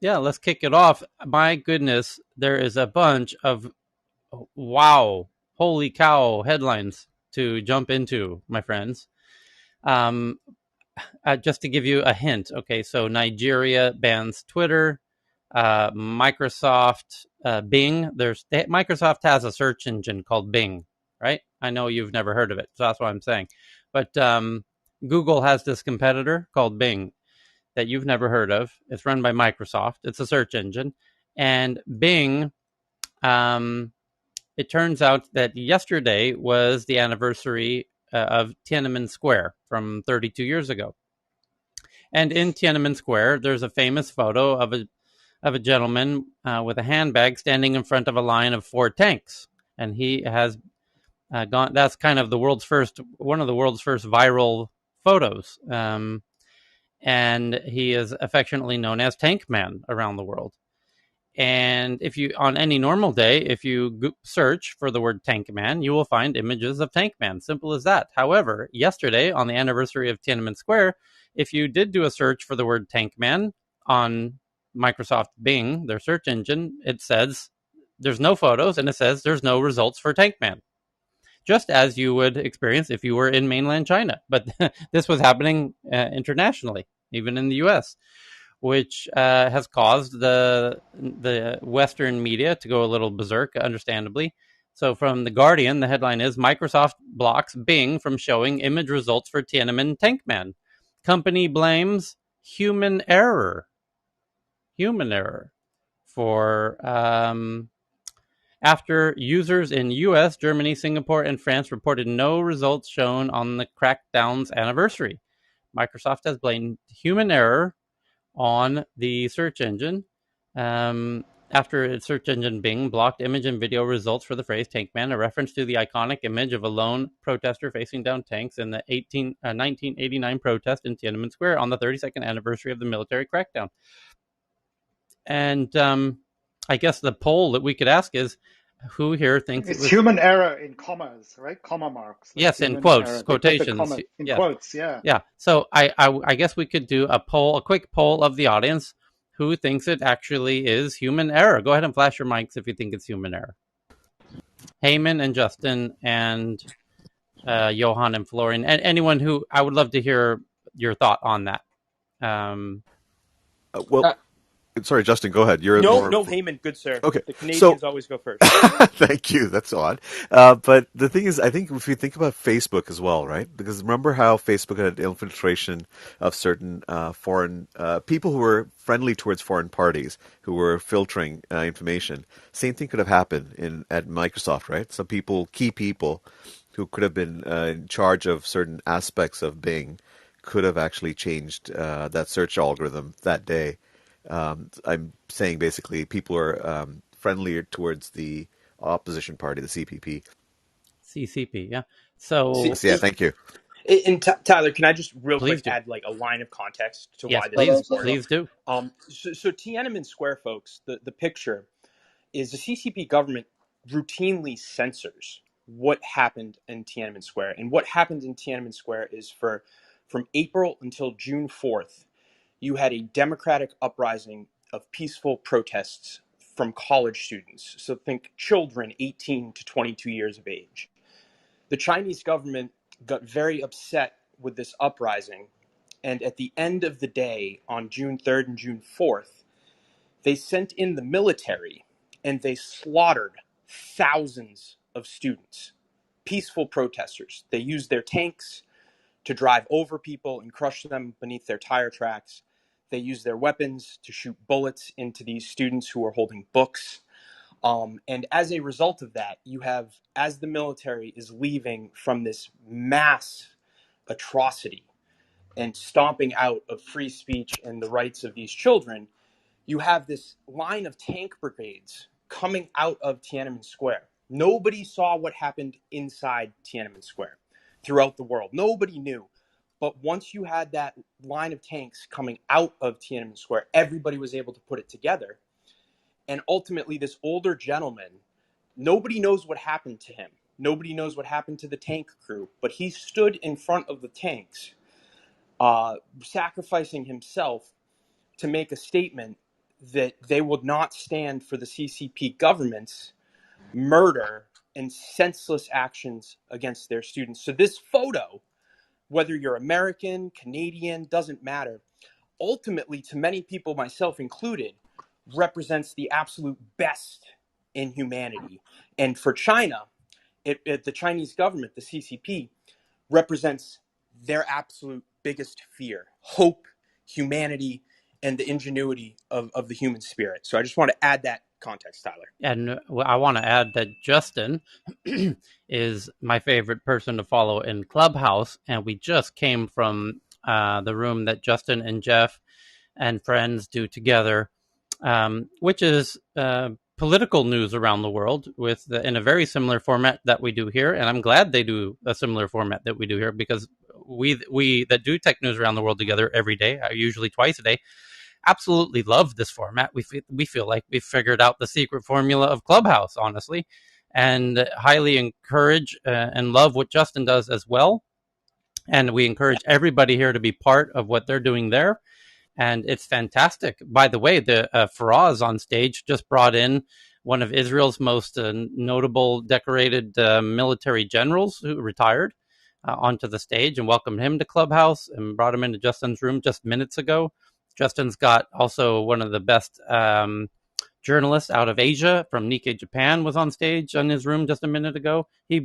Yeah, let's kick it off. My goodness, there is a bunch of wow, holy cow headlines to jump into, my friends. Um, just to give you a hint, okay, so Nigeria bans Twitter, Microsoft, Bing. Microsoft has a search engine called Bing, right? I know you've never heard of it, so that's what I'm saying. But Google has this competitor called Bing that you've never heard of. It's run by Microsoft. It's a search engine, and Bing. Um, it turns out that yesterday was the anniversary of Tiananmen Square from 32 years ago. And in Tiananmen Square, there's a famous photo of a gentleman with a handbag standing in front of a line of 4 tanks, and he has gone. That's kind of one of the world's first viral photos, and he is affectionately known as Tank Man around the world. And if you, on any normal day, if you search for the word Tank Man, you will find images of Tank Man. Simple as that. However, yesterday, on the anniversary of Tiananmen Square, if you did do a search for the word Tank Man on Microsoft Bing, their search engine, it says there's no photos and it says there's no results for Tank Man, just as you would experience if you were in mainland China. But this was happening internationally, even in the US, which has caused the Western media to go a little berserk, understandably. So, from the Guardian, the headline is Microsoft blocks Bing from showing image results for Tiananmen Tank Man. Company blames human error. Human error for after users in US, Germany, Singapore, and France reported no results shown on the crackdown's anniversary. Microsoft has blamed human error on the search engine after its search engine Bing blocked image and video results for the phrase Tank Man, a reference to the iconic image of a lone protester facing down tanks in the 1989 protest in Tiananmen Square on the 32nd anniversary of the military crackdown. And I guess the poll that we could ask is, who here thinks it It's was? human error in commas, right? Comma marks, like Yes, in human quotes, error. They put the quotations. comma in Yes, quotes, yeah. yeah. So I guess we could do a poll, a quick poll of the audience. Who thinks it actually is human error? Go ahead and flash your mics if you think it's human error. Heyman and Justin and Johan and Florian, and anyone who I would love to hear your thought on that. Um, Well, Uh, sorry, Justin, go ahead. You're no, more. no, Heyman, good sir. Okay, The so Canadians always go first. thank you. That's odd. But the thing is, I think if you think about Facebook as well, right? Because remember how Facebook had infiltration of certain foreign people who were friendly towards foreign parties who were filtering information. Same thing could have happened at Microsoft, right? Some people, key people, who could have been in charge of certain aspects of Bing, could have actually changed that search algorithm that day. I'm saying basically people are friendlier towards the opposition party, the CPP. CCP, yeah. See, So Yeah, thank you. and Tyler, can I just real please quick do. add like a line of context to Yes, why this is please, important? please do. So Tiananmen Square, folks, the picture is the CCP government routinely censors what happened in Tiananmen Square, and what happened in Tiananmen Square is from April until June 4th, you had a democratic uprising of peaceful protests from college students. So think children 18 to 22 years of age. The Chinese government got very upset with this uprising, and at the end of the day, on June 3rd and June 4th, they sent in the military and they slaughtered thousands of students, peaceful protesters. They used their tanks to drive over people and crush them beneath their tire tracks. They used their weapons to shoot bullets into these students who were holding books. And as a result of that, you have, as the military is leaving from this mass atrocity and stomping out of free speech and the rights of these children, you have this line of tank brigades coming out of Tiananmen Square. Nobody saw what happened inside Tiananmen Square throughout the world. Nobody knew. But once you had that line of tanks coming out of Tiananmen Square, everybody was able to put it together. And ultimately, this older gentleman, nobody knows what happened to him. Nobody knows what happened to the tank crew, but he stood in front of the tanks, sacrificing himself to make a statement that they will not stand for the CCP government's murder and senseless actions against their students. So this photo, whether you're American, Canadian, doesn't matter, ultimately, to many people, myself included, represents the absolute best in humanity. And for China, the Chinese government, the CCP, represents their absolute biggest fear: hope, humanity, and the ingenuity of the human spirit. So I just want to add that context, Tyler. And I want to add that Justin is my favorite person to follow in Clubhouse. And we just came from the room that Justin and Jeff and friends do together, which is political news around the world in a very similar format that we do here. And I'm glad they do a similar format that we do here, because we that do tech news around the world together every day, usually twice a day, absolutely love this format. We feel like we've figured out the secret formula of Clubhouse, honestly, and highly encourage and love what Justin does as well. And we encourage everybody here to be part of what they're doing there. And it's fantastic. By the way, the Faraz on stage just brought in one of Israel's most notable decorated military generals who retired onto the stage, and welcomed him to Clubhouse and brought him into Justin's room just minutes ago. Justin's got also one of the best journalists out of Asia from Nikkei Japan was on stage in his room just a minute ago. He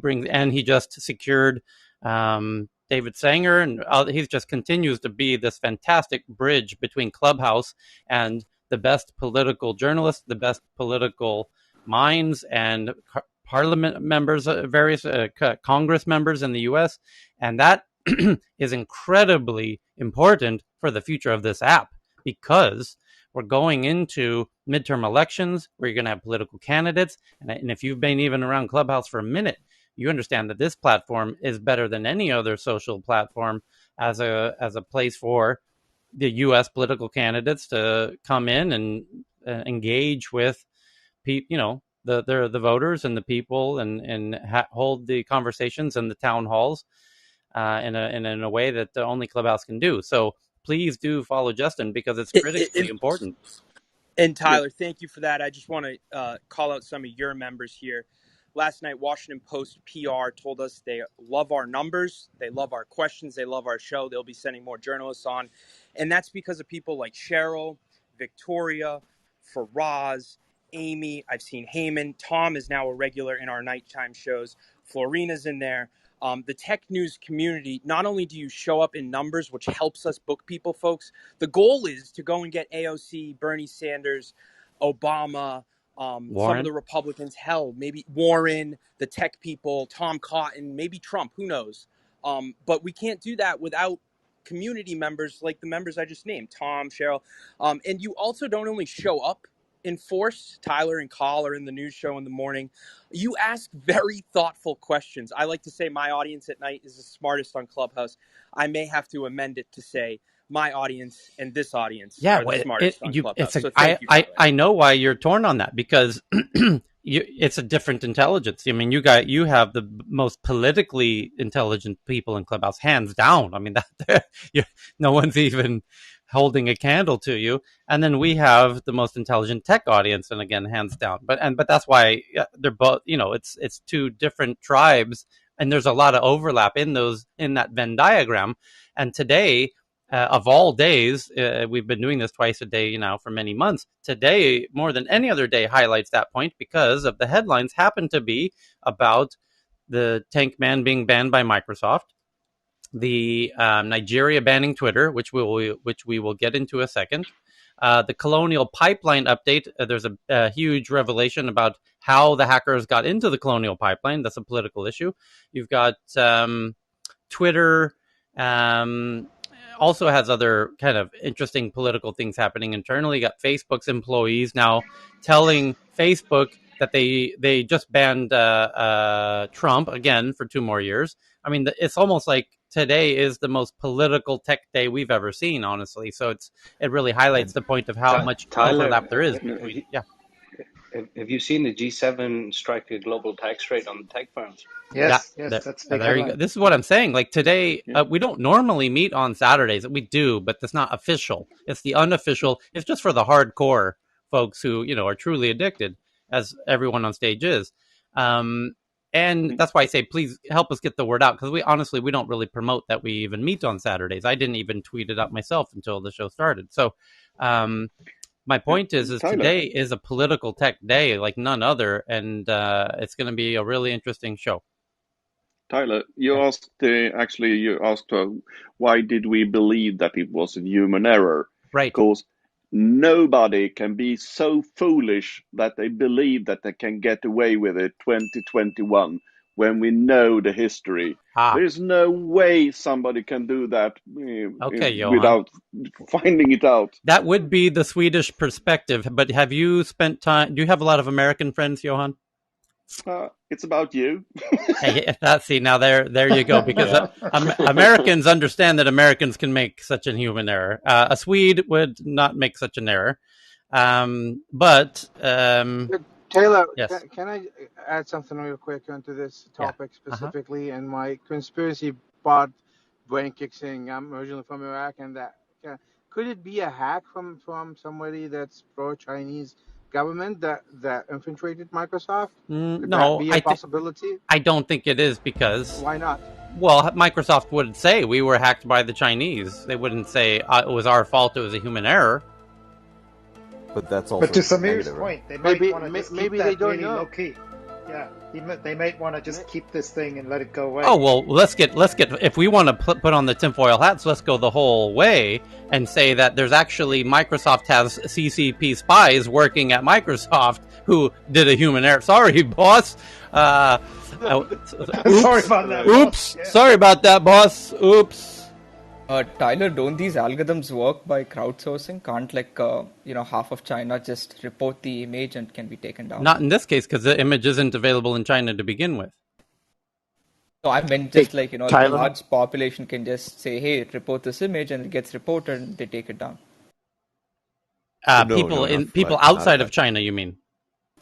just secured David Sanger, and he just continues to be this fantastic bridge between Clubhouse and the best political journalists, the best political minds, and parliament members, various Congress members in the U.S., and that is incredibly important for the future of this app, because we're going into midterm elections where you're going to have political candidates. And if you've been even around Clubhouse for a minute, you understand that this platform is better than any other social platform as a place for the U.S. political candidates to come in and engage with the voters and the people, and hold the conversations in the town halls in a way that only Clubhouse can do. So please do follow Justin, because it's critically important. And Tyler, thank you for that. I just want to call out some of your members here. Last night, Washington Post PR told us they love our numbers, they love our questions, they love our show. They'll be sending more journalists on. And that's because of people like Cheryl, Victoria, Faraz, Amy. I've seen Heyman. Tom is now a regular in our nighttime shows. Florina's in there. The tech news community, not only do you show up in numbers, which helps us book people, folks, the goal is to go and get AOC, Bernie Sanders, Obama, some of the Republicans, hell, maybe Warren, the tech people, Tom Cotton, maybe Trump, who knows? But we can't do that without community members like the members I just named, Tom, Cheryl. And you also don't only show up in force. Tyler and Carl are in the news show in the morning. You ask very thoughtful questions. I like to say my audience at night is the smartest on Clubhouse. I may have to amend it to say my audience and this audience are the smartest on Clubhouse. So thank you, Tyler. I know why you're torn on that, because it's a different intelligence. I mean, you have the most politically intelligent people in Clubhouse, hands down. I mean, no one's even holding a candle to you. And then we have the most intelligent tech audience, and again, hands down. But that's why they're both. It's two different tribes, and there's a lot of overlap in that Venn diagram. And today, of all days, we've been doing this twice a day now for many months. Today, more than any other day, highlights that point, because of the headlines happen to be about the Tank Man being banned by Microsoft, the Nigeria banning Twitter, which we will get into a second. The Colonial Pipeline update. There's a huge revelation about how the hackers got into the Colonial Pipeline. That's a political issue. You've got Twitter. Also has other kind of interesting political things happening internally. You got Facebook's employees now telling Facebook that they just banned Trump again for 2 more years. I mean, it's almost like today is the most political tech day we've ever seen, honestly. So it really highlights the point of how much overlap there is between. Have you seen the G7 strike a global tax rate on the tech firms? Yes, that's big there you go. This is what I'm saying. Like today, we don't normally meet on Saturdays. We do, but that's not official. It's the unofficial. It's just for the hardcore folks who are truly addicted, as everyone on stage is. And that's why I say, please help us get the word out, because we don't really promote that we even meet on Saturdays. I didn't even tweet it up myself until the show started. So my point is today is a political tech day like none other, and it's going to be a really interesting show. Tyler, you asked why did we believe that it was a human error? Right. Because nobody can be so foolish that they believe that they can get away with it 2021 when we know the history. There's no way somebody can do that without finding it out. That would be the Swedish perspective. But have you spent time? Do you have a lot of American friends, Johan? It's about you. See, now there you go. Because Americans understand that Americans can make such a human error. A Swede would not make such an error. But Taylor, yes. Can I add something real quick onto this topic specifically? And my conspiracy bot brain kicks in. I'm originally from Iraq, and that could it be a hack from somebody that's pro-Chinese government that infiltrated Microsoft? Could that be a possibility? I don't think it is, because why not? Well, Microsoft would say we were hacked by the Chinese. They wouldn't say it was our fault. It was a human error. But that's also. But to Samir's point, they might want to just keep that they don't really know. low key. Yeah, they might want to just keep this thing and let it go away. Oh well, let's get. If we want to put on the tinfoil hats, let's go the whole way and say that there's actually Microsoft has CCP spies working at Microsoft who did a human error. Sorry, boss. Sorry about that. Oops. Yeah. Sorry about that, boss. Oops. Tyler, don't these algorithms work by crowdsourcing? Can't half of China just report the image and can be taken down? Not in this case, because the image isn't available in China to begin with. No, I meant just the large population can just say, hey, report this image, and it gets reported and they take it down. People outside of China, you mean?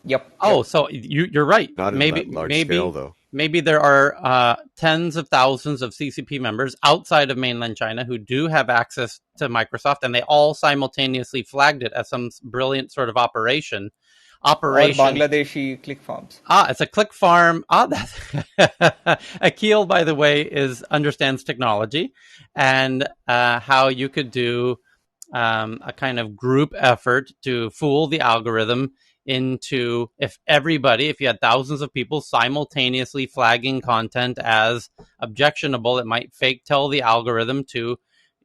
Yep. Oh, so you're right. Not maybe in that large scale, though. Maybe there are tens of thousands of CCP members outside of mainland China who do have access to Microsoft, and they all simultaneously flagged it as some brilliant sort of operation. Or Bangladeshi click farms. It's a click farm. Akil, by the way, understands technology and how you could do a kind of group effort to fool the algorithm into if you had thousands of people simultaneously flagging content as objectionable, it might fake tell the algorithm to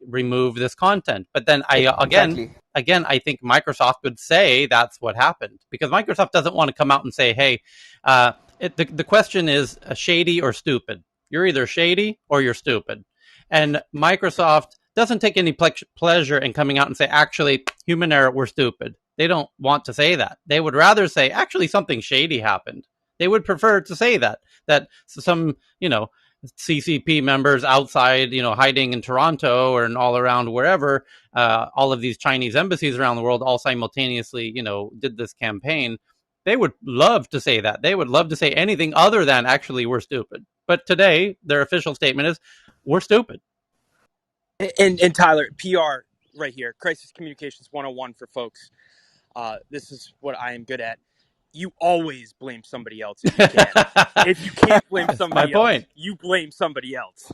remove this content. But then I think Microsoft would say that's what happened, because Microsoft doesn't want to come out and say, hey, the question is shady or stupid. You're either shady or you're stupid. And Microsoft doesn't take any pleasure in coming out and say, actually, human error, we're stupid. They don't want to say that. They would rather say, actually, something shady happened. They would prefer to say that some, CCP members outside, hiding in Toronto or all around wherever, all of these Chinese embassies around the world all simultaneously, did this campaign. They would love to say that. They would love to say anything other than actually we're stupid. But today, their official statement is we're stupid. And Tyler, PR right here, Crisis Communications 101 for folks. This is what I am good at. You always blame somebody else if you can. If you can't blame somebody else, you blame somebody else.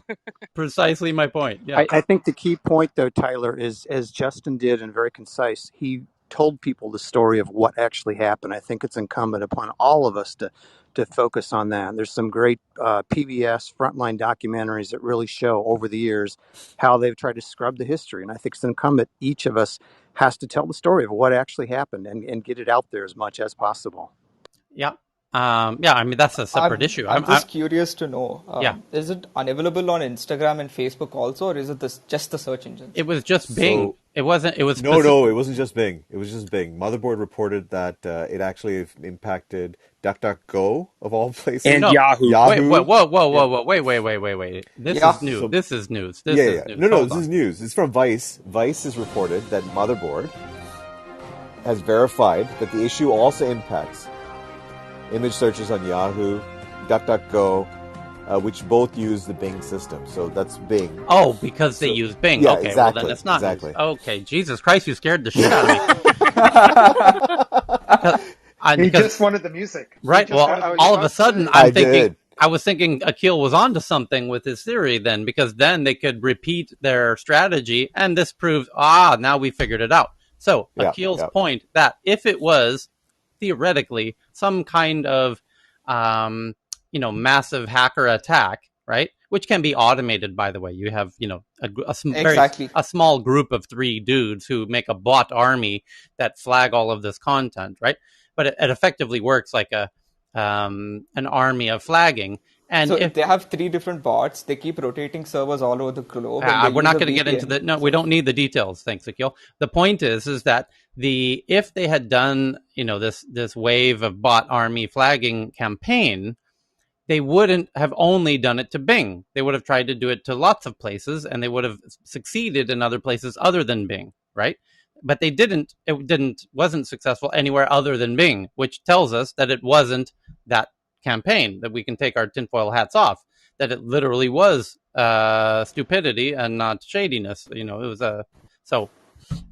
Precisely my point. Yeah. I think the key point, though, Tyler, is, as Justin did and very concise, he told people the story of what actually happened. I think it's incumbent upon all of us to focus on that. There's some great PBS frontline documentaries that really show over the years how they've tried to scrub the history. And I think it's incumbent each of us has to tell the story of what actually happened and get it out there as much as possible. Yeah. I mean, that's a separate issue. I'm just curious to know, is it unavailable on Instagram and Facebook also, or is it just the search engines? It was just Bing. It was No, it wasn't just Bing. It was just Bing. Motherboard reported that it actually impacted DuckDuckGo, of all places. And Yahoo. Wait. This is new. So, this is news. This is news. It's from Vice. Vice has reported that Motherboard has verified that the issue also impacts image searches on Yahoo, DuckDuckGo, which both use the Bing system. So that's Bing. Oh, because they use Bing. Yeah, okay, exactly. Well, then it's not exactly. news. Okay, Jesus Christ, you scared the shit out of me. He Because just wanted the music. He right. just Well, wanted the I was all of music. a about to sudden, say. I did. I was thinking Akil was onto something with his theory then, because then they could repeat their strategy, and this proved, now we figured it out. So Yeah, Akil's yeah. point that if it was theoretically some kind of, um, massive hacker attack, right, which can be automated, by the way. You have, Exactly. a small group of three dudes who make a bot army that flag all of this content, right? But it effectively works like an army of flagging. And So if they have three different bots. They keep rotating servers all over the globe, and they we're use not a going to get into VPN. the no, we So don't need the details. Thanks, Akil. The point is that if they had done this wave of bot army flagging campaign, they wouldn't have only done it to Bing. They would have tried to do it to lots of places, and they would have succeeded in other places other than Bing, right? But they didn't. It wasn't successful anywhere other than Bing, which tells us that it wasn't that campaign. That we can take our tinfoil hats off. That it literally was stupidity and not shadiness. It was so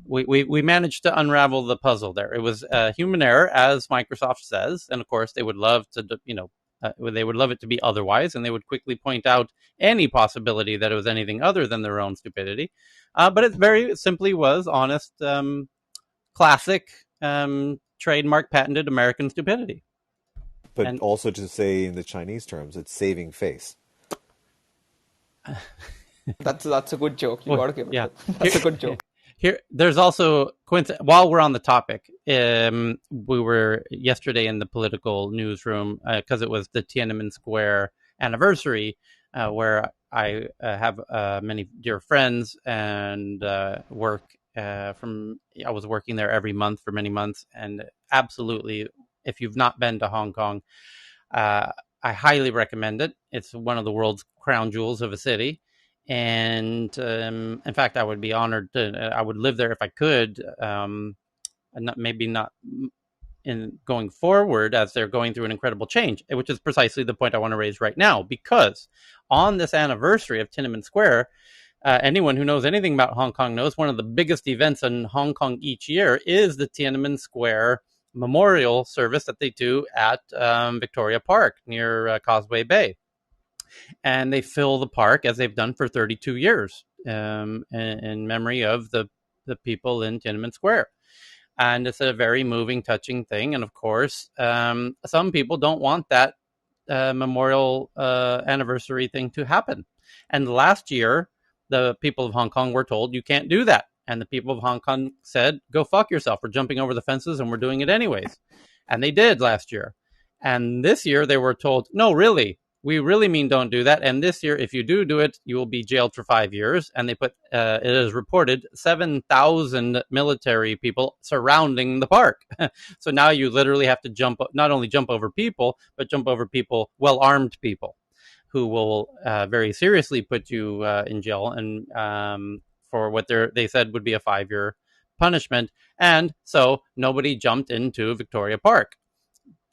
we managed to unravel the puzzle there. It was human error, as Microsoft says, and of course they would love to, they would love it to be otherwise, and they would quickly point out any possibility that it was anything other than their own stupidity. But it very simply was honest, classic, trademark, patented American stupidity. But And also to say in the Chinese terms, it's saving face. that's a good joke. You well, gotta give it yeah, to them. That's a here, good joke. there's also while we're on the topic, we were yesterday in the political newsroom because it was the Tiananmen Square anniversary, where I have many dear friends and work from. I was working there every month for many months, and absolutely, if you've not been to Hong Kong, uh, I highly recommend it. It's one of the world's crown jewels of a city. And in fact, I would be honored to. I would live there if I could. And maybe not in going forward, as they're going through an incredible change, which is precisely the point I want to raise right now. Because on this anniversary of Tiananmen Square, anyone who knows anything about Hong Kong knows one of the biggest events in Hong Kong each year is the Tiananmen Square memorial service that they do at Victoria Park near Causeway Bay. And they fill the park, as they've done for 32 years, in memory of the people in Tiananmen Square. And it's a very moving, touching thing. And of course, some people don't want that memorial anniversary thing to happen. And last year, the people of Hong Kong were told you can't do that. And the people of Hong Kong said, go fuck yourself. We're jumping over the fences and we're doing it anyways. And they did last year. And this year they were told, no, really, we really mean don't do that. And this year, if you do it, you will be jailed for 5 years. And they put, it is reported, 7,000 military people surrounding the park. So now you literally have to not only jump over people, but jump over people, well-armed people, who will very seriously put you in jail, and for what they said would be a 5-year punishment. And so nobody jumped into Victoria Park.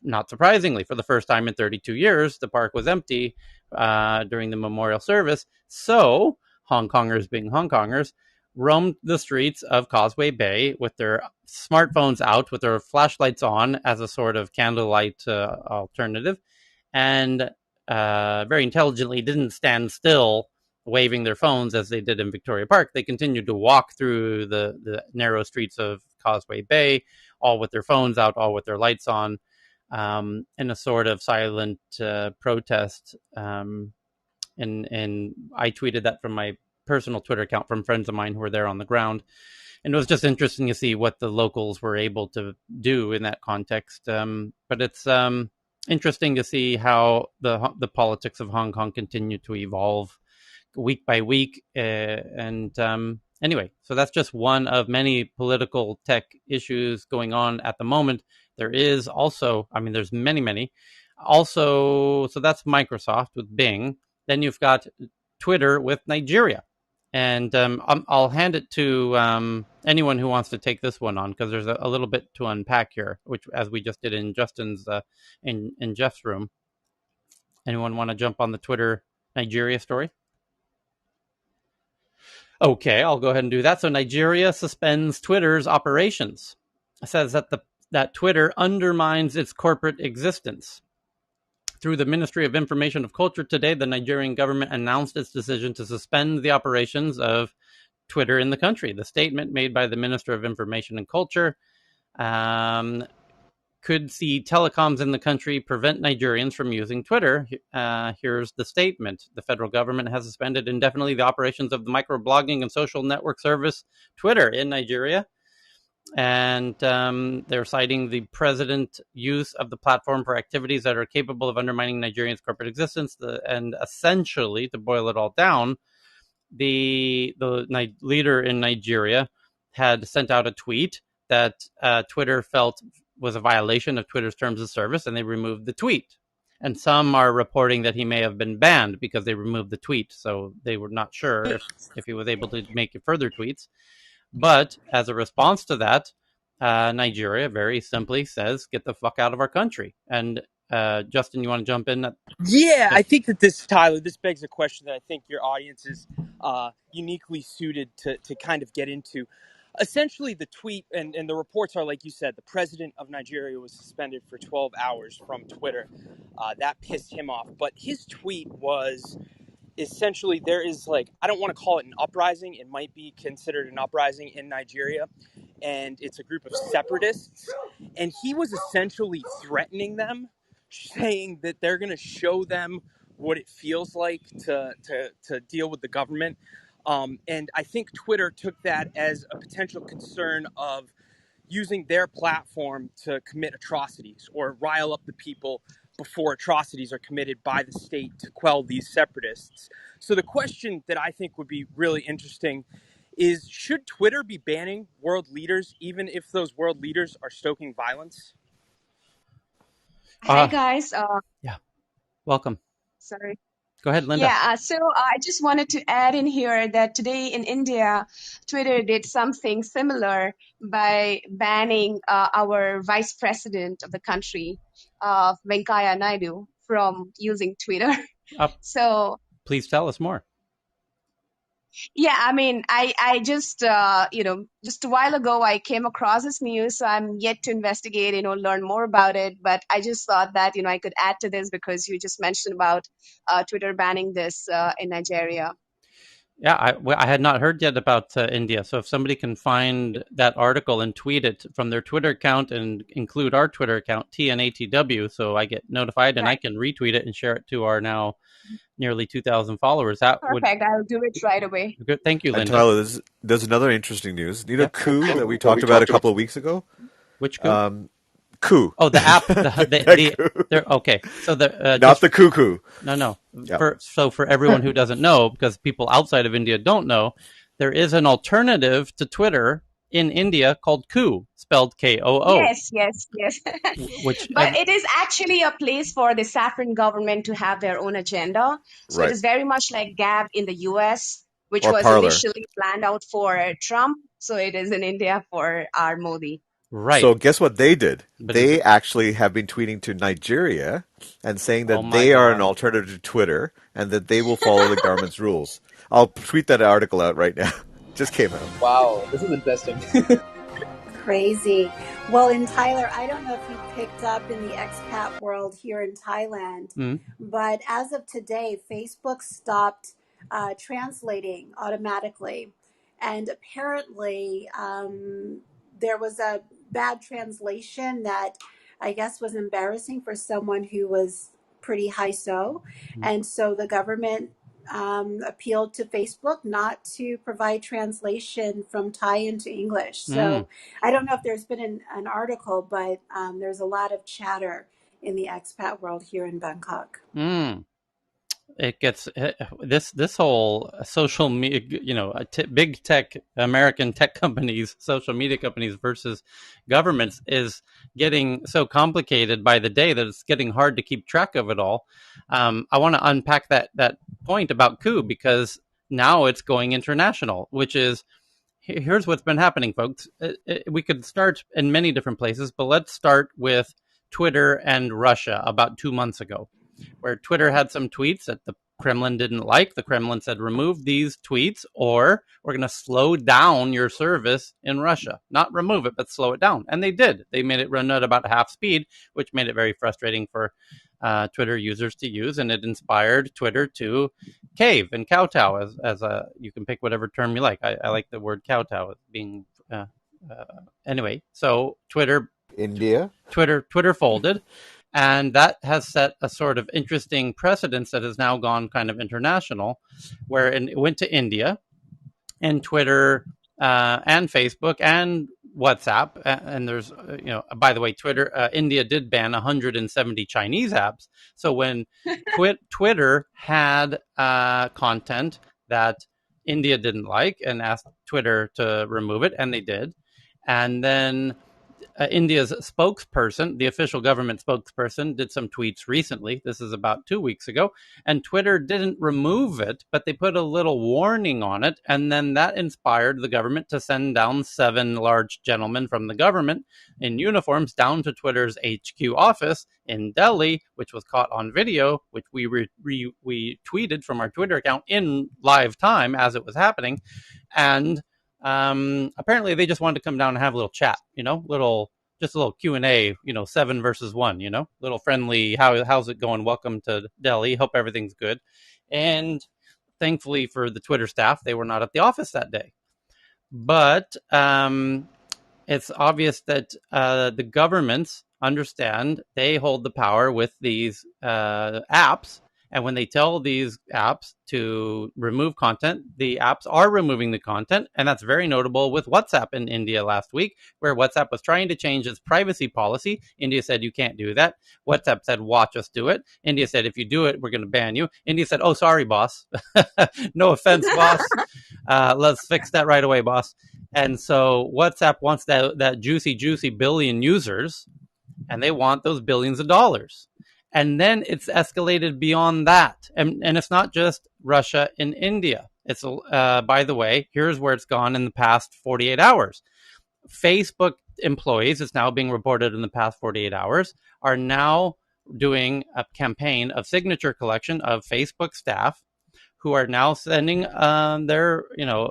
Not surprisingly, for the first time in 32 years, the park was empty during the memorial service. So Hong Kongers, being Hong Kongers, roamed the streets of Causeway Bay with their smartphones out, with their flashlights on as a sort of candlelight alternative, and very intelligently didn't stand still waving their phones as they did in Victoria Park. They continued to walk through the narrow streets of Causeway Bay, all with their phones out, all with their lights on, in a sort of silent protest. And I tweeted that from my personal Twitter account from friends of mine who were there on the ground. And it was just interesting to see what the locals were able to do in that context. But it's interesting to see how the politics of Hong Kong continue to evolve week by week. And anyway, so that's just one of many political tech issues going on at the moment. There is also, I mean, there's many. Also, so that's Microsoft with Bing. Then you've got Twitter with Nigeria. And I'll hand it to anyone who wants to take this one on, because there's a little bit to unpack here, which, as we just did in Justin's in Jeff's room. Anyone want to jump on the Twitter Nigeria story? Okay, I'll go ahead and do that. So Nigeria suspends Twitter's operations. says that Twitter undermines its corporate existence. Through the Ministry of Information and Culture today, the Nigerian government announced its decision to suspend the operations of Twitter in the country. The statement made by the Minister of Information and Culture could see telecoms in the country prevent Nigerians from using Twitter. Here's the statement. The federal government has suspended indefinitely the operations of the microblogging and social network service Twitter in Nigeria. And they're citing the president's use of the platform for activities that are capable of undermining Nigerians' corporate existence. And essentially, to boil it all down, the leader in Nigeria had sent out a tweet that Twitter felt was a violation of Twitter's terms of service, and they removed the tweet. And some are reporting that he may have been banned because they removed the tweet, so they were not sure if he was able to make further tweets. But as a response to that, Nigeria very simply says, "Get the fuck out of our country." And Justin, you want to jump in? Yeah, Yes. I think that Tyler, this begs a question that I think your audience is uniquely suited to kind of get into. Essentially, the tweet and the reports are, like you said, the president of Nigeria was suspended for 12 hours from Twitter. That pissed him off. But his tweet was essentially, there is like, I don't want to call it an uprising. It might be considered an uprising in Nigeria. And it's a group of separatists. And he was essentially threatening them, saying that they're going to show them what it feels like to deal with the government. And I think Twitter took that as a potential concern of using their platform to commit atrocities or rile up the people before atrocities are committed by the state to quell these separatists. So the question that I think would be really interesting is, should Twitter be banning world leaders even if those world leaders are stoking violence? Hi guys. Yeah, welcome. Sorry. Go ahead, Linda. Yeah, so I just wanted to add in here that today in India, Twitter did something similar by banning our vice president of the country, Venkaya Naidu, from using Twitter. So please tell us more. yeah, I mean, I just, just a while ago, I came across this news, so I'm yet to investigate, learn more about it. But I just thought that, I could add to this because you just mentioned about Twitter banning this in Nigeria. Yeah, I had not heard yet about India. So if somebody can find that article and tweet it from their Twitter account and include our Twitter account, TNATW, so I get notified and I can retweet it and share it to our now nearly 2,000 followers. That Perfect. I'll do it right away. Good. Thank you, Linda. Tyler, there's another interesting news. You know, coup that we talked about a couple of weeks ago? Which coup? Coup. Oh, the app. Okay. So not the cuckoo. No. Yep. For everyone who doesn't know, because people outside of India don't know, there is an alternative to Twitter in India called Coup, spelled Koo. Yes. But it is actually a place for the saffron government to have their own agenda. So it is very much like Gab in the US, which was initially planned out for Trump. So it is in India for our Modi. Right. So guess what they did? They actually have been tweeting to Nigeria and saying that they are an alternative to Twitter and that they will follow the government's rules. I'll tweet that article out right now. Just came out. Wow, this is interesting. Crazy. Well, in Tyler, I don't know if you picked up in the expat world here in Thailand, but as of today, Facebook stopped translating automatically. And apparently, there was a bad translation that I guess was embarrassing for someone who was pretty high-so. And so the government appealed to Facebook not to provide translation from Thai into English. So I don't know if there's been an article, but there's a lot of chatter in the expat world here in Bangkok. It gets this whole social media, big tech, American tech companies, social media companies versus governments is getting so complicated by the day that it's getting hard to keep track of it all. I want to unpack that point about Coup because now it's going international, which is here's what's been happening, folks. We could start in many different places, but let's start with Twitter and Russia about 2 months ago, where Twitter had some tweets that the Kremlin didn't like. The Kremlin said, remove these tweets or we're going to slow down your service in Russia. Not remove it, but slow it down. And they did. They made it run at about half speed, which made it very frustrating for Twitter users to use. And it inspired Twitter to cave and kowtow as a, you can pick whatever term you like. I like the word kowtow as being, anyway, so India. Twitter folded, and that has set a sort of interesting precedence that has now gone kind of international, where it went to India, and Twitter and Facebook and WhatsApp, and there's by the way, India did ban 170 Chinese apps. So when Twitter had content that India didn't like and asked Twitter to remove it, and they did, and then India's spokesperson, the official government spokesperson, did some tweets recently. This is about 2 weeks ago. And Twitter didn't remove it, but they put a little warning on it. And then that inspired the government to send down 7 large gentlemen from the government in uniforms down to Twitter's HQ office in Delhi, which was caught on video, which we tweeted from our Twitter account in live time as it was happening. And apparently they just wanted to come down and have a little chat, just a little Q&A, 7 versus 1, little friendly, how's it going? Welcome to Delhi. Hope everything's good. And thankfully for the Twitter staff, they were not at the office that day. But it's obvious that the governments understand they hold the power with these apps. And when they tell these apps to remove content, the apps are removing the content. And that's very notable with WhatsApp in India last week, where WhatsApp was trying to change its privacy policy. India said, you can't do that. WhatsApp said, watch us do it. India said, if you do it, we're going to ban you. India said, oh, sorry, boss. No offense, boss. Let's fix that right away, boss. And so WhatsApp wants that juicy billion users, and they want those billions of dollars. And then it's escalated beyond that. And it's not just Russia and India. It's, by the way, here's where it's gone in the past 48 hours. Facebook employees, it's now being reported in the past 48 hours, are now doing a campaign of signature collection of Facebook staff who are now sending their,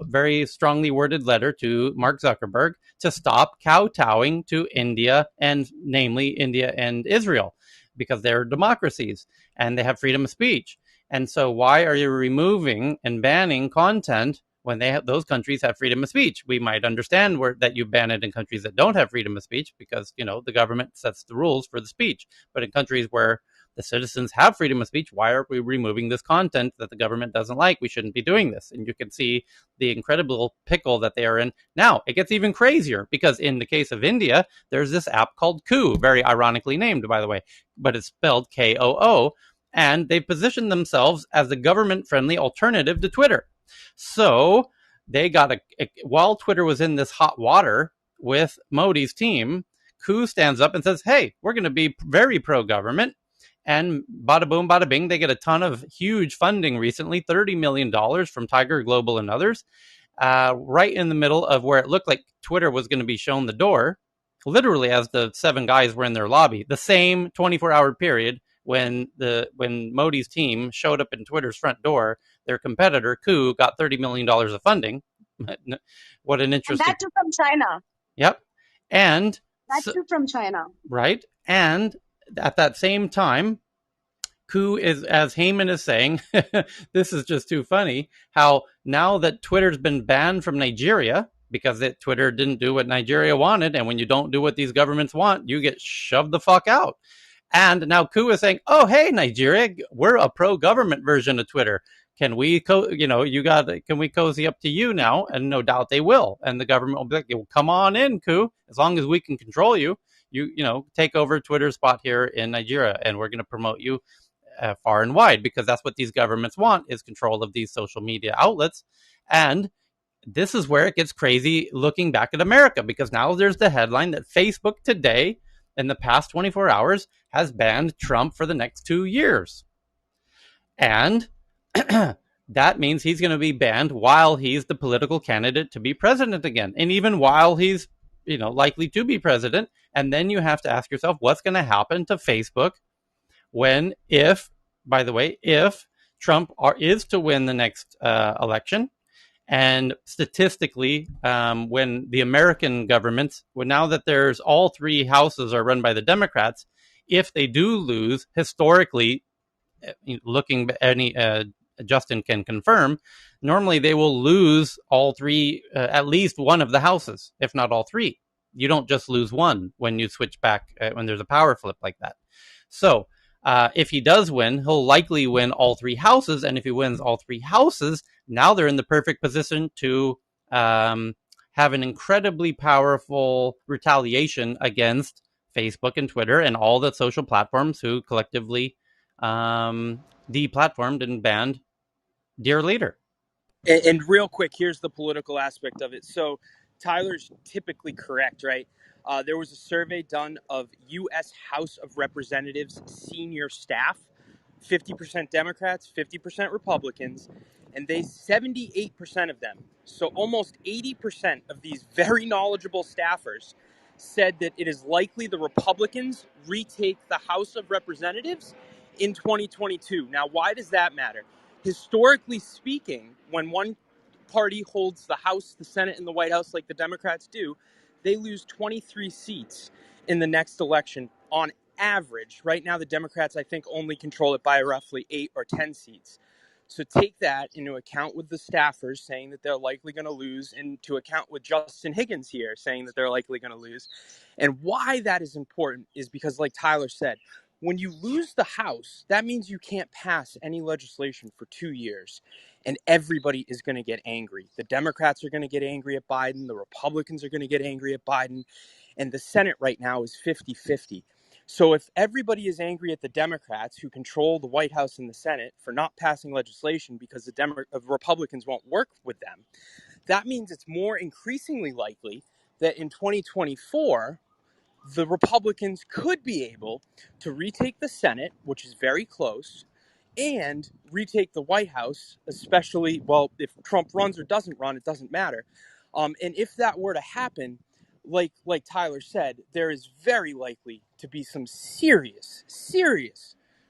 very strongly worded letter to Mark Zuckerberg to stop kowtowing to India, and namely India and Israel, because they're democracies and they have freedom of speech. And so why are you removing and banning content when those countries have freedom of speech? We might understand that you ban it in countries that don't have freedom of speech because, the government sets the rules for the speech. But in countries where the citizens have freedom of speech, why are we removing this content that the government doesn't like? We shouldn't be doing this. And you can see the incredible pickle that they are in. Now, it gets even crazier because in the case of India, there's this app called Koo, very ironically named, by the way, but it's spelled Koo. And they positioned themselves as a government-friendly alternative to Twitter. So they got while Twitter was in this hot water with Modi's team, Koo stands up and says, hey, we're going to be very pro-government. And bada boom, bada bing, they get a ton of huge funding recently, $30 million from Tiger Global and others, right in the middle of where it looked like Twitter was going to be shown the door, literally as the 7 guys were in their lobby, the same 24-hour period when Modi's team showed up in Twitter's front door. Their competitor, Koo, got $30 million of funding. What an interesting... And that too from China. Yep. And... That too from China. Right. And at that same time, Koo is, as Heyman is saying, this is just too funny, how now that Twitter's been banned from Nigeria because Twitter didn't do what Nigeria wanted, and when you don't do what these governments want, you get shoved the fuck out. And now Koo is saying, oh, hey, Nigeria, we're a pro-government version of Twitter. Can we, can we cozy up to you now? And no doubt they will. And the government will be like, well, come on in, Koo, as long as we can control you. You take over Twitter's spot here in Nigeria, and we're going to promote you far and wide, because that's what these governments want, is control of these social media outlets. And this is where it gets crazy looking back at America, because now there's the headline that Facebook today, in the past 24 hours, has banned Trump for the next 2 years. And that means he's going to be banned while he's the political candidate to be president again. And even while he's likely to be president. And then you have to ask yourself, what's going to happen to Facebook if Trump is to win the next election. And statistically, when the American governments, now that there's all three houses are run by the Democrats, if they do lose, historically, looking any Justin can confirm, normally they will lose all three, at least one of the houses, if not all three. You don't just lose one when you switch back when there's a power flip like that. So if he does win, he'll likely win all three houses. And if he wins all three houses, now they're in the perfect position to have an incredibly powerful retaliation against Facebook and Twitter and all the social platforms who collectively deplatformed and banned Dear Leader. And real quick, here's the political aspect of it. So Tyler's typically correct, right? There was a survey done of U.S. House of Representatives senior staff, 50% Democrats, 50% Republicans, and 78% of them, so almost 80% of these very knowledgeable staffers said that it is likely the Republicans retake the House of Representatives in 2022. Now, why does that matter? Historically speaking, when one party holds the House, the Senate, and the White House like the Democrats do, they lose 23 seats in the next election on average. Right now, the Democrats, I think, only control it by roughly 8 or 10 seats. So take that into account with the staffers saying that they're likely going to lose, and to account with Justin Higgins here saying that they're likely going to lose. And why that is important is because, like Tyler said, when you lose the House, that means you can't pass any legislation for 2 years. And everybody is going to get angry. The Democrats are going to get angry at Biden. The Republicans are going to get angry at Biden. And the Senate right now is 50-50. So if everybody is angry at the Democrats who control the White House and the Senate for not passing legislation because the Republicans won't work with them, that means it's more increasingly likely that in 2024, the Republicans could be able to retake the Senate, which is very close, and retake the White House, especially, well, if Trump runs or doesn't run, it doesn't matter. And if that were to happen, like Tyler said, there is very likely to be some serious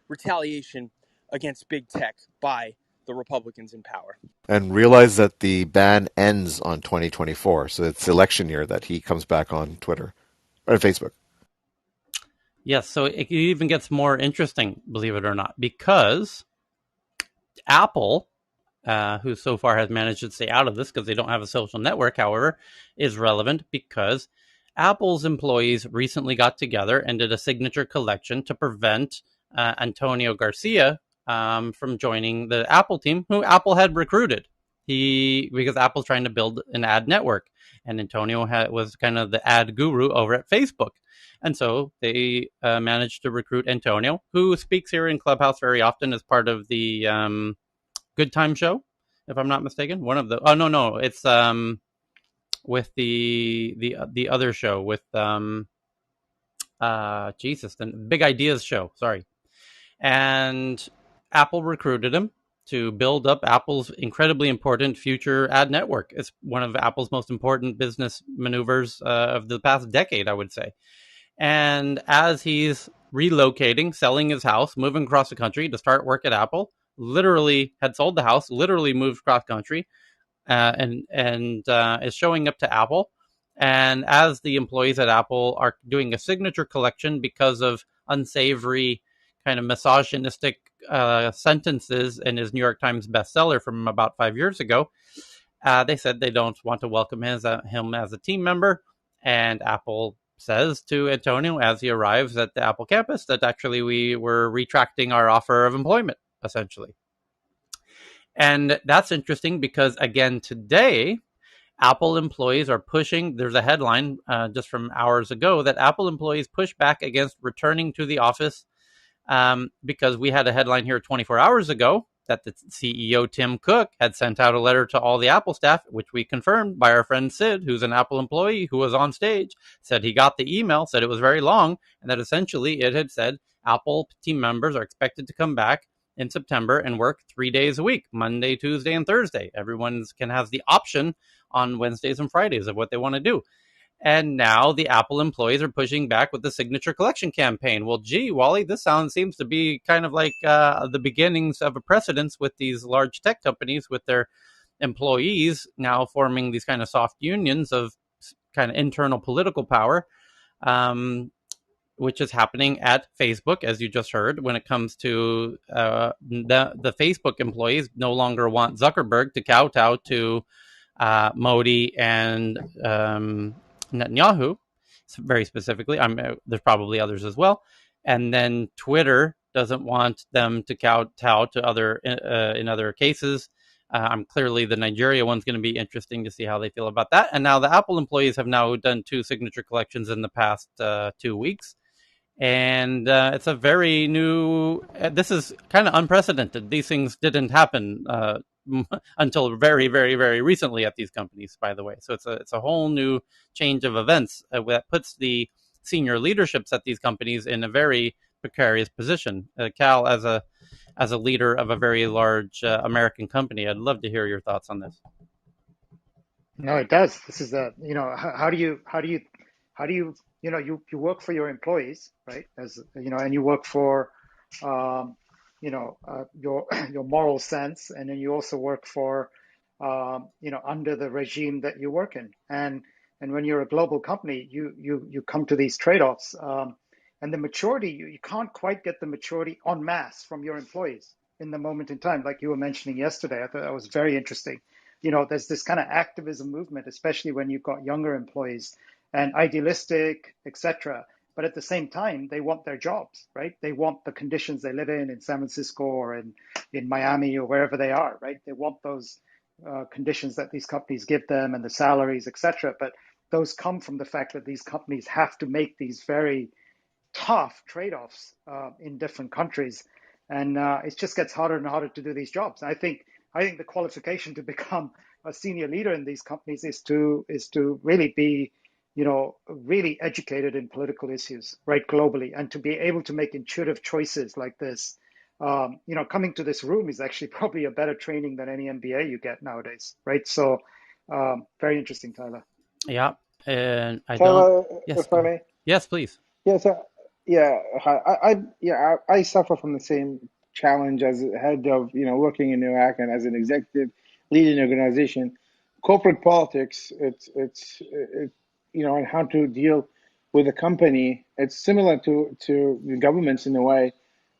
retaliation against big tech by the Republicans in power. And realize that the ban ends on 2024, so it's election year that he comes back on Twitter or Facebook. Yes, so it even gets more interesting, believe it or not, because Apple, who so far has managed to stay out of this because they don't have a social network, however, is relevant because Apple's employees recently got together and did a signature collection to prevent Antonio Garcia from joining the Apple team, who Apple had recruited. Because Apple's trying to build an ad network, and Antonio was kind of the ad guru over at Facebook. And so they managed to recruit Antonio, who speaks here in Clubhouse very often as part of the Good Time Show, if I'm not mistaken. One of the it's with the other show with the Big Ideas Show. Sorry, and Apple recruited him to build up Apple's incredibly important future ad network. It's one of Apple's most important business maneuvers of the past decade, I would say. And as he's relocating, selling his house, moving across the country to start work at Apple, literally had sold the house, literally moved cross country, and is showing up to Apple. And as the employees at Apple are doing a signature collection because of unsavory, kind of misogynistic sentences in his New York Times bestseller from about 5 years ago, they said they don't want to welcome him as a team member. And Apple says to Antonio as he arrives at the Apple campus that actually we were retracting our offer of employment, essentially. And that's interesting because, again, today, Apple employees are pushing. There's a headline just from hours ago that Apple employees push back against returning to the office because we had a headline here 24 hours ago that the CEO, Tim Cook, had sent out a letter to all the Apple staff, which we confirmed by our friend Sid, who's an Apple employee who was on stage, said he got the email, said it was very long, and that essentially it had said Apple team members are expected to come back in September and work 3 days a week, Monday, Tuesday, and Thursday. Everyone can have the option on Wednesdays and Fridays of what they want to do. And now the Apple employees are pushing back with the signature collection campaign. Well, gee, Wally, this seems to be kind of like the beginnings of a precedence with these large tech companies with their employees now forming these kind of soft unions of kind of internal political power, which is happening at Facebook, as you just heard. When it comes to the Facebook employees, no longer want Zuckerberg to kowtow to Modi and Netanyahu, very specifically. There's probably others as well. And then Twitter doesn't want them to kowtow to other in other cases. Clearly, the Nigeria one's going to be interesting to see how they feel about that. And now the Apple employees have now done 2 signature collections in the past 2 weeks. And it's a very new. This is kind of unprecedented. These things didn't happen until very, very, very recently at these companies, by the way. So it's a whole new change of events that puts the senior leaderships at these companies in a very precarious position. Cal, as a leader of a very large American company, I'd love to hear your thoughts on this. No, it does. This is how do you you work for your employees, right? As and you work for your moral sense, and then you also work for under the regime that you work in. And when you're a global company, you come to these trade-offs. And the maturity, you can't quite get the maturity en masse from your employees in the moment in time, like you were mentioning yesterday. I thought that was very interesting. There's this kind of activism movement, especially when you've got younger employees and idealistic, etc. But at the same time, they want their jobs, right? They want the conditions they live in San Francisco or in Miami or wherever they are, right? They want those conditions that these companies give them and the salaries, etc. But those come from the fact that these companies have to make these very tough trade-offs in different countries, and it just gets harder and harder to do these jobs. I think the qualification to become a senior leader in these companies is to really be, really educated in political issues, right, globally, and to be able to make intuitive choices like this. Coming to this room is actually probably a better training than any MBA you get nowadays, right? So, very interesting, Tyler. Yeah, and I don't. Tyler, Yes, if I may. yes, please. Yes, hi. I suffer from the same challenge as a head of, working in Iraq and as an executive leading an organization. Corporate politics, and how to deal with a company. It's similar to the governments in a way.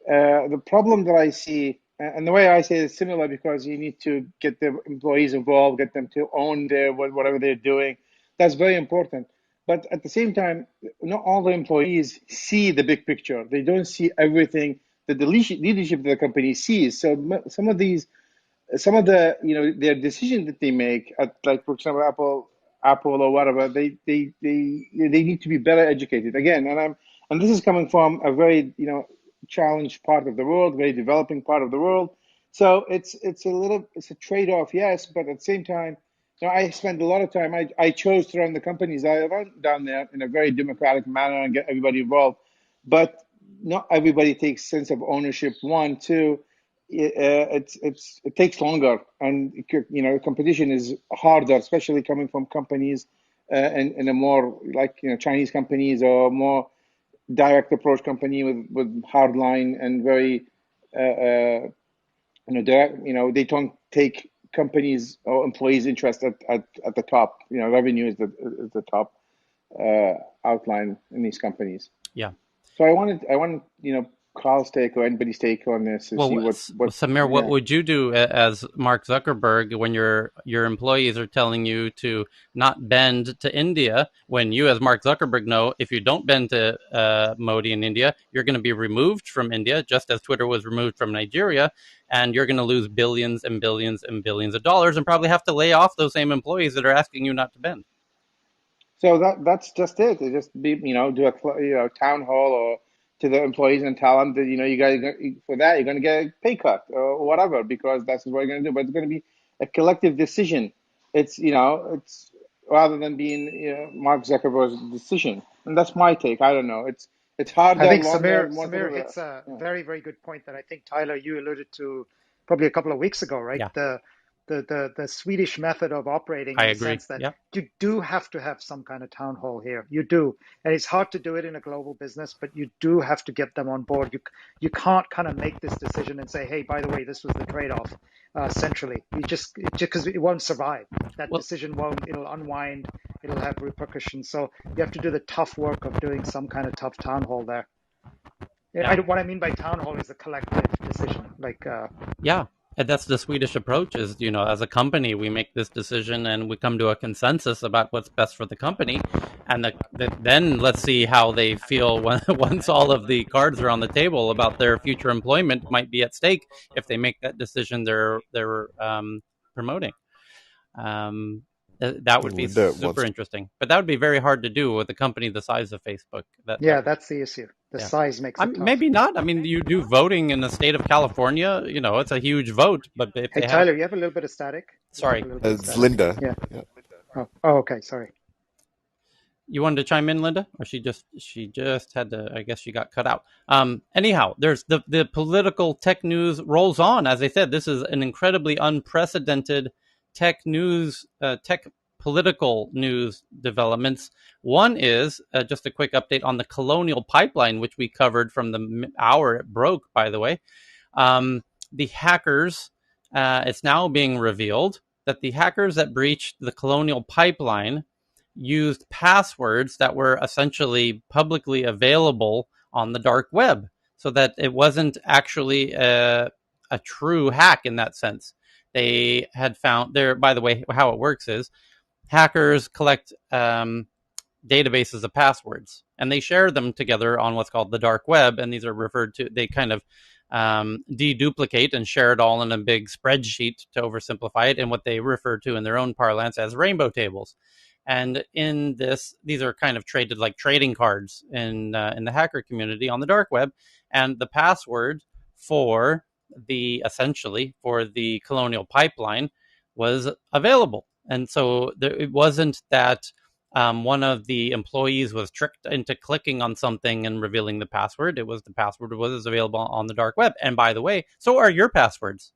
The problem that I see, and the way I say it's similar because you need to get the employees involved, get them to own whatever they're doing. That's very important. But at the same time, not all the employees see the big picture. They don't see everything that the leadership of the company sees. So some of the their decisions that they make, like for example Apple or whatever, they need to be better educated again. And this is coming from a very challenged part of the world, very developing part of the world. So it's a trade-off, yes, but at the same time, I spend a lot of time. I chose to run the companies I run down there in a very democratic manner and get everybody involved, but not everybody takes sense of ownership. One, two, it takes longer, and competition is harder, especially coming from companies in a more like Chinese companies or more direct approach company with hard line and very direct. They don't take companies or employees' interest at the top. Revenue is the top outline in these companies. Yeah. So I wanted Carl's take or anybody's take on this to see what Samir, what would you do as Mark Zuckerberg when your employees are telling you to not bend to India, when you as Mark Zuckerberg know if you don't bend to Modi in India, you're going to be removed from India, just as Twitter was removed from Nigeria, and you're going to lose billions and billions and billions of dollars and probably have to lay off those same employees that are asking you not to bend. So that's just it. It just be do a town hall or to the employees and tell them that you guys for that you're going to get a pay cut or whatever because that's what you're going to do. But it's going to be a collective decision. It's rather than being Mark Zuckerberg's decision. And that's my take. I don't know. It's harder, I think longer, more Samir hits a very, very good point that I think, Tyler, you alluded to probably a couple of weeks ago, right? Yeah. the Swedish method of operating I in the agree. sense that Yeah. you do have to have some kind of town hall here. You do, and it's hard to do it in a global business, but you do have to get them on board. You can't kind of make this decision and say, hey, by the way, this was the trade-off centrally. You just because it won't survive. That Well, decision won't. It'll unwind. It'll have repercussions. So you have to do the tough work of doing some kind of tough town hall there. yeah. What I mean by town hall is a collective decision. Like, Yeah. And that's the Swedish approach is, as a company, we make this decision and we come to a consensus about what's best for the company. And then let's see how they feel once all of the cards are on the table about their future employment might be at stake if they make that decision they're promoting. Um, that would be Linda super wants. interesting, but that would be very hard to do with a company the size of Facebook. yeah, that's the issue. The Yeah. size makes it tough. Maybe not. I mean, you do voting in the state of California. It's a huge vote. But if Hey, they have, Tyler, you have a little bit of static. You have sorry, a little bit of It's static. Linda. Yeah. Yeah. Oh, okay. Sorry. you wanted to chime in, Linda, or she just had to. I guess she got cut out. Anyhow, there's the political tech news rolls on. As I said, this is an incredibly unprecedented tech news, tech political news developments. One is just a quick update on the Colonial Pipeline, which we covered from the hour it broke, by the way. The hackers, it's now being revealed that the hackers that breached the Colonial Pipeline used passwords that were essentially publicly available on the dark web, so that it wasn't actually a true hack in that sense. They had found there, by the way, how it works is hackers collect databases of passwords and they share them together on what's called the dark web. And these are referred to, they kind of deduplicate and share it all in a big spreadsheet to oversimplify it, and what they refer to in their own parlance as rainbow tables. And in this, these are kind of traded like trading cards in the hacker community on the dark web. And the password for essentially for the Colonial Pipeline was available. And so it wasn't that one of the employees was tricked into clicking on something and revealing the password. It was the password was available on the dark web. And by the way, so are your passwords.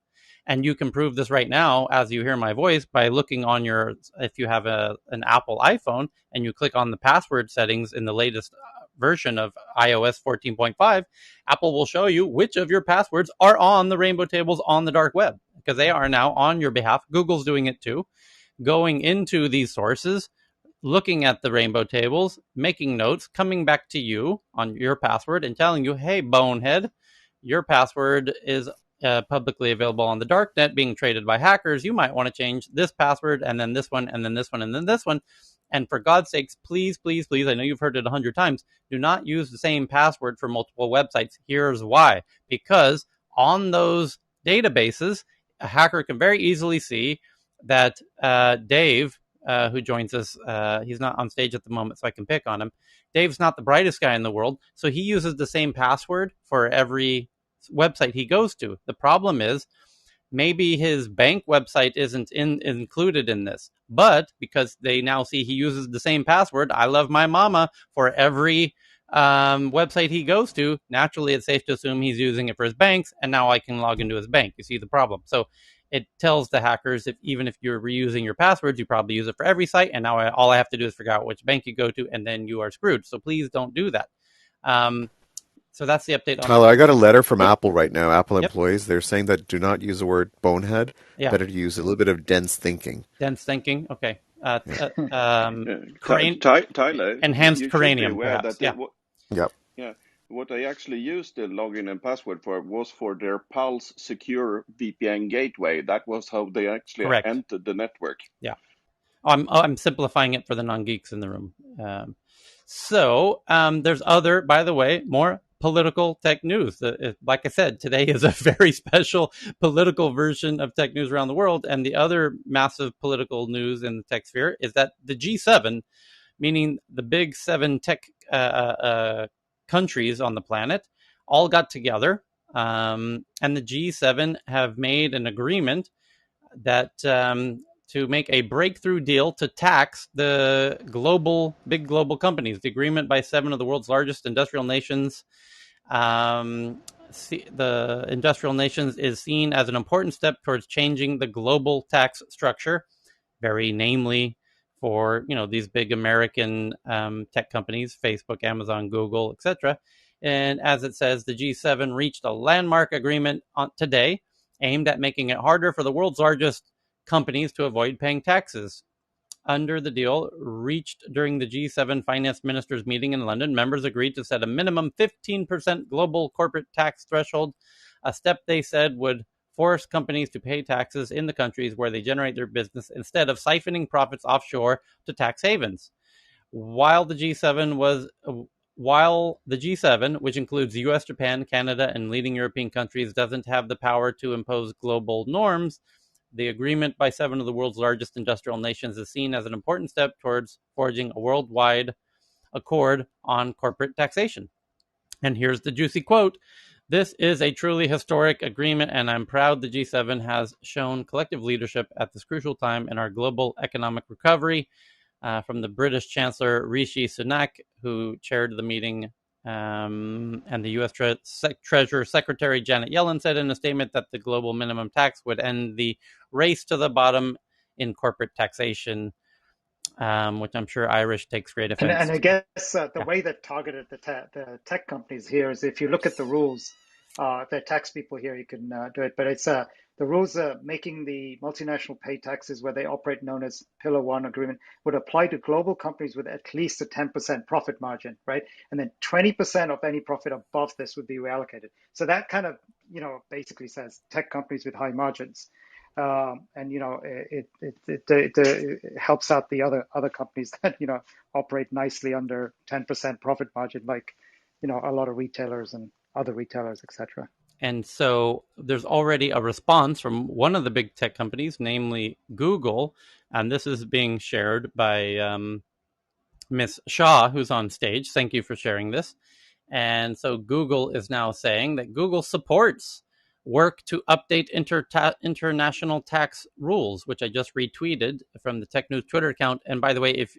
And you can prove this right now as you hear my voice by looking on if you have an Apple iPhone and you click on the password settings in the latest version of iOS 14.5, Apple will show you which of your passwords are on the rainbow tables on the dark web, because they are now on your behalf. Google's doing it too, going into these sources, looking at the rainbow tables, making notes, coming back to you on your password and telling you, hey, bonehead, your password is publicly available on the darknet being traded by hackers. You might want to change this password and then this one and then this one and then this one. And for God's sakes, please, please, please, I know you've heard it 100 times, do not use the same password for multiple websites. Here's why. Because on those databases, a hacker can very easily see that Dave, who joins us, he's not on stage at the moment, so I can pick on him. Dave's not the brightest guy in the world, so he uses the same password for every website he goes to. The problem is maybe his bank website isn't included in this, but because they now see he uses the same password, I love my mama, for every website he goes to, naturally it's safe to assume he's using it for his banks, and now I can log into his bank. You see the problem? So it tells the hackers, even if you're reusing your passwords, you probably use it for every site, and now all I have to do is figure out which bank you go to, and then you are screwed. So please don't do that. So that's the update on Tyler, I got a letter from Yep. Apple right now. Apple Yep. employees, they're saying that do not use the word bonehead. Yeah. Better to use a little bit of dense thinking. Dense thinking. Okay. Tyler, enhanced you should be cranium, aware perhaps. that Yep. yeah, what they actually used the login and password for was for their Pulse secure VPN gateway. That was how they actually Correct. entered the network. Yeah. I'm simplifying it for the non-geeks in the room. So there's other, by the way, more political tech news. Like I said, today is a very special political version of tech news around the world. And the other massive political news in the tech sphere is that the G7, meaning the big 7 tech countries on the planet, all got together. And the G7 have made an agreement that to make a breakthrough deal to tax the big global companies. The agreement by 7 of the world's largest industrial nations the industrial nations is seen as an important step towards changing the global tax structure, very namely for these big American tech companies, Facebook, Amazon, Google, etc. And as it says, the G7 reached a landmark agreement today aimed at making it harder for the world's largest companies to avoid paying taxes. Under the deal reached during the G7 finance ministers meeting in London, members agreed to set a minimum 15% global corporate tax threshold, a step they said would force companies to pay taxes in the countries where they generate their business instead of siphoning profits offshore to tax havens. While the G7 which includes the US, Japan, Canada, and leading European countries, doesn't have the power to impose global norms, the agreement by 7 of the world's largest industrial nations is seen as an important step towards forging a worldwide accord on corporate taxation. And here's the juicy quote. This is a truly historic agreement, and I'm proud the G7 has shown collective leadership at this crucial time in our global economic recovery. From the British Chancellor Rishi Sunak, who chaired the meeting, and the U.S. Treasurer Secretary Janet Yellen said in a statement that the global minimum tax would end the race to the bottom in corporate taxation, which I'm sure Irish takes great offense And I to. guess the Yeah. way that targeted the tech companies here is if you look at the rules, the tax people here, you can do it, but it's the rules making the multinational pay taxes where they operate known as Pillar 1 agreement would apply to global companies with at least a 10% profit margin, right? And then 20% of any profit above this would be reallocated. So that kind of, basically says tech companies with high margins. And it helps out the other companies that operate nicely under 10% profit margin, like a lot of retailers and other retailers, etc. And so there's already a response from one of the big tech companies, namely Google, and this is being shared by Miss Shaw, who's on stage. Thank you for sharing this. And so Google is now saying that Google supports work to update international tax rules, which I just retweeted from the Tech News Twitter account. And by the way, if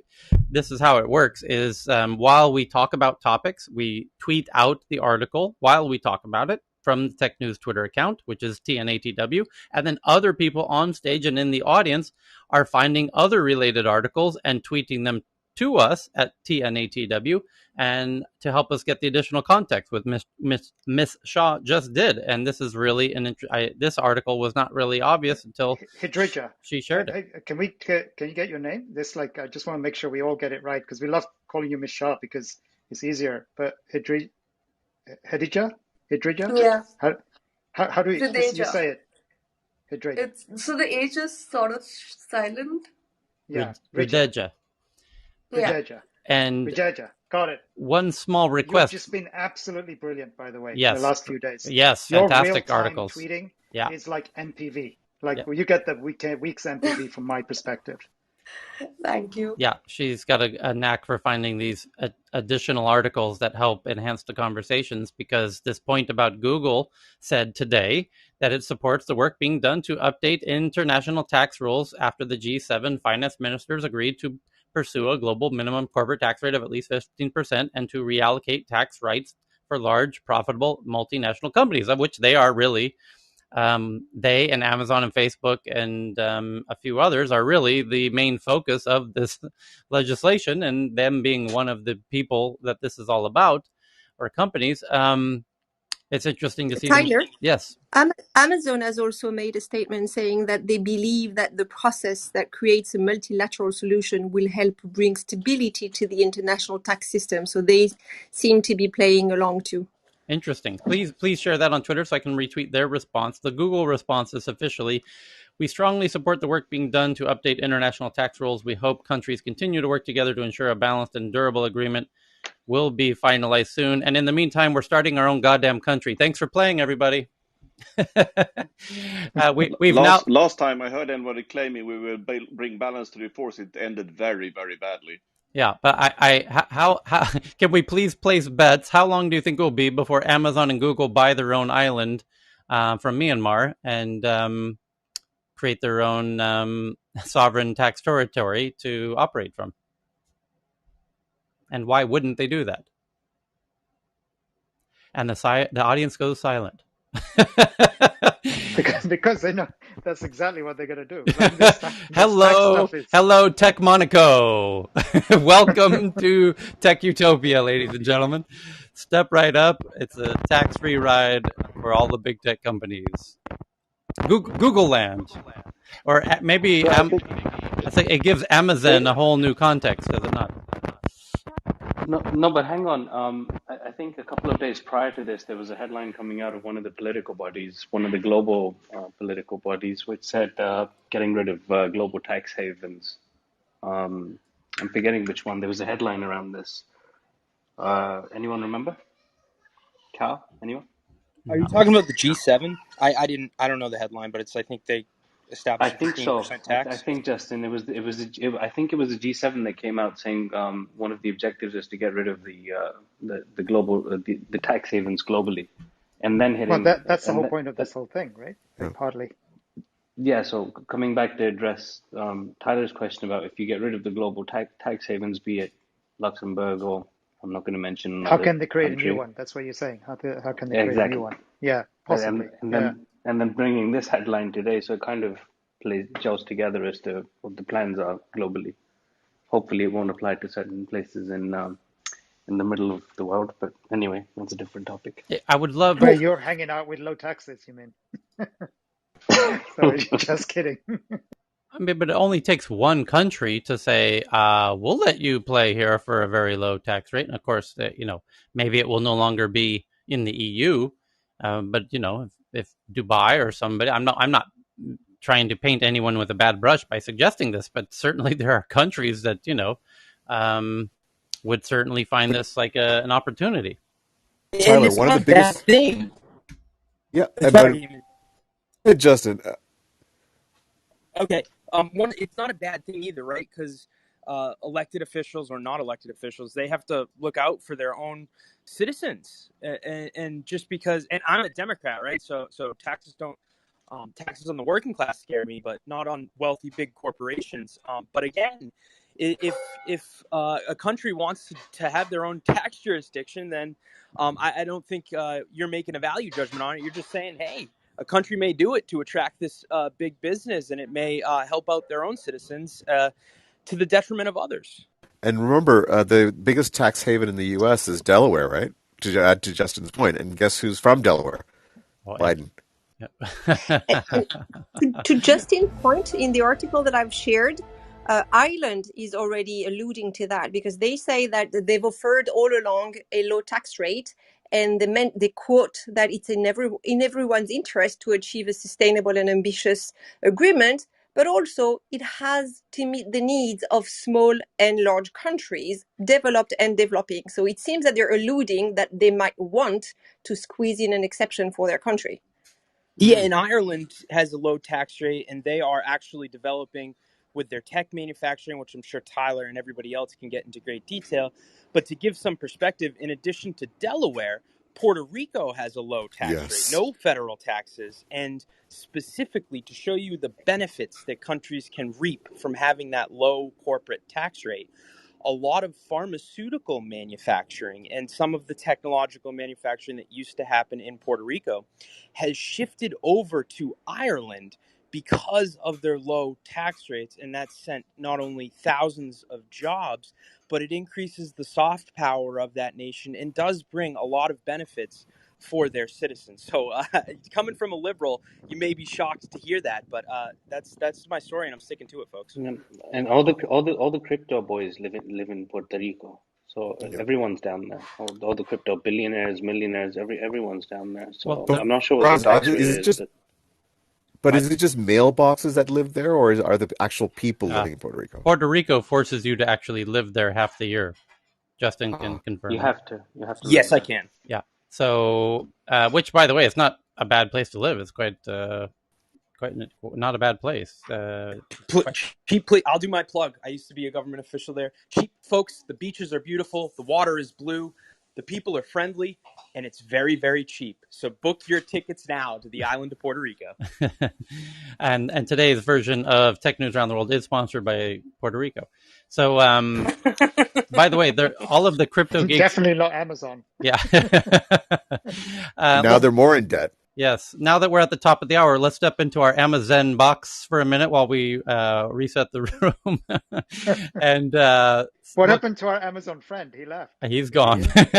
this is how it works, is while we talk about topics, we tweet out the article while we talk about it from the Tech News Twitter account, which is TNATW. And then other people on stage and in the audience are finding other related articles and tweeting them to us at TNATW, and to help us get the additional context, with Miss Shaw just did. And this is really this article was not really obvious until Hidrija, she shared it. hey, can you get your name? This, like, I just want to make sure we all get it right because we love calling you Miss Shaw because it's easier. But Hidrija, Yeah, how do you Rideja. say it? Hidrija. It's so the H is sort of silent. Yeah, Rija, Rudeja. Yeah. Rideja, And Rideja. Got it. one small You've request. just been absolutely brilliant, by the way, the Yes, last few days. yes, Your fantastic real-time articles. tweeting Yeah, is like MPV. yeah. Like, well, you get the week's MPV from my perspective. Thank you. Yeah, she's got a knack for finding these additional articles that help enhance the conversations, because this point about Google said today that it supports the work being done to update international tax rules after the G7 finance ministers agreed to pursue a global minimum corporate tax rate of at least 15% and to reallocate tax rights for large, profitable multinational companies, of which they are really. They and Amazon and Facebook and a few others are really the main focus of this legislation, and them being one of the people that this is all about, or companies. It's interesting to see them. Tyler, Yes. Amazon has also made a statement saying that they believe that the process that creates a multilateral solution will help bring stability to the international tax system. So they seem to be playing along too. Interesting. Please share that on Twitter so I can retweet their response. The Google response is officially: we strongly support the work being done to update international tax rules. We hope countries continue to work together to ensure a balanced and durable agreement will be finalized soon. And in the meantime, we're starting our own goddamn country. Thanks for playing, everybody. We've now. Last time I heard anybody claiming we will bring balance to the force, it ended very, very badly. Yeah, but how can we please place bets? How long do you think it will be before Amazon and Google buy their own island from Myanmar and create their own sovereign tax territory to operate from? And why wouldn't they do that? and the audience goes silent. because they know that's exactly what they're going to do. Like this tax hello, stuff is. hello, Tech Monaco. Welcome to Tech Utopia, ladies and gentlemen. Step right up. It's a tax-free ride for all the big tech companies. Google Land, or maybe So I think I think it gives Amazon a whole new context, does it not? no, but hang on. I think a couple of days prior to this, there was a headline coming out of one of the political bodies, one of the global political bodies, which said getting rid of global tax havens. I'm forgetting which one. There was a headline around this. Anyone remember? Cal? Anyone? Are you No. talking about the G7? I don't know the headline, but it's I think they I established a think so. 15% I tax. think Justin, I think it was the G7 that came out saying one of the objectives is to get rid of the global the tax havens globally, and then Well, hitting that's the and whole that, point of that this whole thing, right? Yeah. Like partly. yeah. So coming back to address Tyler's question about if you get rid of the global tax havens, be it Luxembourg or I'm not going to mention How another can they create a new country. one? That's what you're saying. How can they create a new Exactly. one? Yeah, And possibly. and Yeah. then bringing this headline today, so it kind of gels together as to what the plans are globally. Hopefully, it won't apply to certain places in the middle of the world. But anyway, that's a different topic. I would love. Where you're hanging out with low taxes, you mean? Sorry, just kidding. I mean, but it only takes one country to say, "We'll let you play here for a very low tax rate." And of course, maybe it will no longer be in the EU, but if Dubai or somebody, I'm not trying to paint anyone with a bad brush by suggesting this, but certainly there are countries that um, would certainly find this like an opportunity. And Tyler, it's one of the not a bad biggest. thing. Yeah, but Sorry. Justin, Okay. It's not a bad thing either, right? Because elected officials or not elected officials, they have to look out for their own citizens, and just because, and I'm a Democrat, right? So taxes on the working class scare me, but not on wealthy big corporations. But again, if a country wants to have their own tax jurisdiction, then I don't think you're making a value judgment on it. You're just saying, hey, a country may do it to attract this big business, and it may help out their own citizens to the detriment of others. and remember, the biggest tax haven in the U.S. is Delaware, right? To add to Justin's point, and guess who's from Delaware? Well, Biden. And to Justin's point, in the article that I've shared, Ireland is already alluding to that because they say that they've offered all along a low tax rate, and they quote that it's in everyone's interest to achieve a sustainable and ambitious agreement, but also it has to meet the needs of small and large countries, developed and developing. So it seems that they're alluding that they might want to squeeze in an exception for their country. Yeah, and Ireland has a low tax rate, and they are actually developing with their tech manufacturing, which I'm sure Tyler and everybody else can get into great detail. But to give some perspective, in addition to Delaware, Puerto Rico has a low tax rate, Yes. no federal taxes. And specifically to show you the benefits that countries can reap from having that low corporate tax rate, a lot of pharmaceutical manufacturing and some of the technological manufacturing that used to happen in Puerto Rico has shifted over to Ireland because of their low tax rates. And that's sent not only thousands of jobs, but it increases the soft power of that nation and does bring a lot of benefits for their citizens. So coming from a liberal, you may be shocked to hear that, but that's my story, and I'm sticking to it, folks. And all the crypto boys live in Puerto Rico. So Yep. everyone's down there. All the crypto billionaires, millionaires, everyone's down there. well, So So, I'm not sure what the Ron, tax rate is it is, just? but But is it just mailboxes that live there, or are the actual people uh, living in Puerto Rico? Puerto Rico forces you to actually live there half the year. Justin can you confirm. have to live Yes, I there. can. Yeah. So, which, by the way, is not a bad place to live. It's quite not a bad place. Cheap, I'll do my plug. I used to be a government official there. Cheap, folks. The beaches are beautiful. The water is blue. The people are friendly. and it's very, very cheap. So book your tickets now to the island of Puerto Rico. and today's version of Tech News Around the World is sponsored by Puerto Rico. So, by the way, all of the crypto geeks. Definitely not Amazon. Yeah. Now they're more in debt. Yes. Now that we're at the top of the hour, let's step into our Amazon box for a minute while we reset the room. And what happened to our Amazon friend? He left. He's gone. That's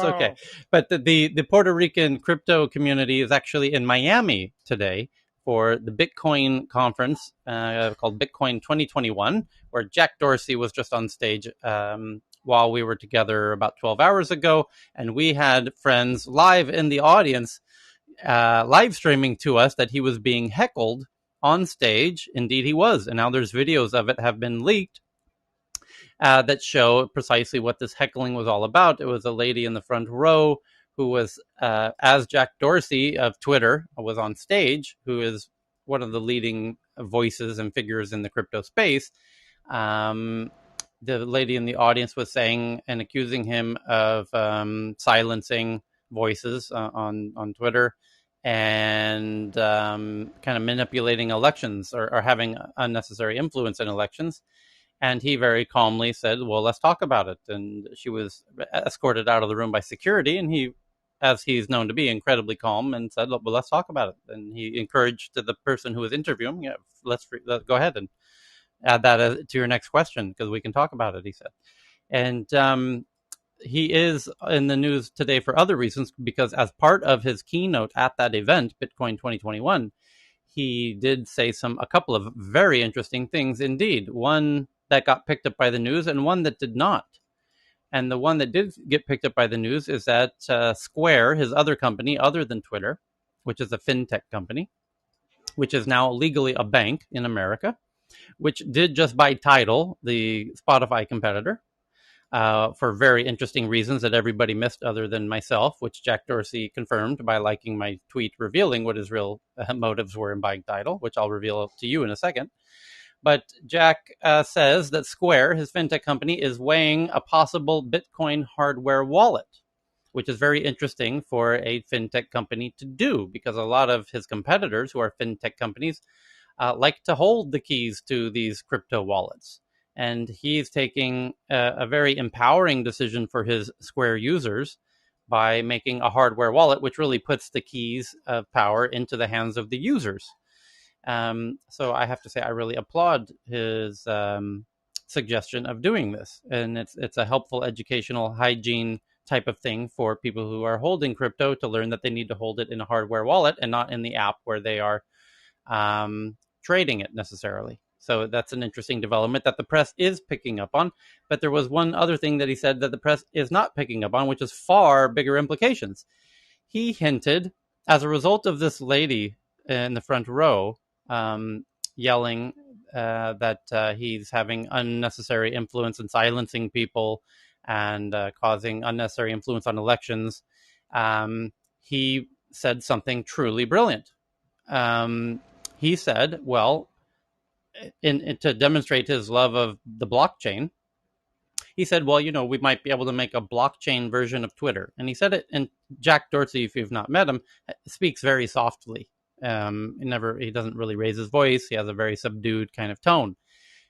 no. okay. But the Puerto Rican crypto community is actually in Miami today for the Bitcoin conference called Bitcoin 2021, where Jack Dorsey was just on stage while we were together about 12 hours ago. And we had friends live in the audience live streaming to us that he was being heckled on stage. Indeed, he was. And now there's videos of it have been leaked that show precisely what this heckling was all about. It was a lady in the front row who was, as Jack Dorsey of Twitter was on stage, who is one of the leading voices and figures in the crypto space. The lady in the audience was saying and accusing him of silencing voices on Twitter and kind of manipulating elections or having unnecessary influence in elections. And he very calmly said, well, let's talk about it. And she was escorted out of the room by security. And he, as he's known to be, incredibly calm and said, well, let's talk about it. And he encouraged the person who was interviewing, yeah, let's go ahead and add that to your next question because we can talk about it, he said. And he is in the news today for other reasons because as part of his keynote at that event, Bitcoin 2021, he did say a couple of very interesting things indeed. One that got picked up by the news and one that did not. And the one that did get picked up by the news is that Square, his other company other than Twitter, which is a fintech company, which is now legally a bank in America, which did just buy Tidal, the Spotify competitor, for very interesting reasons that everybody missed other than myself, which Jack Dorsey confirmed by liking my tweet revealing what his real motives were in buying Tidal, which I'll reveal to you in a second. But Jack says that Square, his fintech company, is weighing a possible Bitcoin hardware wallet, which is very interesting for a fintech company to do because a lot of his competitors who are fintech companies like to hold the keys to these crypto wallets. And he's taking a very empowering decision for his Square users by making a hardware wallet, which really puts the keys of power into the hands of the users. So I have to say, I really applaud his suggestion of doing this. And it's a helpful educational hygiene type of thing for people who are holding crypto to learn that they need to hold it in a hardware wallet and not in the app where they are trading it necessarily. So that's an interesting development that the press is picking up on. But there was one other thing that he said that the press is not picking up on, which is far bigger implications. He hinted, as a result of this lady in the front row yelling that he's having unnecessary influence and silencing people and causing unnecessary influence on elections, he said something truly brilliant. He said, well, to demonstrate his love of the blockchain, he said, well, we might be able to make a blockchain version of Twitter. And he said it, and Jack Dorsey, if you've not met him, speaks very softly. He doesn't really raise his voice. He has a very subdued kind of tone.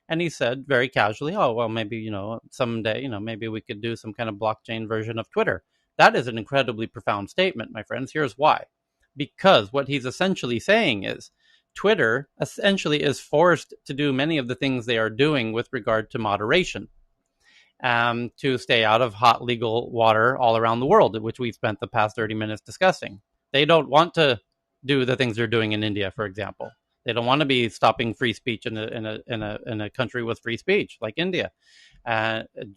And he said very casually, oh, well, maybe, someday, maybe we could do some kind of blockchain version of Twitter. That is an incredibly profound statement, my friends. Here's why. Because what he's essentially saying is Twitter essentially is forced to do many of the things they are doing with regard to moderation, to stay out of hot legal water all around the world, which we've spent the past 30 minutes discussing. They don't want to do the things they're doing in India, for example. They don't want to be stopping free speech in a country with free speech like India.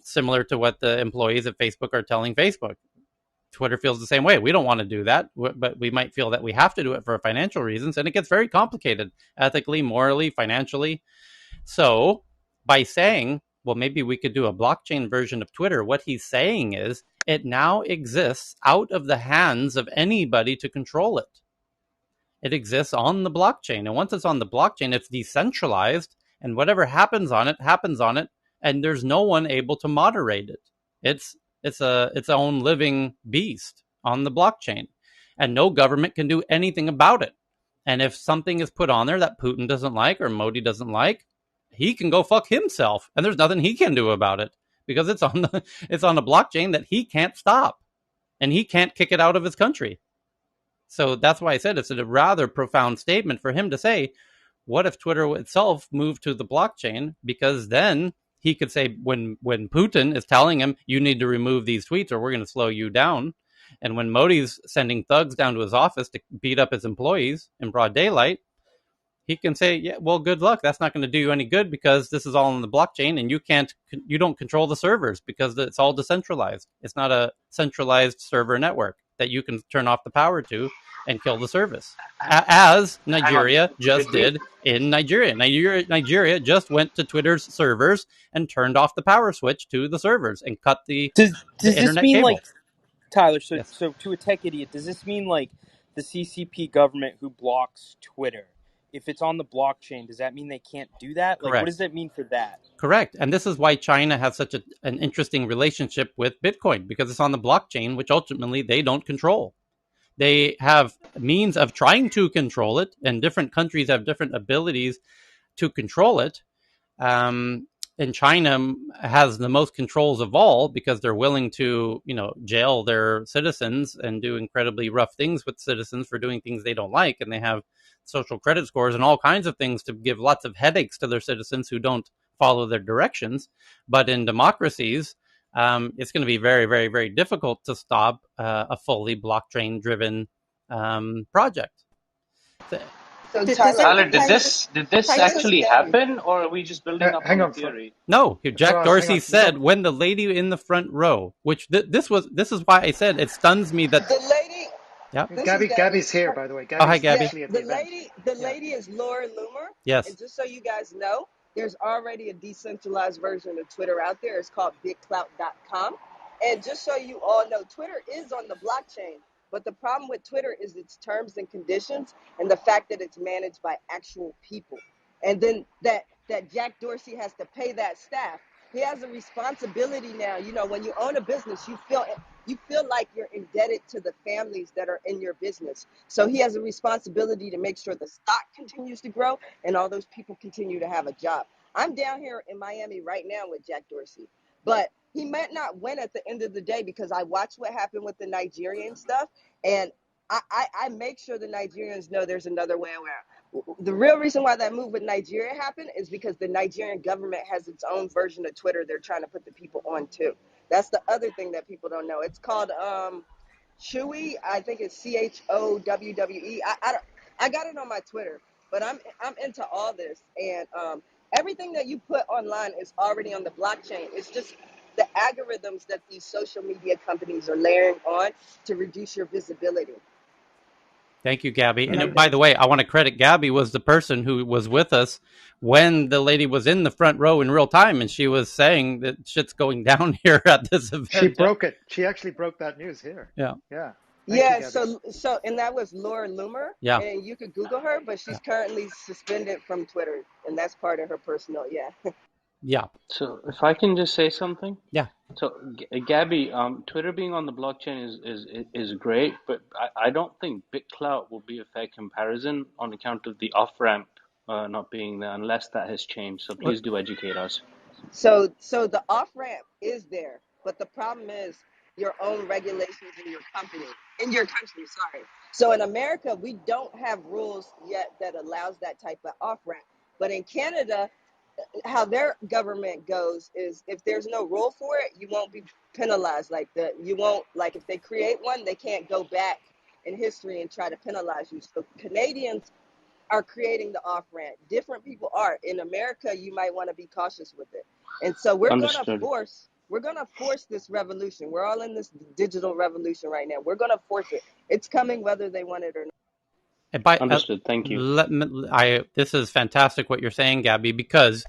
Similar to what the employees at Facebook are telling Facebook. Twitter feels the same way. We don't want to do that, but we might feel that we have to do it for financial reasons, and it gets very complicated ethically, morally, financially. So by saying, well, maybe we could do a blockchain version of Twitter, what he's saying is it now exists out of the hands of anybody to control it. It exists on the blockchain. And once it's on the blockchain, it's decentralized, and whatever happens on it, and there's no one able to moderate it. It's It's its own living beast on the blockchain, and no government can do anything about it. And if something is put on there that Putin doesn't like or Modi doesn't like, he can go fuck himself, and there's nothing he can do about it because it's on a blockchain that he can't stop, and he can't kick it out of his country. So that's why I said it's a rather profound statement for him to say, what if Twitter itself moved to the blockchain? Because then he could say, when Putin is telling him, you need to remove these tweets or we're going to slow you down. And when Modi's sending thugs down to his office to beat up his employees in broad daylight, he can say, yeah, well, good luck. That's not going to do you any good because this is all on the blockchain and you don't control the servers because it's all decentralized. It's not a centralized server network that you can turn off the power to and kill the service, as Hang on, Nigeria just between did in Nigeria. Nigeria just went to Twitter's servers and turned off the power switch to the servers and cut the Does this internet mean like cable. Tyler? Yes, So to a tech idiot, does this mean like the CCP government who blocks Twitter? If it's on the blockchain, does that mean they can't do that? Like, what correct. does that mean for that? Correct. And this is why China has such an interesting relationship with Bitcoin, because it's on the blockchain, which ultimately they don't control. They have means of trying to control it, and different countries have different abilities to control it. And China has the most controls of all because they're willing to, jail their citizens and do incredibly rough things with citizens for doing things they don't like. And they have social credit scores and all kinds of things to give lots of headaches to their citizens who don't follow their directions. But in democracies, it's going to be very, very, very difficult to stop a fully blockchain-driven project. So Does Tyler, Tyler, anyone did mind? this Tyler, this is actually Gabby. happen, or are we just building up on Hang the on, theory? No, Jack Faraz, hang Dorsey on. You don't. said when the lady in the front row, which this is why I said it stuns me that. The lady, Yeah. this is Gabby. Gabby's here, by the way. Oh, hi, Gabby's Yeah, Gabby. actually at the the event. lady, the Yeah. lady is Laura Loomer. Yes. And just so you guys know, there's already a decentralized version of Twitter out there. It's called BigClout.com. And just so you all know, Twitter is on the blockchain. But the problem with Twitter is its terms and conditions and the fact that it's managed by actual people. And then that Jack Dorsey has to pay that staff. He has a responsibility now. You know, when you own a business, you feel like you're indebted to the families that are in your business. So he has a responsibility to make sure the stock continues to grow and all those people continue to have a job. I'm down here in Miami right now with Jack Dorsey, but he might not win at the end of the day because I watched what happened with the Nigerian stuff, and I make sure the Nigerians know there's another way around. The real reason why that move with Nigeria happened is because the Nigerian government has its own version of Twitter they're trying to put the people on too. That's the other thing that people don't know. It's called Chewy. I think it's CHOWWE. I got it on my Twitter, but I'm into all this, and everything that you put online is already on the blockchain. It's just the algorithms that these social media companies are layering on to reduce your visibility. Thank you, Gabby. And I'm And by done. the way, I want to credit Gabby was the person who was with us when the lady was in the front row in real time, and she was saying that shit's going down here at this She event. broke it. She actually broke that news here. Yeah. Yeah. Thank you, Yeah, Gabby. and that was Laura Loomer, Yeah. and you could Google her, but she's currently suspended from Twitter, and that's part of her personal. Yeah. Yeah. So, if I can just say something. Yeah. So, Gabby, Twitter being on the blockchain is great, but I don't think BitClout will be a fair comparison on account of the off ramp not being there, unless that has changed. So, please do educate us. So the off ramp is there, but the problem is your own regulations in your country. Sorry. So in America, we don't have rules yet that allows that type of off ramp. But in Canada, how their government goes is if there's no rule for it, you won't be penalized. You won't, like, if they create one, they can't go back in history and try to penalize you. So Canadians are creating the off ramp. Different people are. In America, you might want to be cautious with it. And so Understood. we're gonna force this revolution. We're all in this digital revolution right now. We're gonna force it. It's coming whether they want it or not. And by Understood. Thank you. this is fantastic what you're saying, Gabby, because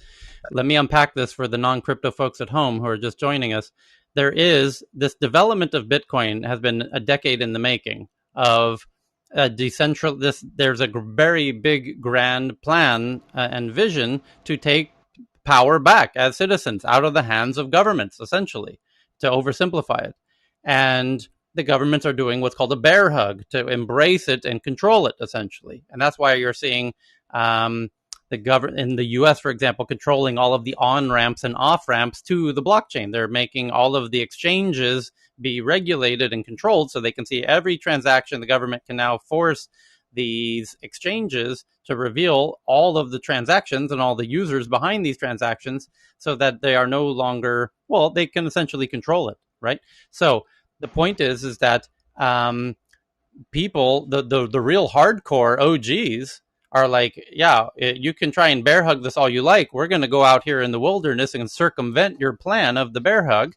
let me unpack this for the non-crypto folks at home who are just joining us. There is this development of Bitcoin has been a decade in the making of a there's a very big grand plan and vision to take power back as citizens out of the hands of governments, essentially, to oversimplify it. And the governments are doing what's called a bear hug to embrace it and control it, essentially. And that's why you're seeing the government in the US, for example, controlling all of the on ramps and off ramps to the blockchain. They're making all of the exchanges be regulated and controlled so they can see every transaction. The government can now force these exchanges to reveal all of the transactions and all the users behind these transactions so that they are no longer, well, they can essentially control it, right? So the point is that people, the real hardcore OGs are like, yeah, you can try and bear hug this all you like. We're going to go out here in the wilderness and circumvent your plan of the bear hug.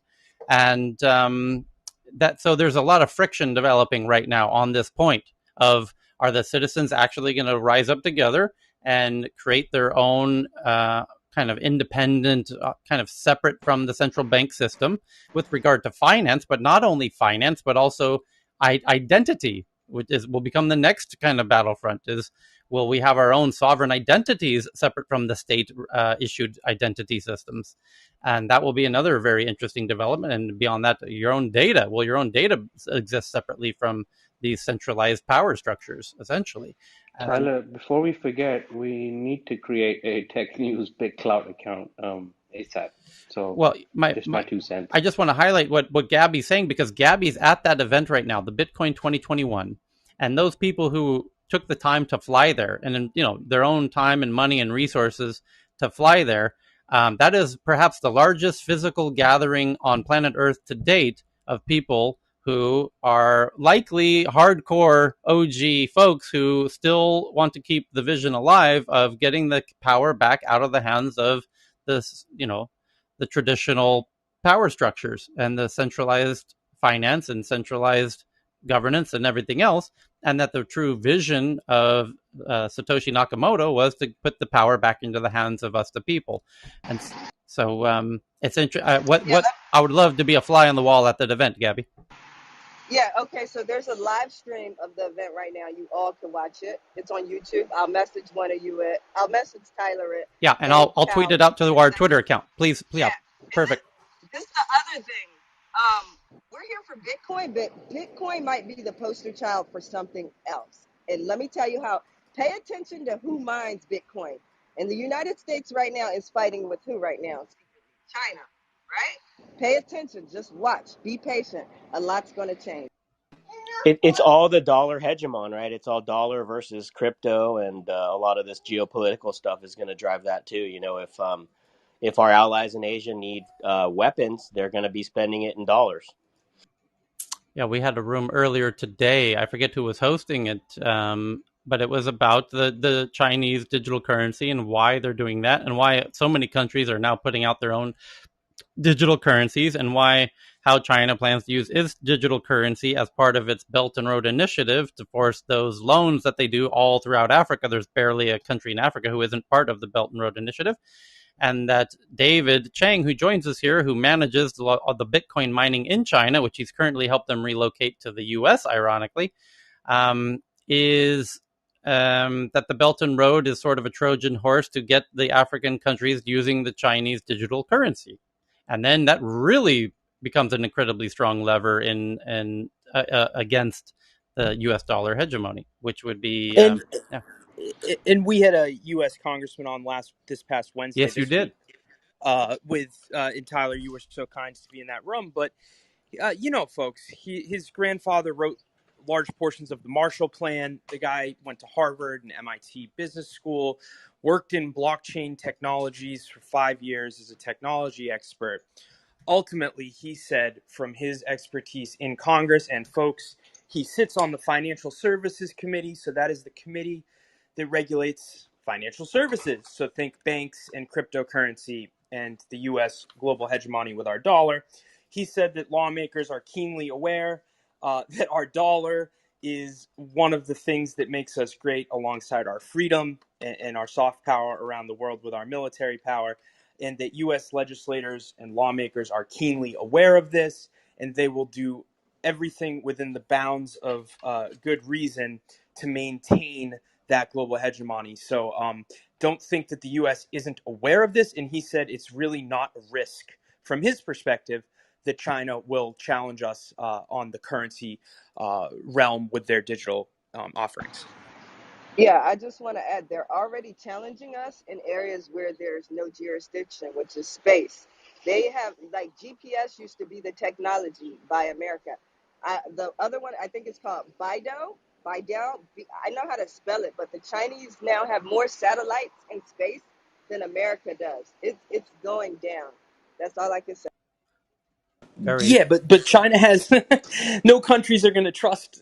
And so there's a lot of friction developing right now on this point of, are the citizens actually going to rise up together and create their own kind of independent, kind of separate from the central bank system with regard to finance, but not only finance, but also identity, which will become the next kind of battlefront. Is, will we have our own sovereign identities separate from the state issued identity systems? And that will be another very interesting development. And beyond that, your own data. Will your own data exist separately from these centralized power structures, essentially? And Tyler, before we forget, we need to create a Tech News Big Cloud account ASAP. So well, just my 2 cents. I just want to highlight what Gabby's saying, because Gabby's at that event right now, the Bitcoin 2021, and those people who took the time to fly there, and their own time and money and resources to fly there, that is perhaps the largest physical gathering on planet Earth to date of people who are likely hardcore OG folks who still want to keep the vision alive of getting the power back out of the hands of this, the traditional power structures and the centralized finance and centralized governance and everything else, and that the true vision of Satoshi Nakamoto was to put the power back into the hands of us, the people. And so it's interesting. Yeah, What I would love to be a fly on the wall at that event, Gabby. yeah, okay, so there's a live stream of the event right now. You all can watch it. It's on YouTube. I'll message one of you it. I'll message Tyler it Yeah, and and I'll tweet Cal. it out to our Twitter account, please. Yeah, Yeah. And perfect. this is the other thing. We're here for Bitcoin, but Bitcoin might be the poster child for something else. And let me tell you how. Pay attention to who mines Bitcoin. And the United States right now is fighting with who right now? China, right? Pay attention. Just watch. Be patient. A lot's going to change. It's all the dollar hegemon, right? It's all dollar versus crypto, and a lot of this geopolitical stuff is going to drive that too. If our allies in Asia need weapons, they're going to be spending it in dollars. Yeah, we had a room earlier today. I forget who was hosting it, but it was about the Chinese digital currency and why they're doing that, and why so many countries are now putting out their own digital currencies, and how China plans to use its digital currency as part of its Belt and Road Initiative to force those loans that they do all throughout Africa. There's barely a country in Africa who isn't part of the Belt and Road Initiative. And that David Chang, who joins us here, who manages the Bitcoin mining in China, which he's currently helped them relocate to the US, ironically, is that the Belt and Road is sort of a Trojan horse to get the African countries using the Chinese digital currency. And then that really becomes an incredibly strong lever in against the US dollar hegemony, which would be, And yeah. and we had a U.S. congressman on this past Wednesday Yes, you this did. week with and Tyler, you were so kind to be in that room. But folks, his grandfather wrote large portions of the Marshall Plan. The guy went to Harvard and MIT Business School, worked in blockchain technologies for 5 years as a technology expert. Ultimately, he said from his expertise in Congress, and folks, he sits on the Financial Services Committee. So that is the committee that regulates financial services. So think banks and cryptocurrency and the U.S. global hegemony with our dollar. He said that lawmakers are keenly aware that our dollar is one of the things that makes us great alongside our freedom and our soft power around the world with our military power, and that U.S. legislators and lawmakers are keenly aware of this, and they will do everything within the bounds of good reason to maintain that global hegemony. So don't think that the U.S. isn't aware of this, and he said it's really not a risk from his perspective that China will challenge us on the currency realm with their digital offerings. Yeah, I just want to add they're already challenging us in areas where there's no jurisdiction, which is space. They have, like, GPS used to be the technology by America. The other one, I think it's called Baidu. Baidu. I know how to spell it, but the Chinese now have more satellites in space than America does. It's going down. That's all I can say. Very. Yeah, but China has no countries are going to trust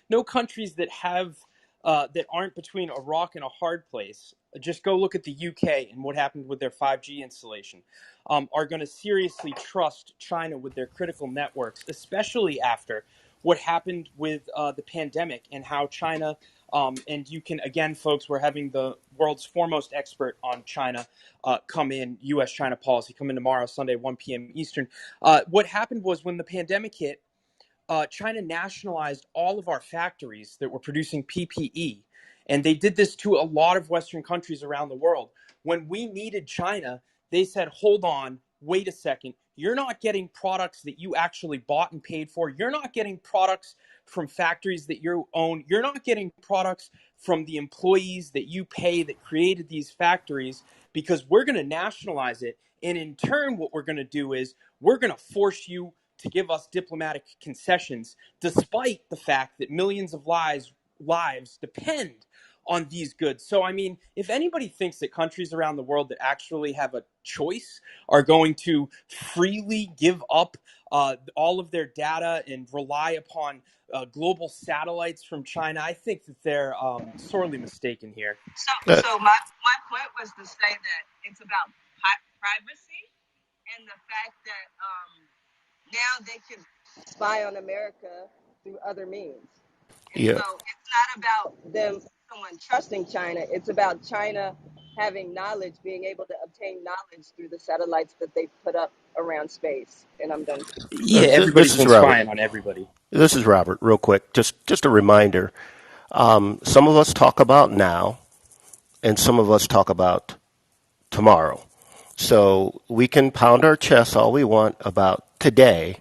no countries that have that aren't between a rock and a hard place. Just go look at the UK and what happened with their 5G installation. Are going to seriously trust China with their critical networks, especially after what happened with the pandemic and how China. And you can, again, folks, we're having the world's foremost expert on China come in, U.S. China policy, come in tomorrow, Sunday, 1 p.m. Eastern. What happened was when the pandemic hit, China nationalized all of our factories that were producing PPE. And they did this to a lot of Western countries around the world. When we needed China, they said, hold on, wait a second. You're not getting products that you actually bought and paid for. You're not getting products from factories that you own. You're not getting products from the employees that you pay that created these factories, because we're going to nationalize it. And in turn, what we're going to do is we're going to force you to give us diplomatic concessions, despite the fact that millions of lives depend on these goods. So, I mean, if anybody thinks that countries around the world that actually have a choice are going to freely give up all of their data and rely upon global satellites from China, I think that they're sorely mistaken here. So my point was to say that it's about privacy and the fact that now they can spy on America through other means. And Yeah. so it's not about someone trusting China. It's about China having knowledge, being able to obtain knowledge through the satellites that they put up around space. And I'm done speaking. Yeah, This everybody's is been Robert. spying on everybody. This is Robert. Real quick, just a reminder. Some of us talk about now, and some of us talk about tomorrow. So we can pound our chests all we want about today,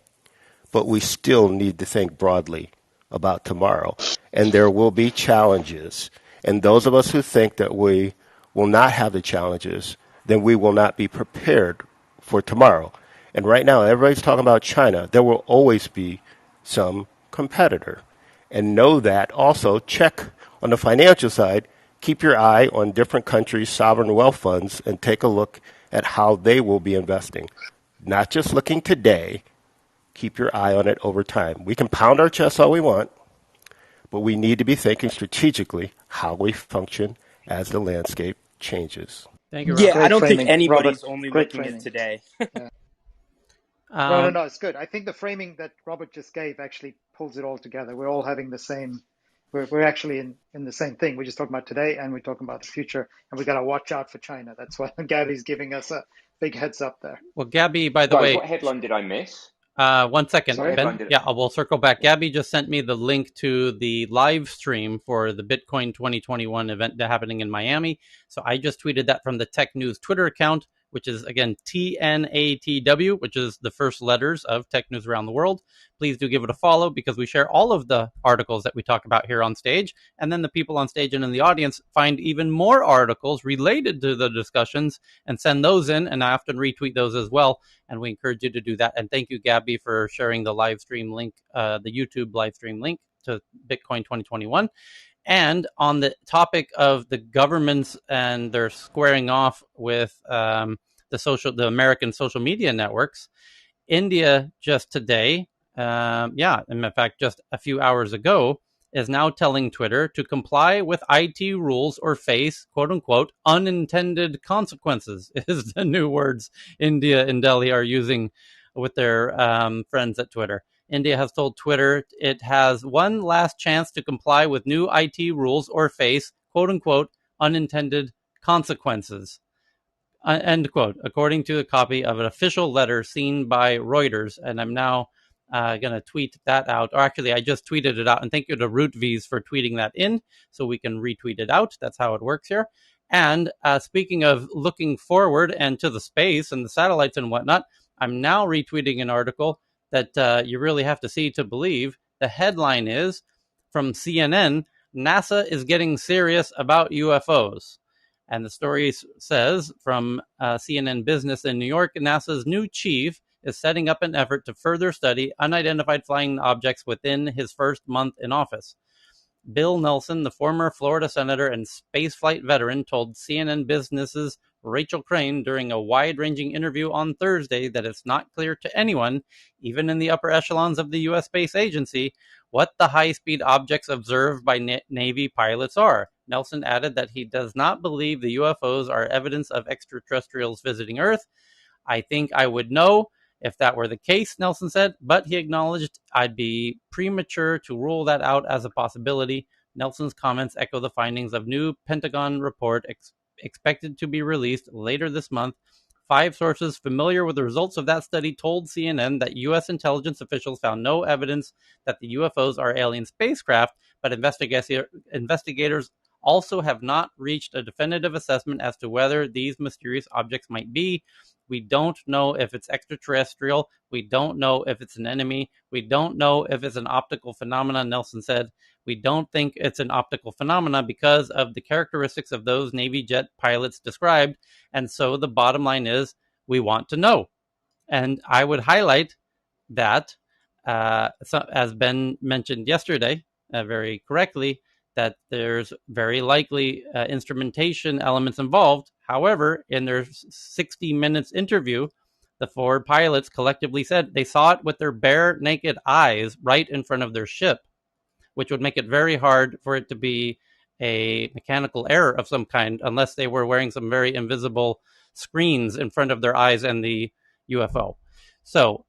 but we still need to think broadly about tomorrow. And there will be challenges. And those of us who think that we will not have the challenges, then we will not be prepared for tomorrow. And right now, everybody's talking about China. There will always be some competitor. And know that also check on the financial side, keep your eye on different countries' sovereign wealth funds and take a look at how they will be investing. Not just looking today, keep your eye on it over time. We can pound our chests all we want, but we need to be thinking strategically how we function as the landscape changes. Thank you, Yeah, Robert. I Great don't think framing, Robert. anybody's only Great looking at framing. today. Yeah. No, Um, it's good. I think the framing that Robert just gave actually pulls it all together. We're all having the same, we're actually in the same thing. We're just talking about today and we're talking about the future, and we got to watch out for China. That's why Gabby's giving us a big heads up there. well, Gabby, by the Guys, way, what headline did I miss? 1 second, What Sorry? headline Ben. did? Yeah, we'll circle back. Gabby just sent me the link to the live stream for the Bitcoin 2021 event happening in Miami. So I just tweeted that from the Tech News Twitter account, which is, again, TNATW, which is the first letters of Tech News Around the World. Please do give it a follow, because we share all of the articles that we talk about here on stage. And then the people on stage and in the audience find even more articles related to the discussions and send those in. And I often retweet those as well. And we encourage you to do that. And thank you, Gabby, for sharing the live stream link, the YouTube live stream link to Bitcoin 2021. And on the topic of the governments and their squaring off with the American social media networks, India just today, in fact, just a few hours ago, is now telling Twitter to comply with IT rules or face, quote unquote, unintended consequences, is the new words India and Delhi are using with their friends at Twitter. India has told Twitter it has one last chance to comply with new IT rules or face, quote unquote, unintended consequences. End quote, according to a copy of an official letter seen by Reuters. And I'm now going to tweet that out. Or actually, I just tweeted it out. And thank you to RootVs for tweeting that in so we can retweet it out. That's how it works here. And speaking of looking forward and to the space and the satellites and whatnot, I'm now retweeting an article that you really have to see to believe. The headline is from CNN, NASA is getting serious about UFOs. And the story says from CNN Business in New York, NASA's new chief is setting up an effort to further study unidentified flying objects within his first month in office. Bill Nelson, the former Florida senator and spaceflight veteran, told CNN Business's Rachel Crane during a wide-ranging interview on Thursday that it's not clear to anyone, even in the upper echelons of the U.S. Space Agency, what the high-speed objects observed by Navy pilots are. Nelson added that he does not believe the UFOs are evidence of extraterrestrials visiting Earth. I think I would know if that were the case, Nelson said, but he acknowledged I'd be premature to rule that out as a possibility. Nelson's comments echo the findings of new Pentagon report expected to be released later this month. 5 sources familiar with the results of that study told CNN that U.S. intelligence officials found no evidence that the UFOs are alien spacecraft, but investigators also have not reached a definitive assessment as to whether these mysterious objects might be. We don't know if it's extraterrestrial. We don't know if it's an enemy. We don't know if it's an optical phenomenon, Nelson said. We don't think it's an optical phenomena because of the characteristics of those Navy jet pilots described. And so the bottom line is we want to know. And I would highlight that, as Ben mentioned yesterday, very correctly, that there's very likely instrumentation elements involved. However, in their 60 Minutes interview, the 4 pilots collectively said they saw it with their bare naked eyes right in front of their ship, which would make it very hard for it to be a mechanical error of some kind unless they were wearing some very invisible screens in front of their eyes and the UFO. So,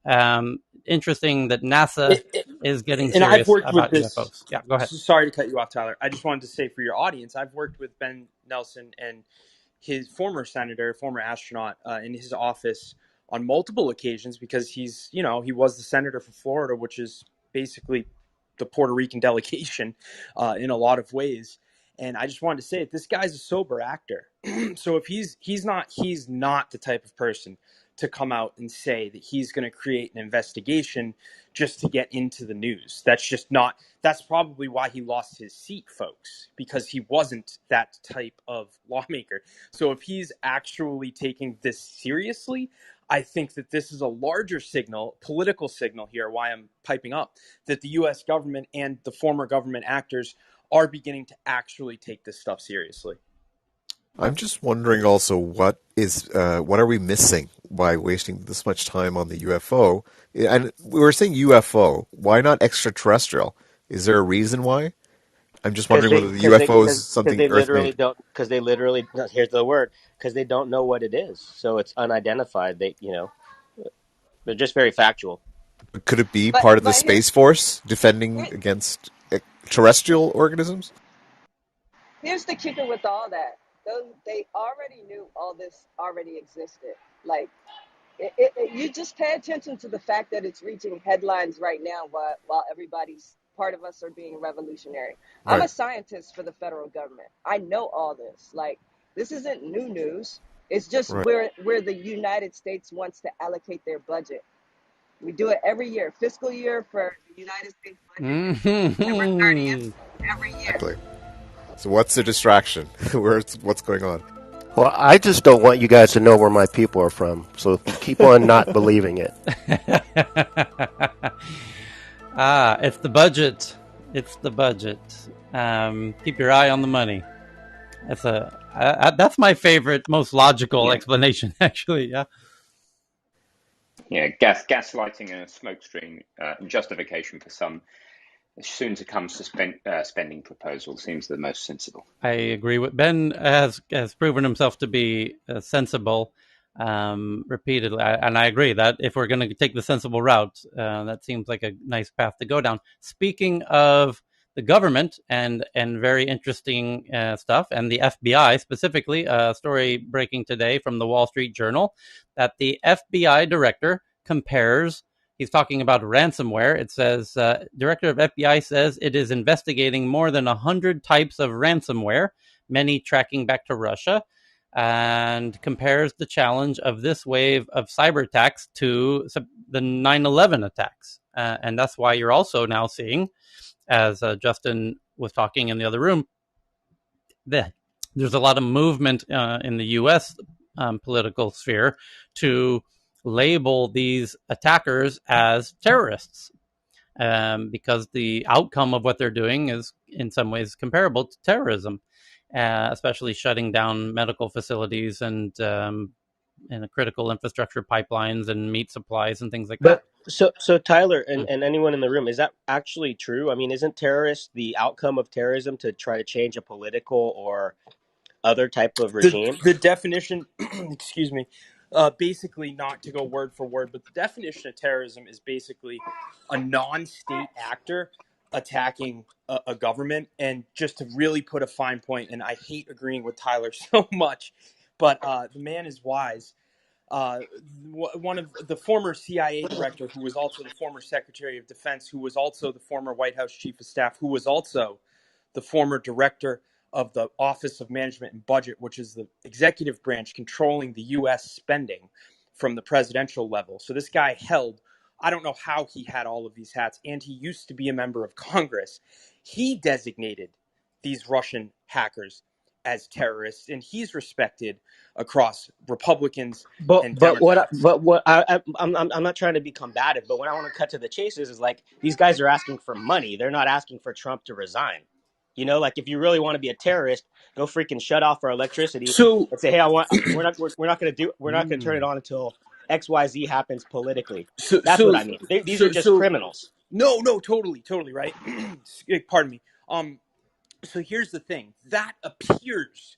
interesting that NASA is getting And I've serious worked with about this. UFOs. Yeah, go ahead. Sorry to cut you off, Tyler. I just wanted to say for your audience, I've worked with Ben Nelson and his former senator, former astronaut, in his office on multiple occasions because he's, he was the senator for Florida, which is basically the Puerto Rican delegation in a lot of ways. And I just wanted to say, this guy's a sober actor. So if he's not the type of person to come out and say that he's going to create an investigation just to get into the news. That's probably why he lost his seat, folks, because he wasn't that type of lawmaker. So if he's actually taking this seriously, I think that this is a larger signal, political signal here, why I'm piping up, that the US government and the former government actors are beginning to actually take this stuff seriously. I'm just wondering also what are we missing by wasting this much time on the UFO? And we were saying UFO. Why not extraterrestrial? Is there a reason why? I'm just wondering whether the UFO is something they Earth literally made. don't because they literally here's the word because they don't know what it is, so it's unidentified. They're just very factual. Could it be But part of the but Space Force defending here, against terrestrial organisms? here's the kicker with all that. They already knew all this already existed. Like you just pay attention to the fact that it's reaching headlines right now while everybody's part of us are being revolutionary. I'm Right. a scientist for the federal government. I know all this. Like this isn't new news. It's just Right. where the United States wants to allocate their budget. We do it every year, fiscal year for the United States budget is September 30th Mm-hmm. every year. Exactly. So what's the distraction? What's going on? Well, I just don't want you guys to know where my people are from, so keep on not believing it. It's the budget. It's the budget. Keep your eye on the money. That's my favorite, most logical Yeah, explanation, actually. Yeah. yeah. Gaslighting and a smokescreen justification for some soon to come spending proposal seems the most sensible. I agree with Ben. Has proven himself to be sensible repeatedly, and I agree that if we're going to take the sensible route, that seems like a nice path to go down. Speaking of the government and very interesting stuff, and the FBI specifically, a story breaking today from the Wall Street Journal that the FBI director compares. He's talking about ransomware. It says, Director of FBI says it is investigating more than 100 types of ransomware, many tracking back to Russia. and compares the challenge of this wave of cyber attacks to the 9/11 attacks. And that's why you're also now seeing, as Justin was talking in the other room, that there's a lot of movement in the U.S. Political sphere to label these attackers as terrorists, because the outcome of what they're doing is in some ways comparable to terrorism, especially shutting down medical facilities and critical infrastructure pipelines and meat supplies and things like that. But so Tyler and anyone in the room, is that actually true? I mean, isn't terrorist the outcome of terrorism to try to change a political or other type of regime? The definition, excuse me, basically, not to go word for word, but the definition of terrorism is basically a non-state actor attacking a government. And just to really put a fine point, and I hate agreeing with Tyler so much, but the man is wise. One of the former CIA director, who was also the former Secretary of Defense, who was also the former White House Chief of Staff, who was also the former director of the Office of Management and Budget, which is the executive branch controlling the U.S. spending from the presidential level. So this guy held, I don't know how he had all of these hats, and he used to be a member of Congress. He designated these Russian hackers as terrorists, and he's respected across Republicans and Democrats. I'm not trying to be combative, but what I want to cut to the chase is like these guys are asking for money. They're not asking for Trump to resign. You know, like if you really want to be a terrorist, go freaking shut off our electricity So, and say, hey, we're not going to turn it on until XYZ happens politically. so, That's what so, I mean. These are just criminals. no, totally, right. Pardon me. So here's the thing, that appears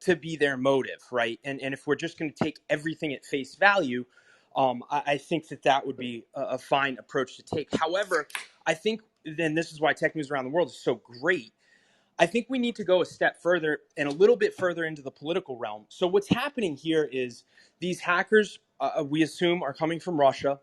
to be their motive, right? And if we're just going to take everything at face value, I think that would be a fine approach to take. However, I think, then this is why Tech News Around the World is so great. I think we need to go a step further and a little bit further into the political realm. So what's happening here is these hackers, we assume, are coming from Russia.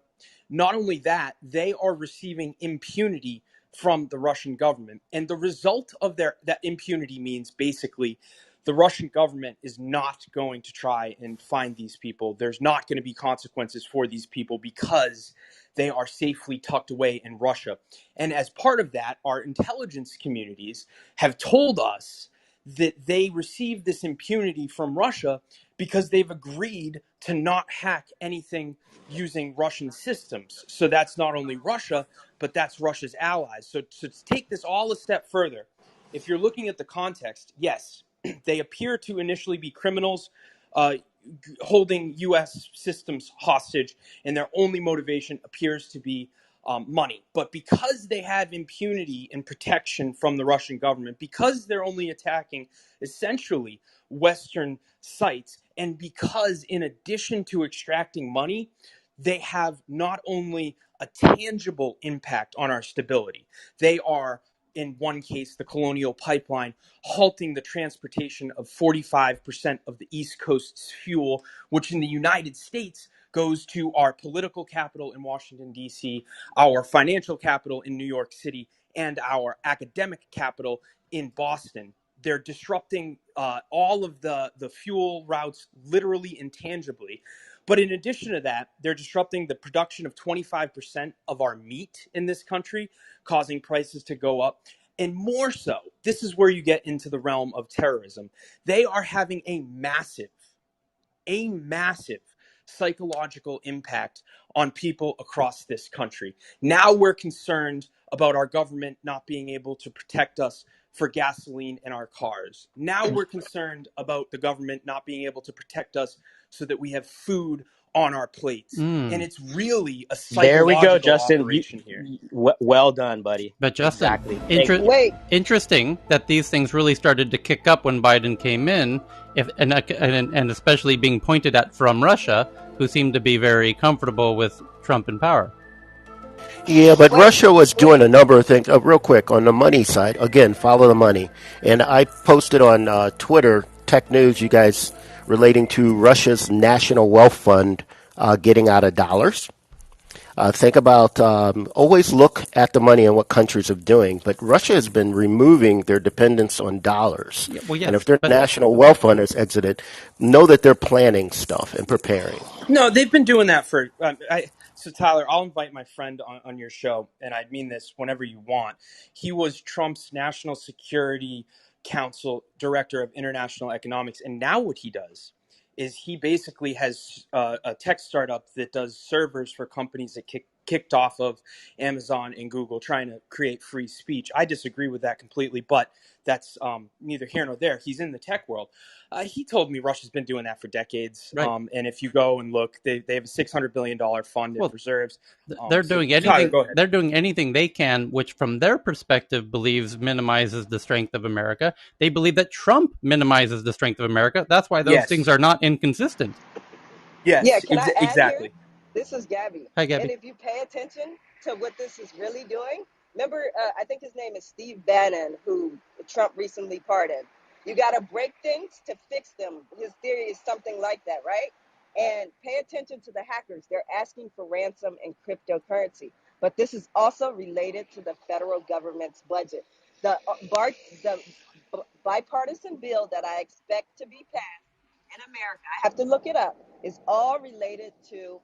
Not only that, they are receiving impunity from the Russian government. And the result of that impunity means basically the Russian government is not going to try and find these people. There's not going to be consequences for these people because they are safely tucked away in Russia. And as part of that, our intelligence communities have told us that they received this impunity from Russia because they've agreed to not hack anything using Russian systems. So that's not only Russia, but that's Russia's allies. So to take this all a step further, if you're looking at the context, yes, they appear to initially be criminals holding U.S. systems hostage, and their only motivation appears to be money. But because they have impunity and protection from the Russian government, because they're only attacking essentially Western sites, and because in addition to extracting money, they have not only a tangible impact on our stability, they are, in one case, the Colonial Pipeline, halting the transportation of 45% of the East Coast's fuel, which in the United States goes to our political capital in Washington, D.C., our financial capital in New York City, and our academic capital in Boston. They're disrupting all of the fuel routes literally and tangibly. But in addition to that, they're disrupting the production of 25% of our meat in this country, causing prices to go up. And more so, this is where you get into the realm of terrorism. They are having a massive psychological impact on people across this country. Now we're concerned about our government not being able to protect us for gasoline in our cars. Now we're concerned about the government not being able to protect us so that we have food on our plates. And it's really a There we go, psychological Justin. operation here. Well done, buddy. But Justin, Exactly. Thank you. Wait, interesting that these things really started to kick up when Biden came in, and especially being pointed at from Russia, who seemed to be very comfortable with Trump in power. Yeah, but wait, Russia was doing wait. a number of things. Real quick, on the money side, again, follow the money. And I posted on Twitter, Tech News, you guys, relating to Russia's National Wealth Fund getting out of dollars. Think about always look at the money and what countries are doing. But Russia has been removing their dependence on dollars. Yeah, well, And if yes, their but national wealth fund has exited, know that they're planning stuff and preparing. No, they've been doing that for. So Tyler, I'll invite my friend on your show, and I mean this whenever you want. He was Trump's National Security Council Director of International Economics, and now what he does is he basically has a tech startup that does servers for companies that kicked off of Amazon and Google, trying to create free speech. I disagree with that completely, but that's neither here nor there. He's in the tech world. He told me Russia's been doing that for decades. right. And if you go and look, they have a $600 billion fund it Well, preserves. they're So doing Tyler, anything. go ahead. They're doing anything they can, which, from their perspective, believes minimizes the strength of America. They believe that Trump minimizes the strength of America. That's why those things Yes. are not inconsistent. Yeah, Yes, can I add here? exactly. This is Gabby. Hi, And Gabby. if you pay attention to what this is really doing, remember, I think his name is Steve Bannon, who Trump recently pardoned. You got to break things to fix them. His theory is something like that, right? And pay attention to the hackers. They're asking for ransom and cryptocurrency. But this is also related to the federal government's budget. The bipartisan bill that I expect to be passed in America, I have to look it up, is all related to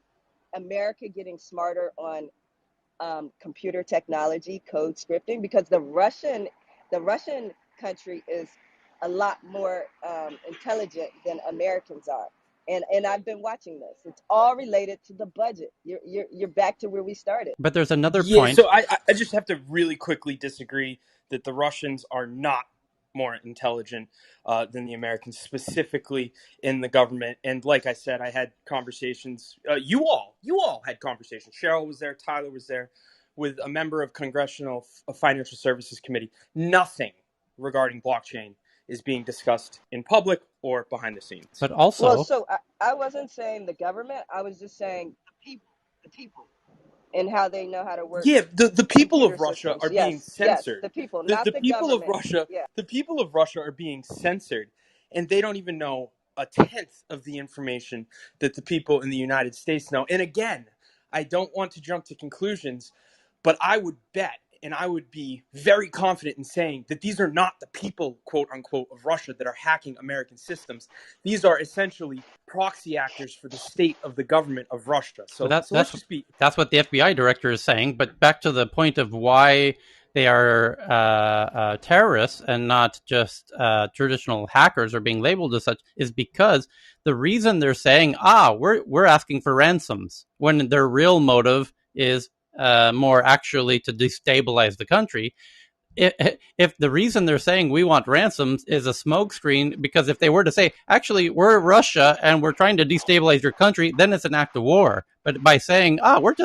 America getting smarter on computer technology, code scripting, because the Russian country is a lot more intelligent than Americans are. And I've been watching this. It's all related to the budget. You're back to where we started. But there's another Yeah, point. so I just have to really quickly disagree that the Russians are not more intelligent than the Americans, specifically in the government. And like I said, I had conversations. You all had conversations. Cheryl was there. Tyler was there with a member of Congressional Financial Services Committee. Nothing regarding blockchain is being discussed in public or behind the scenes. But Well, also, so I wasn't saying the government. I was just saying the people, and how they know how to work Yeah, the people computer of Russia systems. are being Yes, yes, censored. the people, The not the people of government. Russia, Yeah. the people of Russia are being censored, and they don't even know a tenth of the information that the people in the United States know. And again, I don't want to jump to conclusions, but I would bet and I would be very confident in saying that these are not the people, quote unquote, of Russia that are hacking American systems. These are essentially proxy actors for the state of the government of Russia. well, So let's just be. that's what the FBI director is saying. But back to the point of why they are terrorists and not just traditional hackers or being labeled as such is because the reason they're saying, we're asking for ransoms, when their real motive is more actually to destabilize the country. If the reason they're saying we want ransoms is a smokescreen, because if they were to say, actually, we're Russia and we're trying to destabilize your country, then it's an act of war. But by saying, we're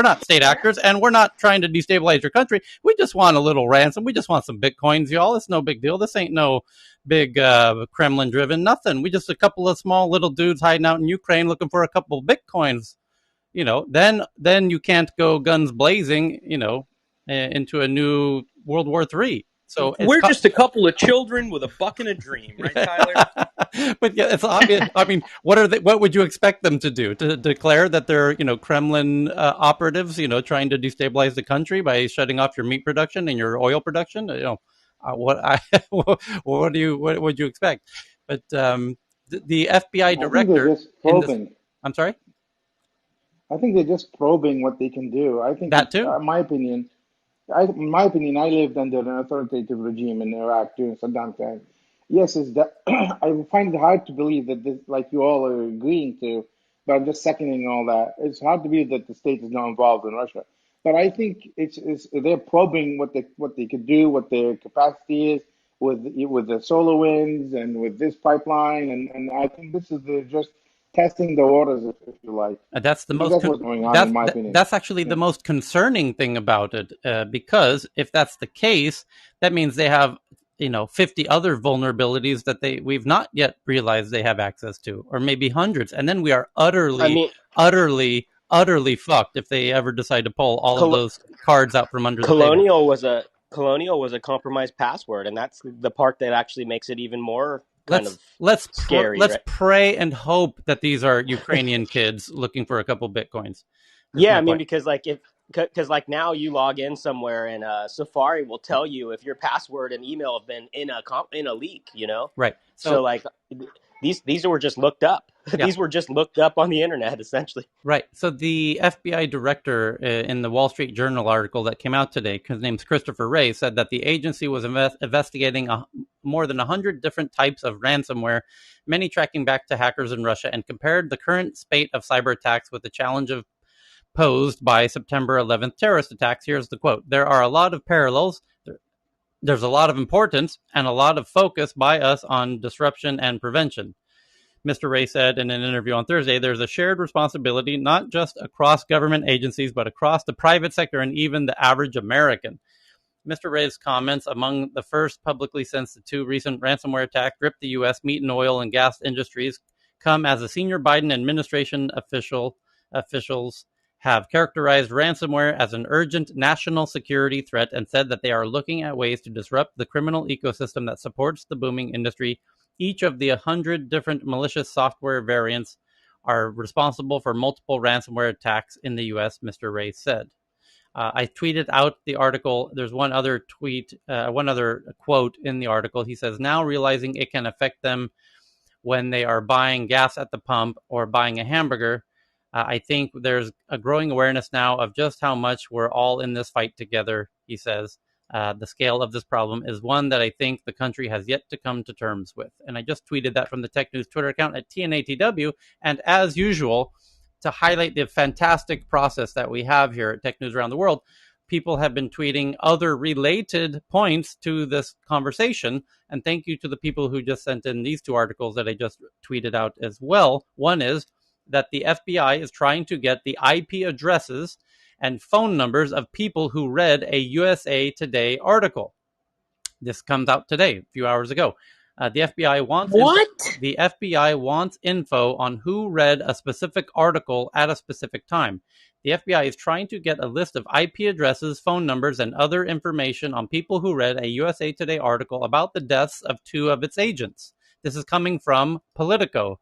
not state actors and we're not trying to destabilize your country, we just want a little ransom, we just want some bitcoins, y'all. It's no big deal. This ain't no big Kremlin driven nothing. We just a couple of small little dudes hiding out in Ukraine looking for a couple of bitcoins. Then you can't go guns blazing, into a new World War III. So it's We're just a couple of children with a buck and a dream, right, Tyler? but yeah, it's obvious. I mean, what would you expect them to do? To declare that they're, Kremlin operatives, trying to destabilize the country by shutting off your meat production and your oil production? What I what would you expect? But the FBI I think they're director just in this, probing. I'm sorry, I think they're just probing what they can do. I think that it's, too. in my opinion, I lived under an authoritative regime in Iraq during Saddam's time. Yes, is that I find it hard to believe that this, like you all are agreeing to, but I'm just seconding all that. It's hard to believe that the state is not involved in Russia. But I think it's they're probing what they could do, what their capacity is with the solar winds and with this pipeline, and I think this is just testing the waters, if you like, That's the because most that's con- what's going on, in my opinion. that's actually Yeah. the most concerning thing about it, because if that's the case, that means they have 50 other vulnerabilities that we've not yet realized they have access to, or maybe hundreds, and then we are I utterly, mean, utterly, utterly fucked if they ever decide to pull all of col- those cards out from under the table. colonial was a compromised password, and that's the part that actually makes it even more kind Let's of let's scary, let's right? pray and hope that these are Ukrainian kids looking for a couple bitcoins. Yeah, my I mean, point. because like now you log in somewhere and Safari will tell you if your password and email have been in a leak, you know. Right. So So like these were just looked up. yeah. These were just looked up on the internet, essentially. Right. So the FBI director in the Wall Street Journal article that came out today, his name's Christopher Wray, said that the agency was investigating more than 100 different types of ransomware, many tracking back to hackers in Russia, and compared the current spate of cyber attacks with the challenge of posed by September 11th terrorist attacks. Here's the quote: "There are a lot of parallels. There's a lot of importance and a lot of focus by us on disruption and prevention." Mr. Wray said in an interview on Thursday, "There's a shared responsibility, not just across government agencies, but across the private sector and even the average American." Mr. Wray's comments, among the first publicly since the two recent ransomware attacks gripped the U.S. meat and oil and gas industries, come as a senior Biden administration officials have characterized ransomware as an urgent national security threat and said that they are looking at ways to disrupt the criminal ecosystem that supports the booming industry. Each of the 100 different malicious software variants are responsible for multiple ransomware attacks in the U.S., Mr. Wray said. I tweeted out the article. There's one other one other quote in the article. He says, "Now realizing it can affect them when they are buying gas at the pump or buying a hamburger, I think there's a growing awareness now of just how much we're all in this fight together," he says. The scale of this problem is one that I think the country has yet to come to terms with. And I just tweeted that from the Tech News Twitter account at TNATW. And as usual, to highlight the fantastic process that we have here at Tech News Around the World, people have been tweeting other related points to this conversation. And thank you to the people who just sent in these two articles that I just tweeted out as well. One is that the FBI is trying to get the IP addresses and phone numbers of people who read a USA Today article. This comes out today, a few hours ago. The FBI wants What? the FBI wants info on who read a specific article at a specific time. The FBI is trying to get a list of IP addresses, phone numbers, and other information on people who read a USA Today article about the deaths of two of its agents. This is coming from Politico.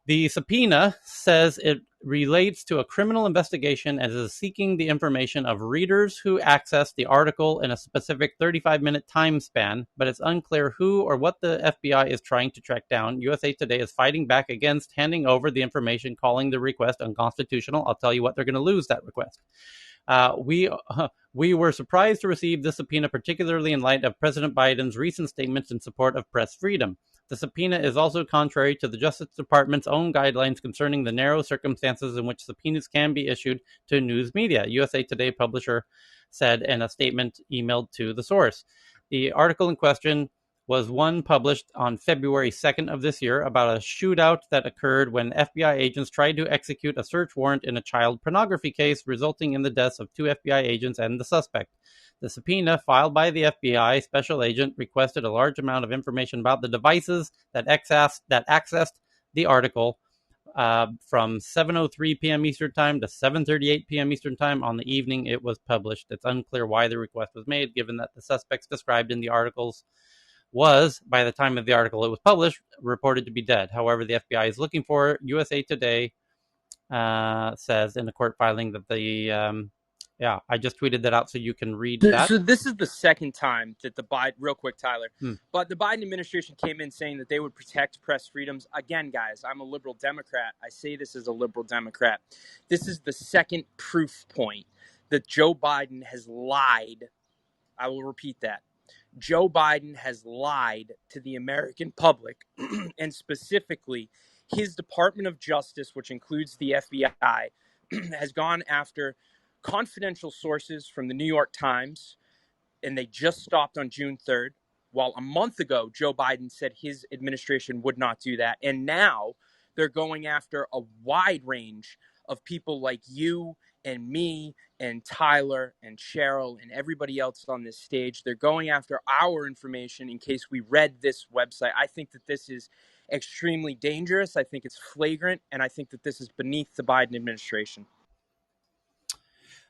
The subpoena says it relates to a criminal investigation and is seeking the information of readers who accessed the article in a specific 35-minute time span, but it's unclear who or what the FBI is trying to track down. USA Today is fighting back against handing over the information, calling the request unconstitutional. I'll tell you what, they're going to lose that request. We were surprised to receive this subpoena, particularly in light of President Biden's recent statements in support of press freedom. The subpoena is also contrary to the Justice Department's own guidelines concerning the narrow circumstances in which subpoenas can be issued to news media, USA Today publisher said in a statement emailed to the source. The article in question was one published on February 2nd of this year about a shootout that occurred when FBI agents tried to execute a search warrant in a child pornography case, resulting in the deaths of two FBI agents and the suspect. The subpoena filed by the FBI special agent requested a large amount of information about the devices that accessed the article from 7:03 p.m. Eastern Time to 7:38 p.m. Eastern Time on the evening it was published. It's unclear why the request was made, given that the suspects described in the articles was, by the time of the article it was published, reported to be dead. However, the FBI is looking for USA Today says in a court filing that I just tweeted that out so you can read that. So this is the second time that the Biden, real quick, Tyler, but the Biden administration came in saying that they would protect press freedoms. Again, guys, I'm a liberal Democrat. I say this as a liberal Democrat. This is the second proof point that Joe Biden has lied. I will repeat that. Joe Biden has lied to the American public, and specifically his Department of Justice, which includes the FBI, has gone after confidential sources from the New York Times, and they just stopped on June 3rd, while a month ago, Joe Biden said his administration would not do that. And now they're going after a wide range of people like you and me and Tyler and Cheryl and everybody else on this stage. They're going after our information in case we read this website. I think that this is extremely dangerous. I think it's flagrant, and I think that this is beneath the Biden administration.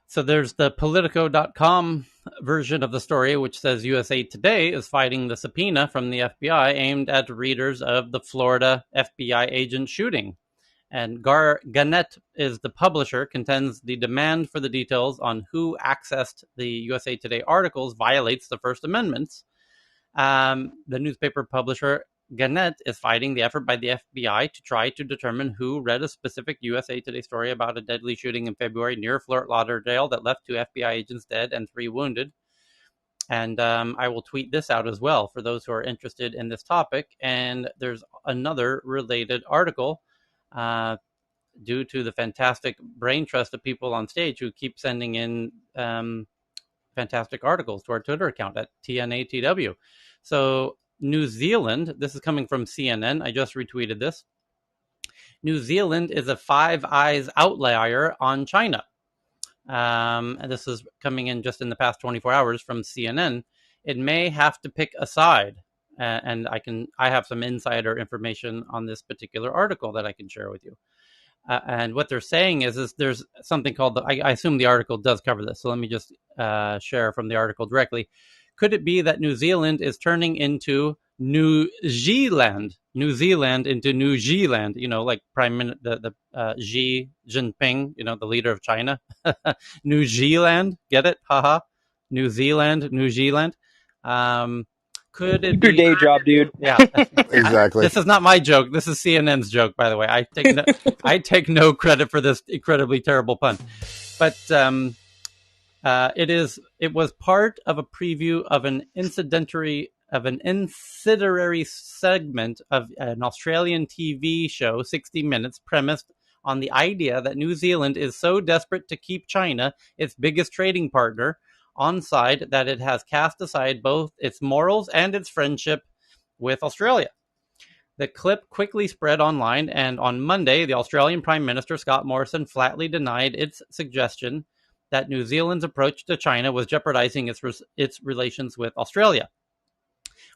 So there's the Politico.com version of the story, which says USA Today is fighting the subpoena from the FBI aimed at readers of the Florida FBI agent shooting. And Gannett is the publisher, contends the demand for the details on who accessed the USA Today articles violates the First Amendment. The newspaper publisher Gannett is fighting the effort by the FBI to try to determine who read a specific USA Today story about a deadly shooting in February near Fort Lauderdale that left 2 FBI agents dead and 3 wounded. And I will tweet this out as well for those who are interested in this topic. And there's another related article due to the fantastic brain trust of people on stage who keep sending in fantastic articles to our Twitter account at TNATW. So New Zealand, this is coming from CNN. I just retweeted this. New Zealand is a Five Eyes outlier on China. And this is coming in just in the past 24 hours from CNN. It may have to pick a side. And I have some insider information on this particular article that I can share with you. And what they're saying is there's something called I assume the article does cover this. So let me just share from the article directly. Could it be that New Zealand is turning into New Zealand? New Zealand into New Zealand, like Prime Minister Xi Jinping, the leader of China. New Zealand, get it? Haha. New Zealand, New Zealand. Could it Keep your be? day job, dude. Yeah. Exactly. This is not my joke. This is CNN's joke, by the way. I take no credit for this incredibly terrible pun. But it was part of a preview of an incidentary segment of an Australian TV show, 60 Minutes, premised on the idea that New Zealand is so desperate to keep China, its biggest trading partner, on side that it has cast aside both its morals and its friendship with Australia. The clip quickly spread online, and on Monday, the Australian Prime Minister Scott Morrison flatly denied its suggestion that New Zealand's approach to China was jeopardizing its relations with Australia.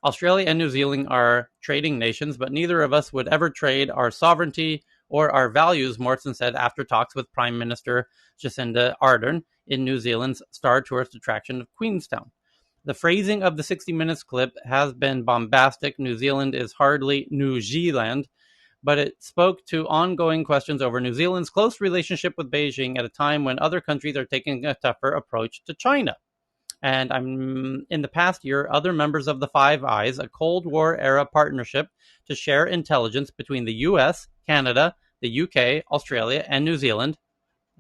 Australia and New Zealand are trading nations, but neither of us would ever trade our sovereignty or our values, Morrison said after talks with Prime Minister Jacinda Ardern in New Zealand's star tourist attraction of Queenstown. The phrasing of the 60 Minutes clip has been bombastic. New Zealand is hardly New Zealand, but it spoke to ongoing questions over New Zealand's close relationship with Beijing at a time when other countries are taking a tougher approach to China. And in the past year, other members of the Five Eyes, a Cold War era partnership to share intelligence between the US, Canada, the UK, Australia, and New Zealand,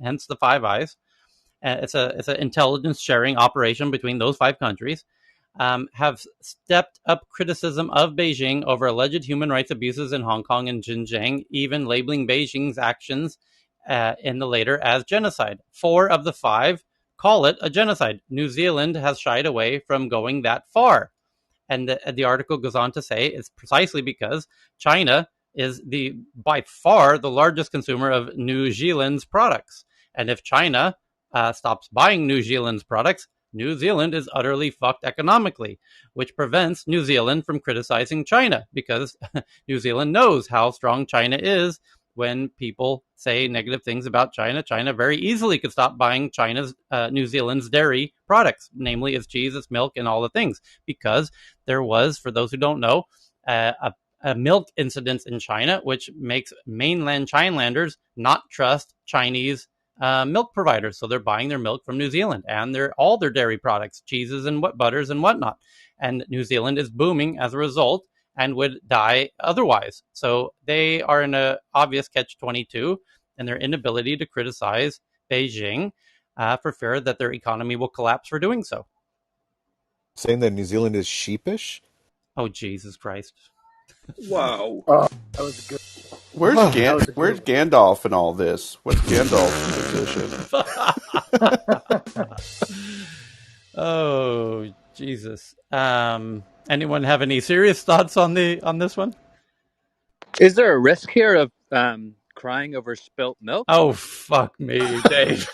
hence the Five Eyes. It's an intelligence sharing operation between those 5 countries. Have stepped up criticism of Beijing over alleged human rights abuses in Hong Kong and Xinjiang, even labeling Beijing's actions in the later as genocide. 4 of the 5 call it a genocide. New Zealand has shied away from going that far. And the article goes on to say it's precisely because China is by far the largest consumer of New Zealand's products. And if China stops buying New Zealand's products, New Zealand is utterly fucked economically, which prevents New Zealand from criticizing China because New Zealand knows how strong China is. When people say negative things about China, China very easily could stop buying New Zealand's dairy products, namely its cheese, its milk, and all the things, because there was, for those who don't know, a milk incident in China, which makes mainland Chinelanders not trust Chinese milk providers. So they're buying their milk from New Zealand and all their dairy products, cheeses and butters and whatnot. And New Zealand is booming as a result and would die otherwise. So they are in an obvious catch-22 in their inability to criticize Beijing for fear that their economy will collapse for doing so. Saying that New Zealand is sheepish? Oh, Jesus Christ. Wow. Oh, that was good. Where's That was a good Where's Gandalf in all this? What's Gandalf's position? Oh, Jesus. Anyone have any serious thoughts on this one? Is there a risk here of crying over spilt milk? Oh, fuck me, Dave.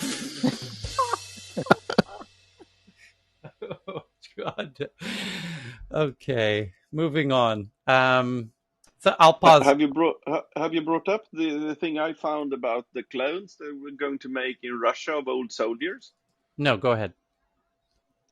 Oh, God. Okay, moving on. So I'll pause. Have you brought up the thing I found about the clones that we're going to make in Russia of old soldiers? No, go ahead.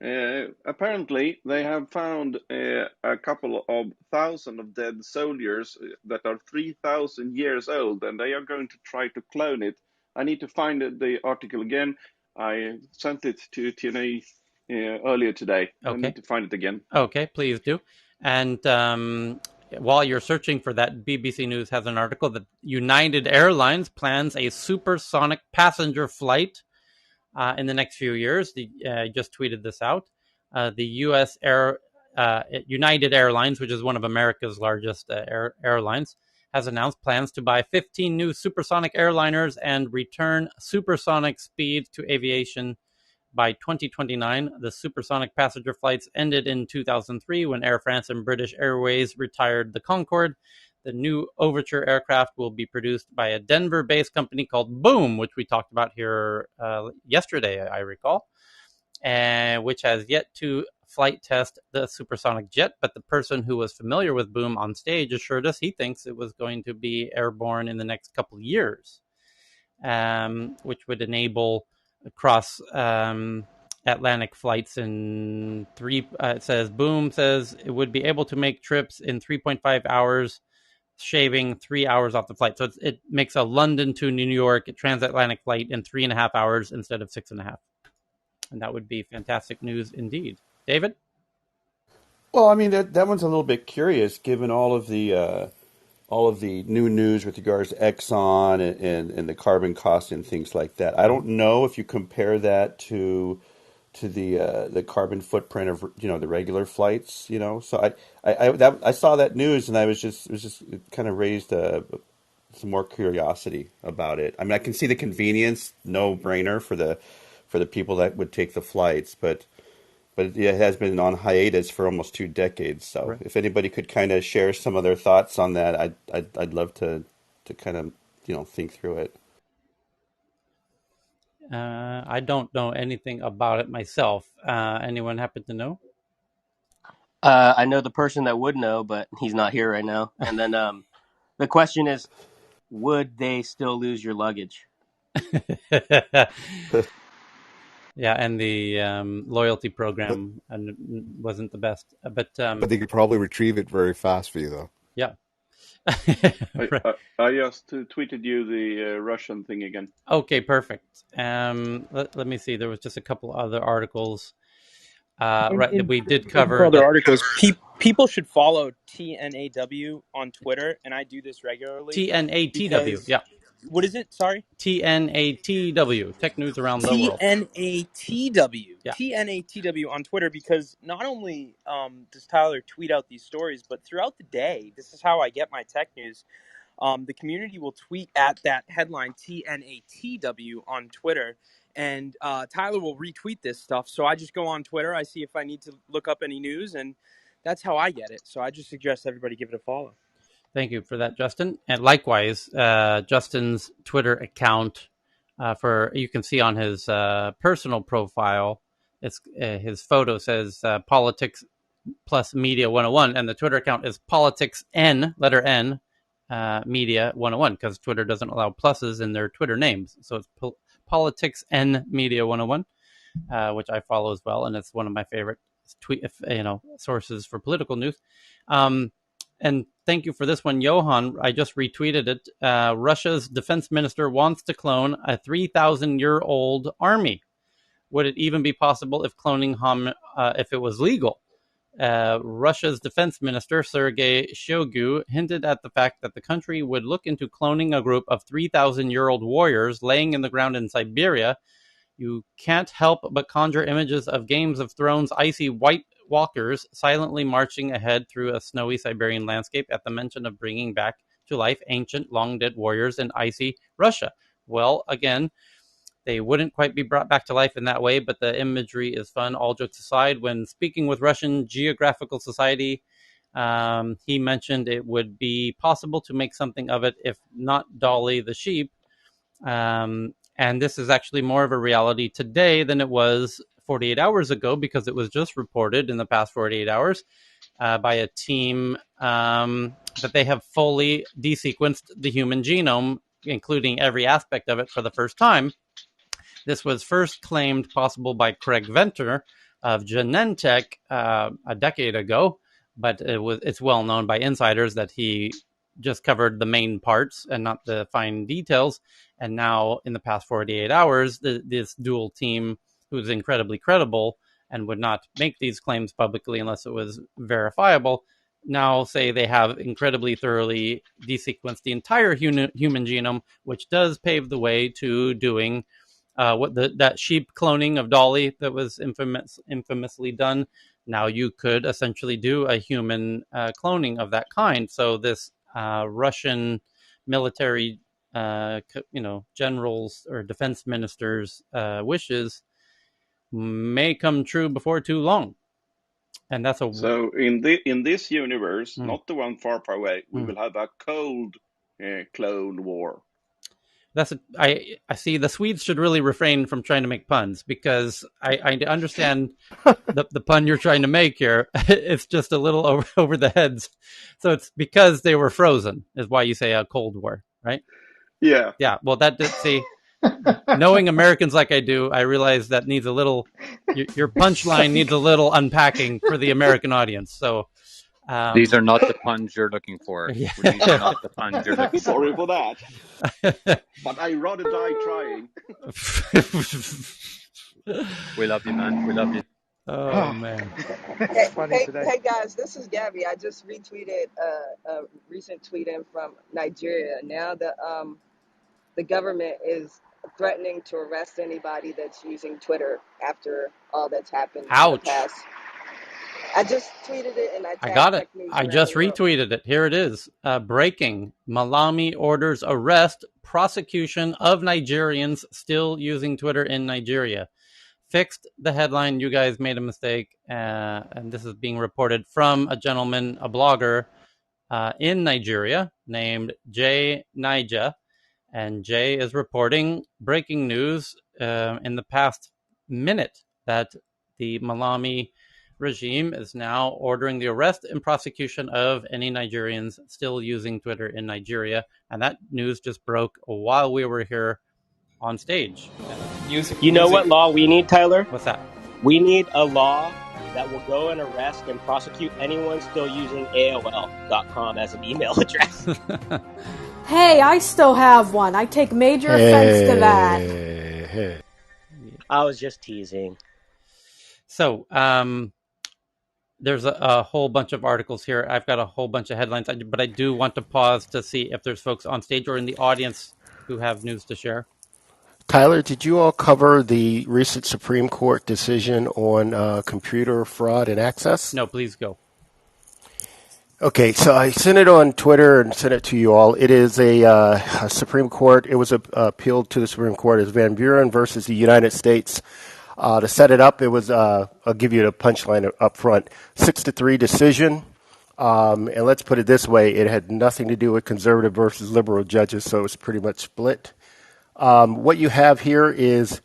Apparently, they have found a couple of thousand of dead soldiers that are 3,000 years old, and they are going to try to clone it. I need to find the article again. I sent it to TNA earlier today. I Okay. need to find it again. Okay, please do. And while you're searching for that, BBC News has an article that United Airlines plans a supersonic passenger flight in the next few years. I just tweeted this out. The U.S. United Airlines, which is one of America's largest airlines, has announced plans to buy 15 new supersonic airliners and return supersonic speed to aviation by 2029. The supersonic passenger flights ended in 2003 when Air France and British Airways retired the Concorde. The new Overture aircraft will be produced by a Denver-based company called Boom, which we talked about here yesterday, I recall, and which has yet to flight test the supersonic jet. But the person who was familiar with Boom on stage assured us he thinks it was going to be airborne in the next couple of years, which would enable across Atlantic flights in three. It says Boom says it would be able to make trips in 3.5 hours, shaving 3 hours off the flight. So it makes a London to New York transatlantic flight in 3.5 hours instead of 6.5. And that would be fantastic news indeed. David? Well, I mean that one's a little bit curious, given all of the new news with regards to Exxon and the carbon cost and things like that. I don't know if you compare that to the carbon footprint of the regular flights. So I saw that news and it kind of raised some more curiosity about it. I mean, I can see the convenience, no brainer for the people that would take the flights, but it has been on hiatus for almost 2 decades. So Right. if anybody could kind of share some of their thoughts on that, I'd love to kind of think through it. I don't know anything about it myself. Anyone happen to know? I know the person that would know, but he's not here right now. And then the question is, would they still lose your luggage? Yeah, and the loyalty program wasn't the best, but But they could probably retrieve it very fast for you, though. yeah. Right. I just tweeted you the Russian thing again. Okay, perfect. Let me see. There was just a couple other articles. Right, that we did For cover other the articles, people should follow TNAW on Twitter, and I do this regularly TNATW. because Yeah, what is it? Sorry, TNATW. Tech news around the world. TNATW. Yeah. TNATW on Twitter, because not only does Tyler tweet out these stories, but throughout the day, this is how I get my tech news. The community will tweet at that headline TNATW on Twitter, and Tyler will retweet this stuff. So I just go on Twitter, I see if I need to look up any news, and that's how I get it. So I just suggest everybody give it a follow. Thank you for that, Justin. And likewise, Justin's Twitter account for you can see on his personal profile. It's his photo says politics plus media 101, and the Twitter account is politics n letter n media 101 because Twitter doesn't allow pluses in their Twitter names. So it's politics n media 101, which I follow as well, and it's one of my favorite sources for political news. And thank you for this one, Johan. I just retweeted it. Russia's defense minister wants to clone a 3,000-year-old army. Would it even be possible if cloning if it was legal? Russia's defense minister, Sergei Shoigu, hinted at the fact that the country would look into cloning a group of 3,000-year-old warriors laying in the ground in Siberia. You can't help but conjure images of Games of Thrones icy white walkers silently marching ahead through a snowy Siberian landscape at the mention of bringing back to life ancient, long-dead warriors in icy Russia. Well, again, they wouldn't quite be brought back to life in that way, but the imagery is fun. All jokes aside, when speaking with Russian Geographical Society, he mentioned it would be possible to make something of it, if not Dolly the sheep. And this is actually more of a reality today than it was 48 hours ago, because it was just reported in the past 48 hours by a team that they have fully desequenced the human genome, including every aspect of it for the first time. This was first claimed possible by Craig Venter, of Genentech a decade ago, but it's well known by insiders that he just covered the main parts and not the fine details. And now, in the past 48 hours, this dual team, who's incredibly credible and would not make these claims publicly unless it was verifiable, now say they have incredibly thoroughly desequenced the entire human genome, which does pave the way to doing that sheep cloning of Dolly that was infamously done. Now you could essentially do a human cloning of that kind. So this Russian military, generals or defense ministers' wishes may come true before too long. And that's so in this universe, not the one far away, we will have a cold clone war. I see. The Swedes should really refrain from trying to make puns, because I understand the pun you're trying to make here. It's just a little over the heads. So it's because they were frozen is why you say a Cold War, right? Yeah. Well, that did see. Knowing Americans like I do, I realize that needs a little. Your punchline needs a little unpacking for the American audience. So these are not the puns you're looking for. Yeah. These are not the puns you're looking Sorry for. for that. But I rather die trying. We love you, man. We love you. Oh man. Hey guys, this is Gabby. I just retweeted a recent tweet in from Nigeria. Now the government is threatening to arrest anybody that's using Twitter after all that's happened in the past. I just tweeted it and I got tagged it. Tech News I around just the world. retweeted it. Here it is. Breaking. Malami orders arrest, prosecution of Nigerians still using Twitter in Nigeria. Fixed the headline. You guys made a mistake. And this is being reported from a gentleman, a blogger in Nigeria named Jay Nija. And Jay is reporting breaking news in the past minute that the Malami regime is now ordering the arrest and prosecution of any Nigerians still using Twitter in Nigeria. And that news just broke while we were here on stage. You know what law we need, Tyler? What's that? We need a law that will go and arrest and prosecute anyone still using AOL.com as an email address. Hey, I still have one. I take major offense to that. I was just teasing. So, there's a whole bunch of articles here. I've got a whole bunch of headlines, but I do want to pause to see if there's folks on stage or in the audience who have news to share. Tyler, did you all cover the recent Supreme Court decision on computer fraud and access? No, please go. Okay, so I sent it on Twitter and sent it to you all. It is a Supreme Court. It was appealed to the Supreme Court as Van Buren versus the United States. To set it up, it was, I'll give you the punchline up front, 6-3 decision. And let's put it this way, it had nothing to do with conservative versus liberal judges, so it's pretty much split. What you have here is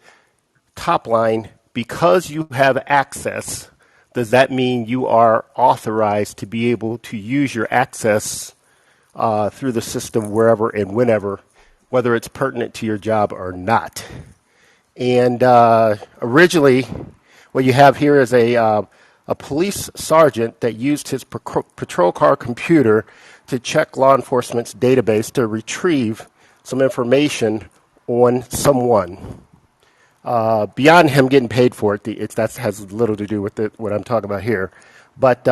top line, because you have access, does that mean you are authorized to be able to use your access through the system wherever and whenever, whether it's pertinent to your job or not? And originally, what you have here is a police sergeant that used his patrol car computer to check law enforcement's database to retrieve some information on someone. Beyond him getting paid for it, that has little to do with what I'm talking about here. But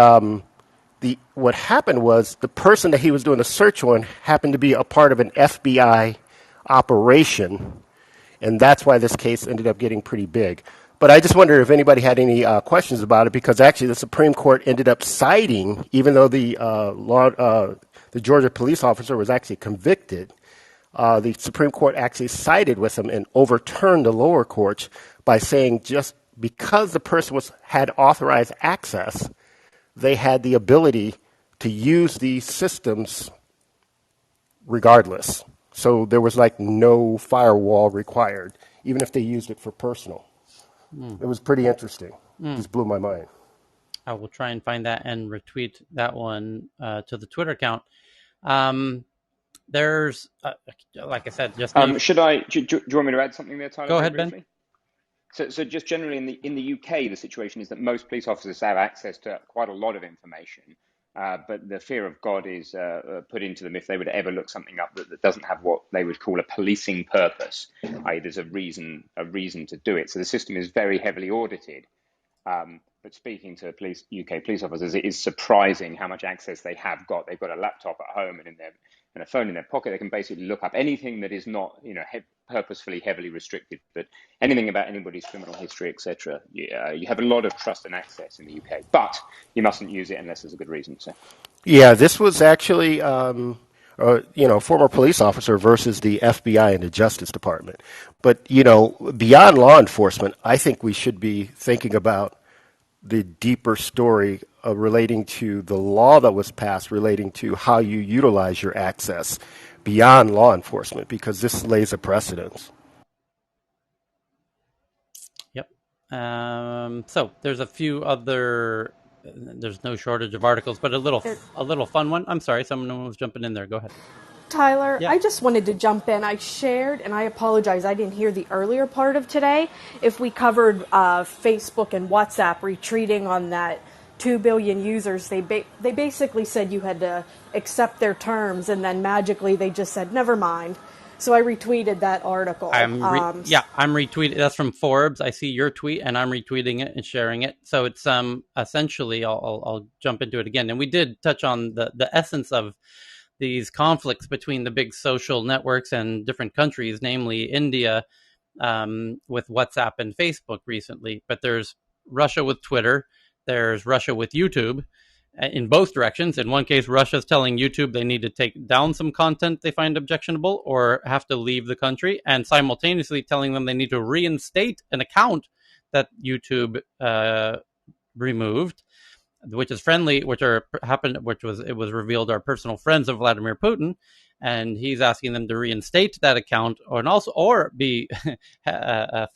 what happened was the person that he was doing the search on happened to be a part of an FBI operation, and that's why this case ended up getting pretty big. But I just wondered if anybody had any questions about it, because actually the Supreme Court ended up citing, even though the Georgia police officer was actually convicted, the Supreme Court actually sided with him and overturned the lower courts by saying just because the person had authorized access, they had the ability to use these systems regardless. So there was like no firewall required, even if they used it for personal. It was pretty interesting. Just blew my mind. I will try and find that and retweet that one to the Twitter account. There's, like I said, just should I? Do you want me to add something there, Tyler? Go very ahead, briefly? Ben. So just generally in the UK, the situation is that most police officers have access to quite a lot of information, but the fear of God is put into them if they would ever look something up that doesn't have what they would call a policing purpose, i.e., there's a reason to do it. So the system is very heavily audited. But speaking to UK police officers, it is surprising how much access they have got. They've got a laptop at home and a phone in their pocket. They can basically look up anything that is not, purposefully heavily restricted, but anything about anybody's criminal history, etc. You have a lot of trust and access in the UK, but you mustn't use it unless there's a good reason to. Yeah, this was actually, former police officer versus the FBI and the Justice Department. But, beyond law enforcement, I think we should be thinking about the deeper story relating to the law that was passed relating to how you utilize your access beyond law enforcement, because this lays a precedence. Yep. So there's a few other. There's no shortage of articles, but a little fun one. I'm sorry, someone was jumping in there. Go ahead. Tyler, Yeah. I just wanted to jump in. I shared, and I apologize, I didn't hear the earlier part of today. If we covered Facebook and WhatsApp retreating on that 2 billion users, they basically said you had to accept their terms, and then magically they just said, never mind. So I retweeted that article. I'm retweeting. That's from Forbes. I see your tweet, and I'm retweeting it and sharing it. So it's essentially, I'll jump into it again. And we did touch on the essence of these conflicts between the big social networks and different countries, namely India, with WhatsApp and Facebook recently. But there's Russia with Twitter. There's Russia with YouTube. In both directions. In one case, Russia's telling YouTube they need to take down some content they find objectionable or have to leave the country, and simultaneously telling them they need to reinstate an account that YouTube removed, which is friendly, which was revealed are personal friends of Vladimir Putin, and he's asking them to reinstate that account or be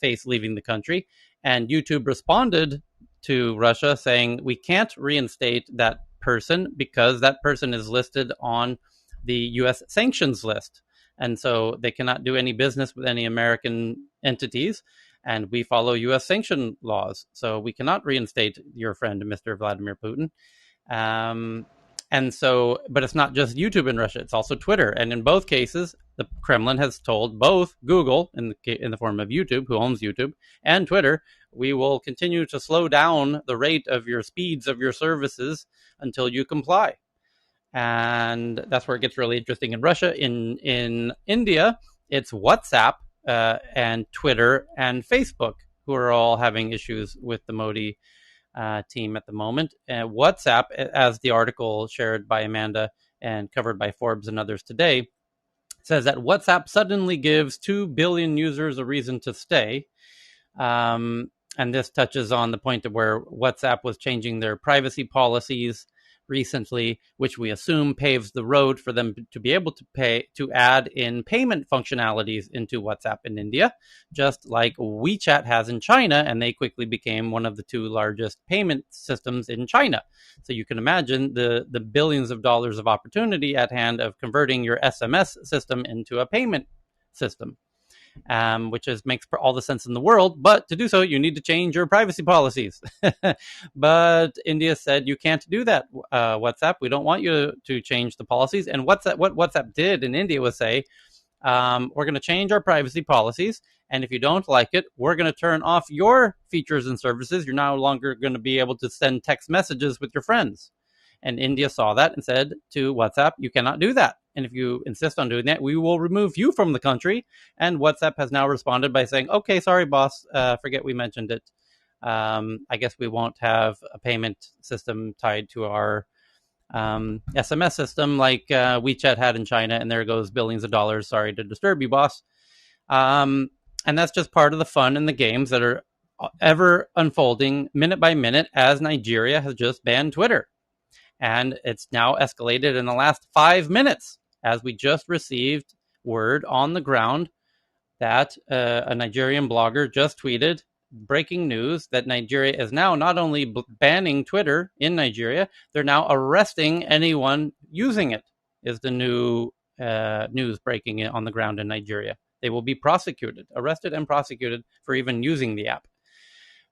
face leaving the country. And YouTube responded to Russia saying we can't reinstate that person because that person is listed on the U.S. sanctions list, and so they cannot do any business with any American entities. And we follow U.S. sanction laws, so we cannot reinstate your friend, Mr. Vladimir Putin. And so, but it's not just YouTube in Russia; it's also Twitter. And in both cases, the Kremlin has told both Google, in the form of YouTube, who owns YouTube, and Twitter, we will continue to slow down the rate of your speeds of your services until you comply. And that's where it gets really interesting in Russia. In India, it's WhatsApp and Twitter and Facebook who are all having issues with the Modi team at the moment. WhatsApp, as the article shared by Amanda and covered by Forbes and others today, says that WhatsApp suddenly gives 2 billion users a reason to stay. And this touches on the point of where WhatsApp was changing their privacy policies recently, which we assume paves the road for them to be able to add in payment functionalities into WhatsApp in India, just like WeChat has in China, and they quickly became one of the 2 largest payment systems in China. So you can imagine the billions of dollars of opportunity at hand of converting your SMS system into a payment system. Which makes all the sense in the world. But to do so, you need to change your privacy policies. But India said you can't do that, WhatsApp. We don't want you to change the policies. And what WhatsApp did in India was say, we're going to change our privacy policies. And if you don't like it, we're going to turn off your features and services. You're no longer going to be able to send text messages with your friends. And India saw that and said to WhatsApp, you cannot do that. And if you insist on doing that, we will remove you from the country. And WhatsApp has now responded by saying, okay, sorry, boss, forget we mentioned it. I guess we won't have a payment system tied to our SMS system like WeChat had in China. And there goes billions of dollars. Sorry to disturb you, boss. And that's just part of the fun and the games that are ever unfolding minute by minute as Nigeria has just banned Twitter. And it's now escalated in the last 5 minutes as we just received word on the ground that a Nigerian blogger just tweeted breaking news that Nigeria is now not only banning Twitter in Nigeria, they're now arresting anyone using it, is the new news breaking on the ground in Nigeria. They will be prosecuted, arrested and prosecuted for even using the app.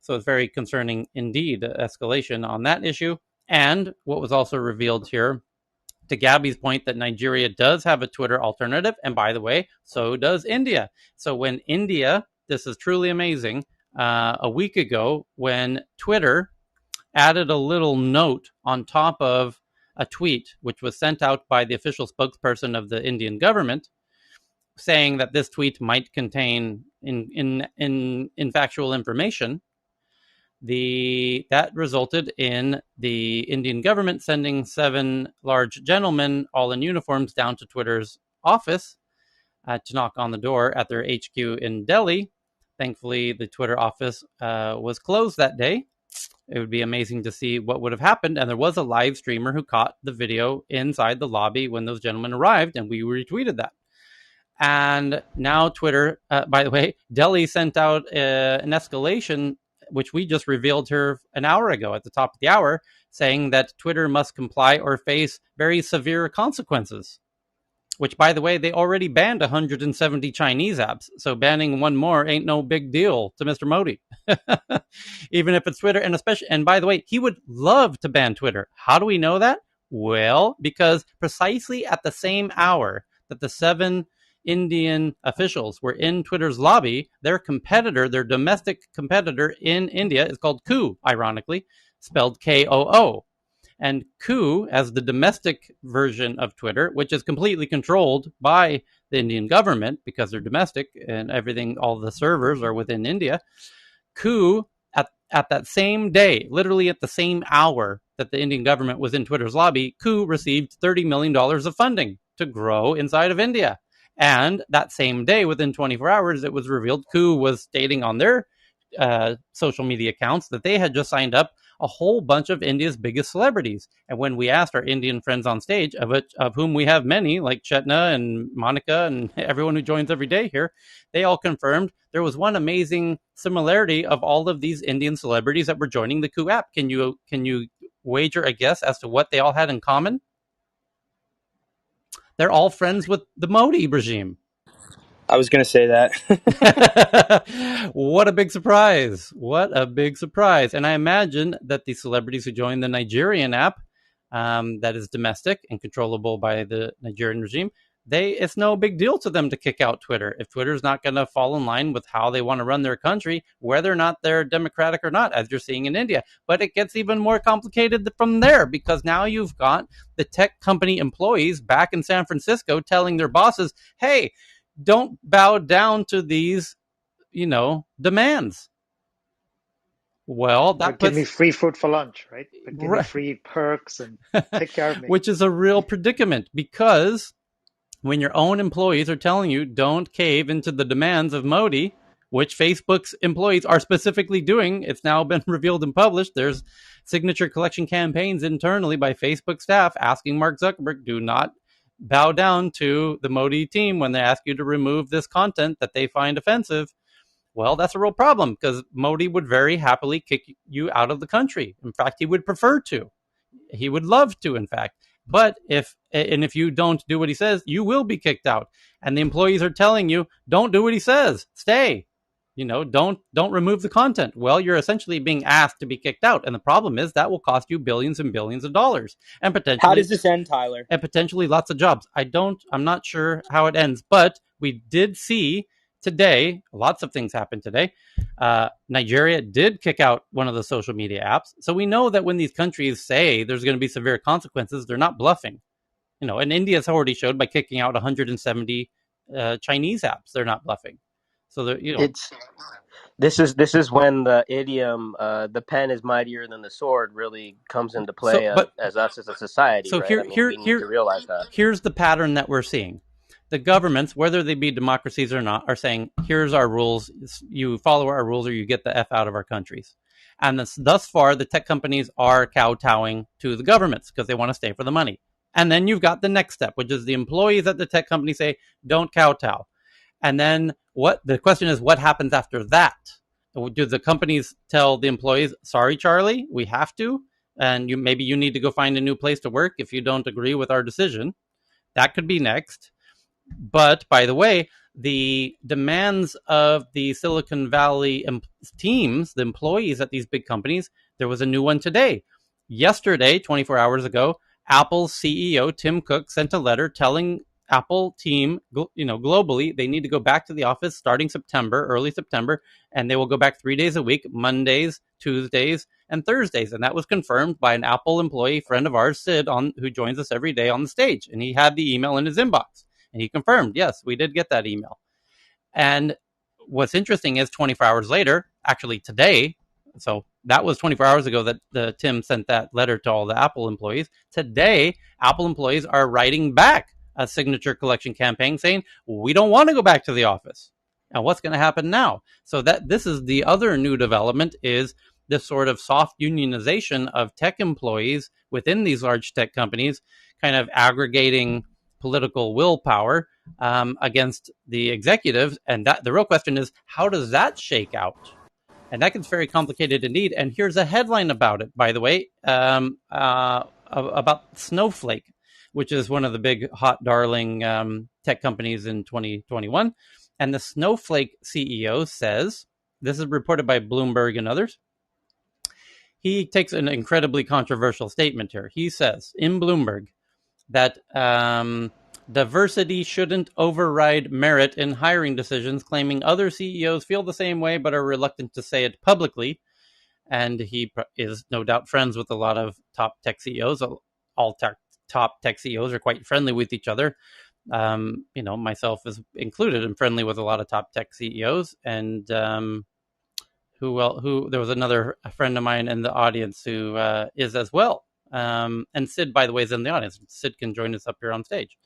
So it's very concerning indeed, escalation on that issue. And what was also revealed here, to Gabby's point, that Nigeria does have a Twitter alternative. And by the way, so does India. So when India, this is truly amazing, a week ago, when Twitter added a little note on top of a tweet, which was sent out by the official spokesperson of the Indian government, saying that this tweet might contain in factual information, that resulted in the Indian government sending 7 large gentlemen, all in uniforms, down to Twitter's office to knock on the door at their HQ in Delhi. Thankfully, the Twitter office was closed that day. It would be amazing to see what would have happened. And there was a live streamer who caught the video inside the lobby when those gentlemen arrived, and we retweeted that. And now Twitter, by the way, Delhi sent out an escalation, which we just revealed here an hour ago at the top of the hour, saying that Twitter must comply or face very severe consequences. Which, by the way, they already banned 170 Chinese apps. So banning one more ain't no big deal to Mr. Modi. Even if it's Twitter, and especially, and by the way, he would love to ban Twitter. How do we know that? Well, because precisely at the same hour that the 7 Indian officials were in Twitter's lobby, their competitor, their domestic competitor in India, is called Koo, ironically, spelled Koo. And Koo, as the domestic version of Twitter, which is completely controlled by the Indian government because they're domestic and everything, all the servers are within India, Koo, at that same day, literally at the same hour that the Indian government was in Twitter's lobby, Koo received $30 million of funding to grow inside of India. And that same day, within 24 hours, it was revealed Koo was stating on their social media accounts that they had just signed up a whole bunch of India's biggest celebrities. And when we asked our Indian friends on stage, of whom we have many, like Chetna and Monica and everyone who joins every day here, they all confirmed there was one amazing similarity of all of these Indian celebrities that were joining the Koo app. Can you wager a guess as to what they all had in common? They're all friends with the Modi regime. I was going to say that. What a big surprise. What a big surprise. And I imagine that the celebrities who joined the Nigerian app, that is domestic and controllable by the Nigerian regime, it's no big deal to them to kick out Twitter. If Twitter's not going to fall in line with how they want to run their country, whether or not they're democratic or not, as you're seeing in India. But it gets even more complicated from there, because now you've got the tech company employees back in San Francisco telling their bosses, hey, don't bow down to these, demands. Well, that give me free food for lunch, right? But give me free perks and take care of me. Which is a real predicament, because when your own employees are telling you don't cave into the demands of Modi, which Facebook's employees are specifically doing, it's now been revealed and published. There's signature collection campaigns internally by Facebook staff asking Mark Zuckerberg, do not bow down to the Modi team when they ask you to remove this content that they find offensive. Well, that's a real problem, because Modi would very happily kick you out of the country. In fact, he would prefer to. He would love to, in fact. But if you don't do what he says, you will be kicked out. And the employees are telling you, don't do what he says. Stay. Don't remove the content. Well, you're essentially being asked to be kicked out. And the problem is that will cost you billions and billions of dollars. And potentially, how does this end, Tyler? And potentially lots of jobs. I'm not sure how it ends, but we did see today, lots of things happened today. Nigeria did kick out one of the social media apps. So we know that when these countries say there's going to be severe consequences, they're not bluffing. And India's already showed by kicking out 170 Chinese apps. They're not bluffing. So this is when the idiom the pen is mightier than the sword really comes into play as us as a society. So right? We need to realize that. Here's the pattern that we're seeing. The governments, whether they be democracies or not, are saying, here's our rules. You follow our rules or you get the F out of our countries. And thus far, the tech companies are kowtowing to the governments because they want to stay for the money. And then you've got the next step, which is the employees at the tech company say, don't kowtow. And then the question is, what happens after that? Do the companies tell the employees, sorry, Charlie, we have to, and maybe you need to go find a new place to work if you don't agree with our decision? That could be next. But by the way, the demands of the Silicon Valley teams, the employees at these big companies. There was a new one today. Yesterday, 24 hours ago, Apple's CEO Tim Cook sent a letter telling Apple team, globally, they need to go back to the office starting early September, and they will go back 3 days a week, Mondays, Tuesdays, and Thursdays. And that was confirmed by an Apple employee friend of ours, Sid, who joins us every day on the stage. And he had the email in his inbox. And he confirmed, yes, we did get that email. And what's interesting is 24 hours later, actually today, so that was 24 hours ago that Tim sent that letter to all the Apple employees. Today, Apple employees are writing back a signature collection campaign saying, we don't want to go back to the office. Now, what's going to happen now? So that this is the other new development, is this sort of soft unionization of tech employees within these large tech companies, kind of aggregating political willpower against the executives. And that the real question is, how does that shake out? And that gets very complicated indeed. And here's a headline about it, by the way, about Snowflake, which is one of the big hot darling tech companies in 2021. And the Snowflake CEO says, this is reported by Bloomberg and others, he takes an incredibly controversial statement here. He says in Bloomberg that diversity shouldn't override merit in hiring decisions, claiming other CEOs feel the same way but are reluctant to say it publicly. And he is no doubt friends with a lot of top tech CEOs. All top tech CEOs are quite friendly with each other. Myself is included. I'm friendly with a lot of top tech CEOs. And who there was another friend of mine in the audience who is as well. And Sid, by the way, is in the audience. Sid can join us up here on stage.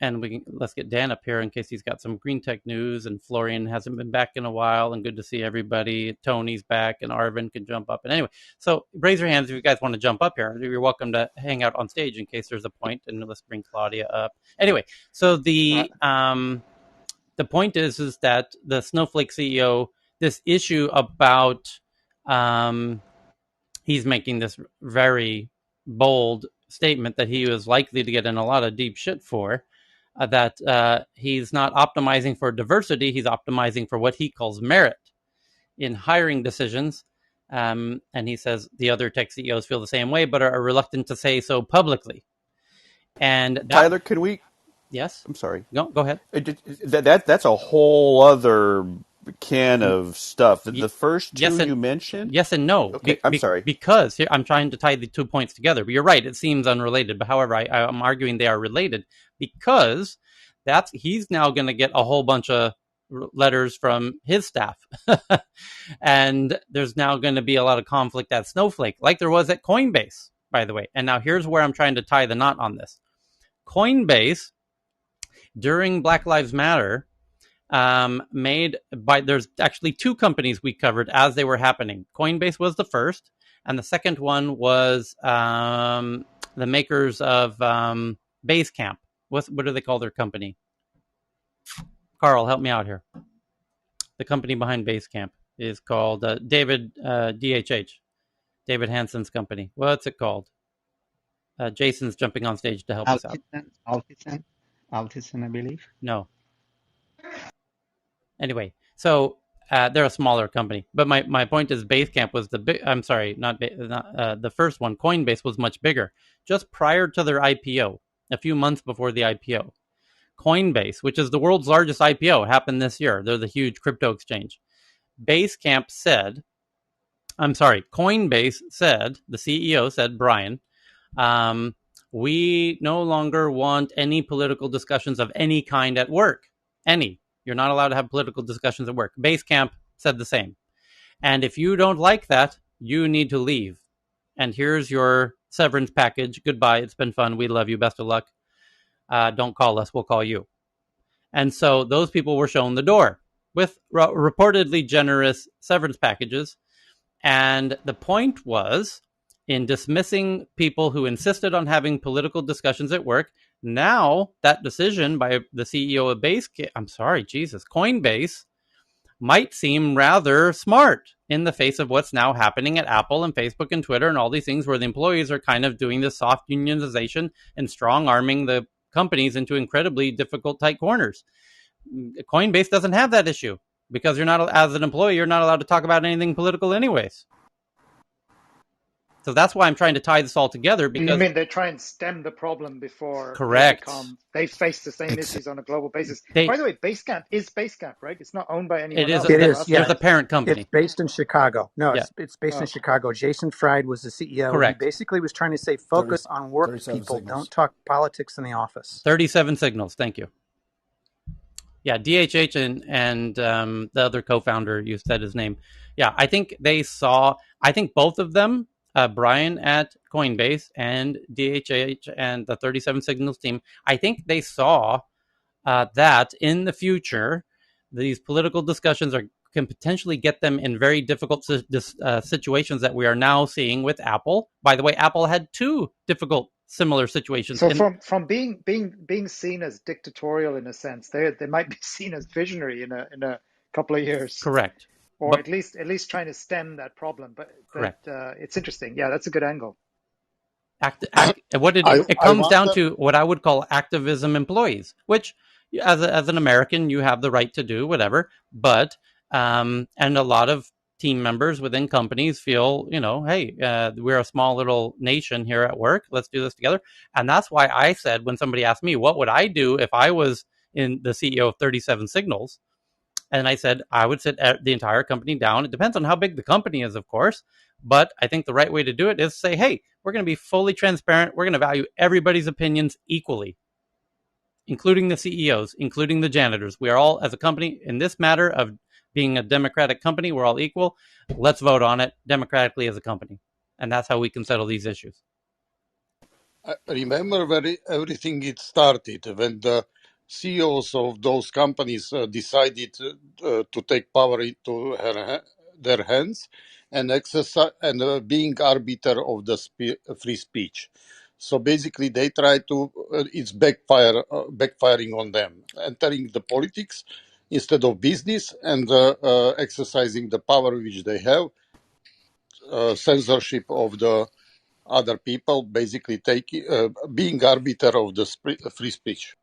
And let's get Dan up here in case he's got some green tech news. And Florian hasn't been back in a while, and good to see everybody. Tony's back, and Arvin can jump up. And anyway, so raise your hands if you guys want to jump up here. You're welcome to hang out on stage in case there's a point. And let's bring Claudia up. Anyway, so the point is that the Snowflake CEO, this issue about he's making this very bold statement that he was likely to get in a lot of deep shit for, that he's not optimizing for diversity, he's optimizing for what he calls merit in hiring decisions. And he says the other tech CEOs feel the same way, but are reluctant to say so publicly. And that, Tyler, can we? Yes, I'm sorry. No, go ahead. That's a whole other can of stuff. The first two you mentioned. Yes and no. Okay, I'm sorry. Because here I'm trying to tie the 2 points together. But you're right; it seems unrelated. But however, I'm arguing they are related because he's now going to get a whole bunch of letters from his staff, and there's now going to be a lot of conflict at Snowflake, like there was at Coinbase, by the way. And now here's where I'm trying to tie the knot on this. Coinbase, during Black Lives Matter, there's actually two companies we covered as they were happening. Coinbase was the first, and the second one was the makers of Basecamp. What do they call their company? Carl, help me out here. The company behind Basecamp is called DHH, David Hansen's company. What's it called? Jason's jumping on stage to help us out. Altison, I believe. No. Anyway, so they're a smaller company. But my point is Basecamp was the big. I'm sorry, not the first one. Coinbase was much bigger. Just prior to their IPO, a few months before the IPO, Coinbase, which is the world's largest IPO, happened this year. They're the huge crypto exchange. Basecamp said, Coinbase said, the CEO said, Brian, we no longer want any political discussions of any kind at work. You're not allowed to have political discussions at work. Basecamp said the same. And if you don't like that, you need to leave. And here's your severance package. Goodbye. It's been fun. We love you. Best of luck. Don't call us. We'll call you. And so those people were shown the door with reportedly generous severance packages. And the point was, in dismissing people who insisted on having political discussions at work, now that decision by the CEO of Coinbase might seem rather smart in the face of what's now happening at Apple and Facebook and Twitter and all these things where the employees are kind of doing this soft unionization and strong arming the companies into incredibly difficult, tight corners. Coinbase doesn't have that issue because you're not, as an employee, you're not allowed to talk about anything political anyways. So that's why I'm trying to tie this all together, You because mean they try and stem the problem before correct. they face the same issues on a global basis? By They the way, Basecamp is Basecamp, right? It's not owned by it anyone is else. It Is that is, last there's yeah. a right? parent It's company. based in Chicago. No, Yeah, it's based in Oh, Chicago. Jason Fried was the CEO. He correct. basically was trying to say 30, focus on work 37 people. signals. Don't talk politics in the office. 37 signals. Thank you. Yeah, DHH and the other co-founder, you said his name. Yeah, I think they saw. I think both of them, Brian at Coinbase and DHH and the 37 Signals team, I think they saw that in the future, these political discussions can potentially get them in very difficult situations that we are now seeing with Apple. By the way, Apple had two difficult similar situations. so from being seen as dictatorial in a sense, they might be seen as visionary in a couple of years, Correct, or but at least trying to stem that problem. But correct. it's interesting. Yeah, that's a good angle. What it I comes down wonder. to, what I would call activism employees, which as an American you have the right to do whatever, but and a lot of team members within companies feel, hey, we're a small little nation here at work, let's do this together. And that's why I said, when somebody asked me what would I do if I was in the CEO of 37 Signals, and I said I would sit the entire company down. It depends on how big the company is, of course. But I think the right way to do it is say, hey, we're going to be fully transparent. We're going to value everybody's opinions equally, including the CEOs, including the janitors. We are all, as a company, in this matter of being a democratic company, we're all equal. Let's vote on it democratically as a company. And that's how we can settle these issues. I remember where everything it started when the CEOs of those companies decided to take power into their hands and exercise and being arbiter of the free speech. So basically, they try to it's backfiring on them, entering the politics instead of business and exercising the power which they have, censorship of the other people, basically being arbiter of the free speech.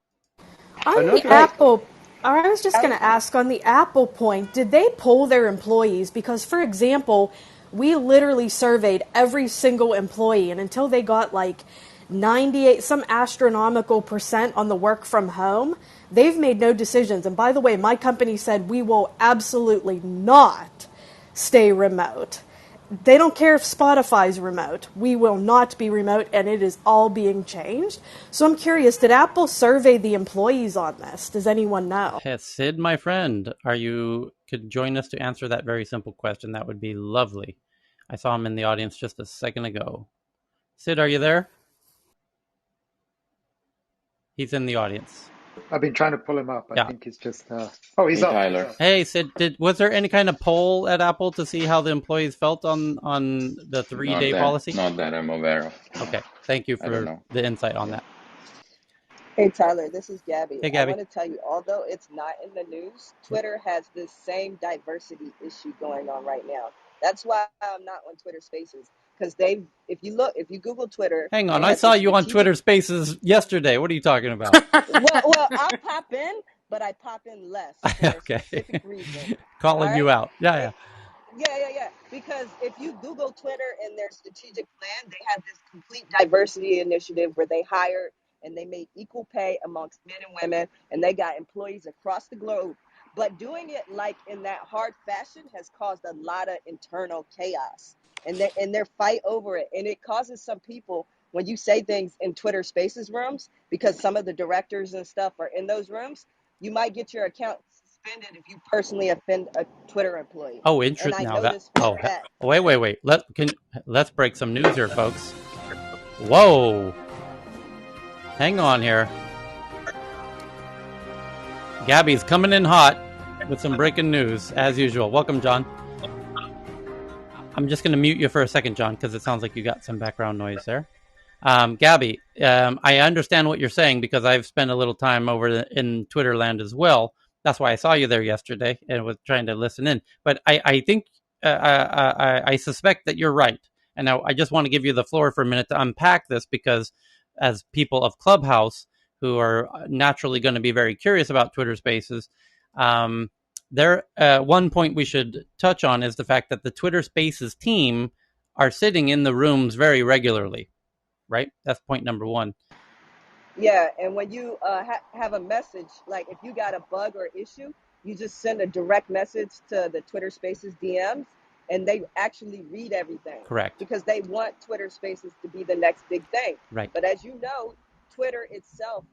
On the Another, Right. Apple, I was just going Alex, to ask, on the Apple point, did they poll their employees? Because, for example, we literally surveyed every single employee, and until they got like 98, some astronomical percent on the work from home, they've made no decisions. And by the way, my company said we will absolutely not stay remote. They don't care if Spotify's remote. We will not be remote, and it is all being changed. So I'm curious, did Apple survey the employees on this? Does anyone know? Hey, Sid, my friend, could join us to answer that very simple question? That would be lovely. I saw him in the audience just a second ago. Sid, are you there? He's in the audience. I've been trying to pull him up. I Yeah. think he's just. Oh, he's Hey, up. He's Tyler. up. Hey, Sid, was there any kind of poll at Apple to see how the employees felt on the 3-day policy? Not that I'm aware of. No, Okay. Thank you I don't for know. the insight on Yeah. that. Hey Tyler, this is Gabby. Hey, I Gabby. want to tell you, although it's not in the news, Twitter has this same diversity issue going on right now. That's why I'm not on Twitter Spaces, because if you Google Twitter, Hang on. they I have saw this you on strategic. Twitter Spaces yesterday. What are you talking about? Well, I'll pop in, but I pop in less for a Okay. specific reason. All Calling you right? out. Yeah, It, yeah. yeah. Because if you Google Twitter and their strategic plan, they have this complete diversity initiative where they hire and they make equal pay amongst men and women, and they got employees across the globe. But doing it like in that hard fashion has caused a lot of internal chaos, and their fight over it, and it causes some people when you say things in Twitter Spaces rooms, because some of the directors and stuff are in those rooms, you might get your account suspended if you personally offend a Twitter employee. Oh, And interest. I Now know that. this for a Oh, fact. wait. Let's break some news here, folks. Whoa. Hang on here. Gabby's coming in hot with some breaking news, as usual. Welcome, John. I'm just going to mute you for a second, John, because it sounds like you got some background noise there. Gabby, I understand what you're saying because I've spent a little time over in Twitter land as well. That's why I saw you there yesterday and was trying to listen in. But I think I suspect that you're right. And now I just want to give you the floor for a minute to unpack this, because as people of Clubhouse who are naturally going to be very curious about Twitter Spaces. One point we should touch on is the fact that the Twitter Spaces team are sitting in the rooms very regularly, right? That's point number one. Yeah, and when you have a message, like if you got a bug or issue, you just send a direct message to the Twitter Spaces DMs, and they actually read everything Correct. because they want Twitter Spaces to be the next big thing. Right. But as you know, Twitter itself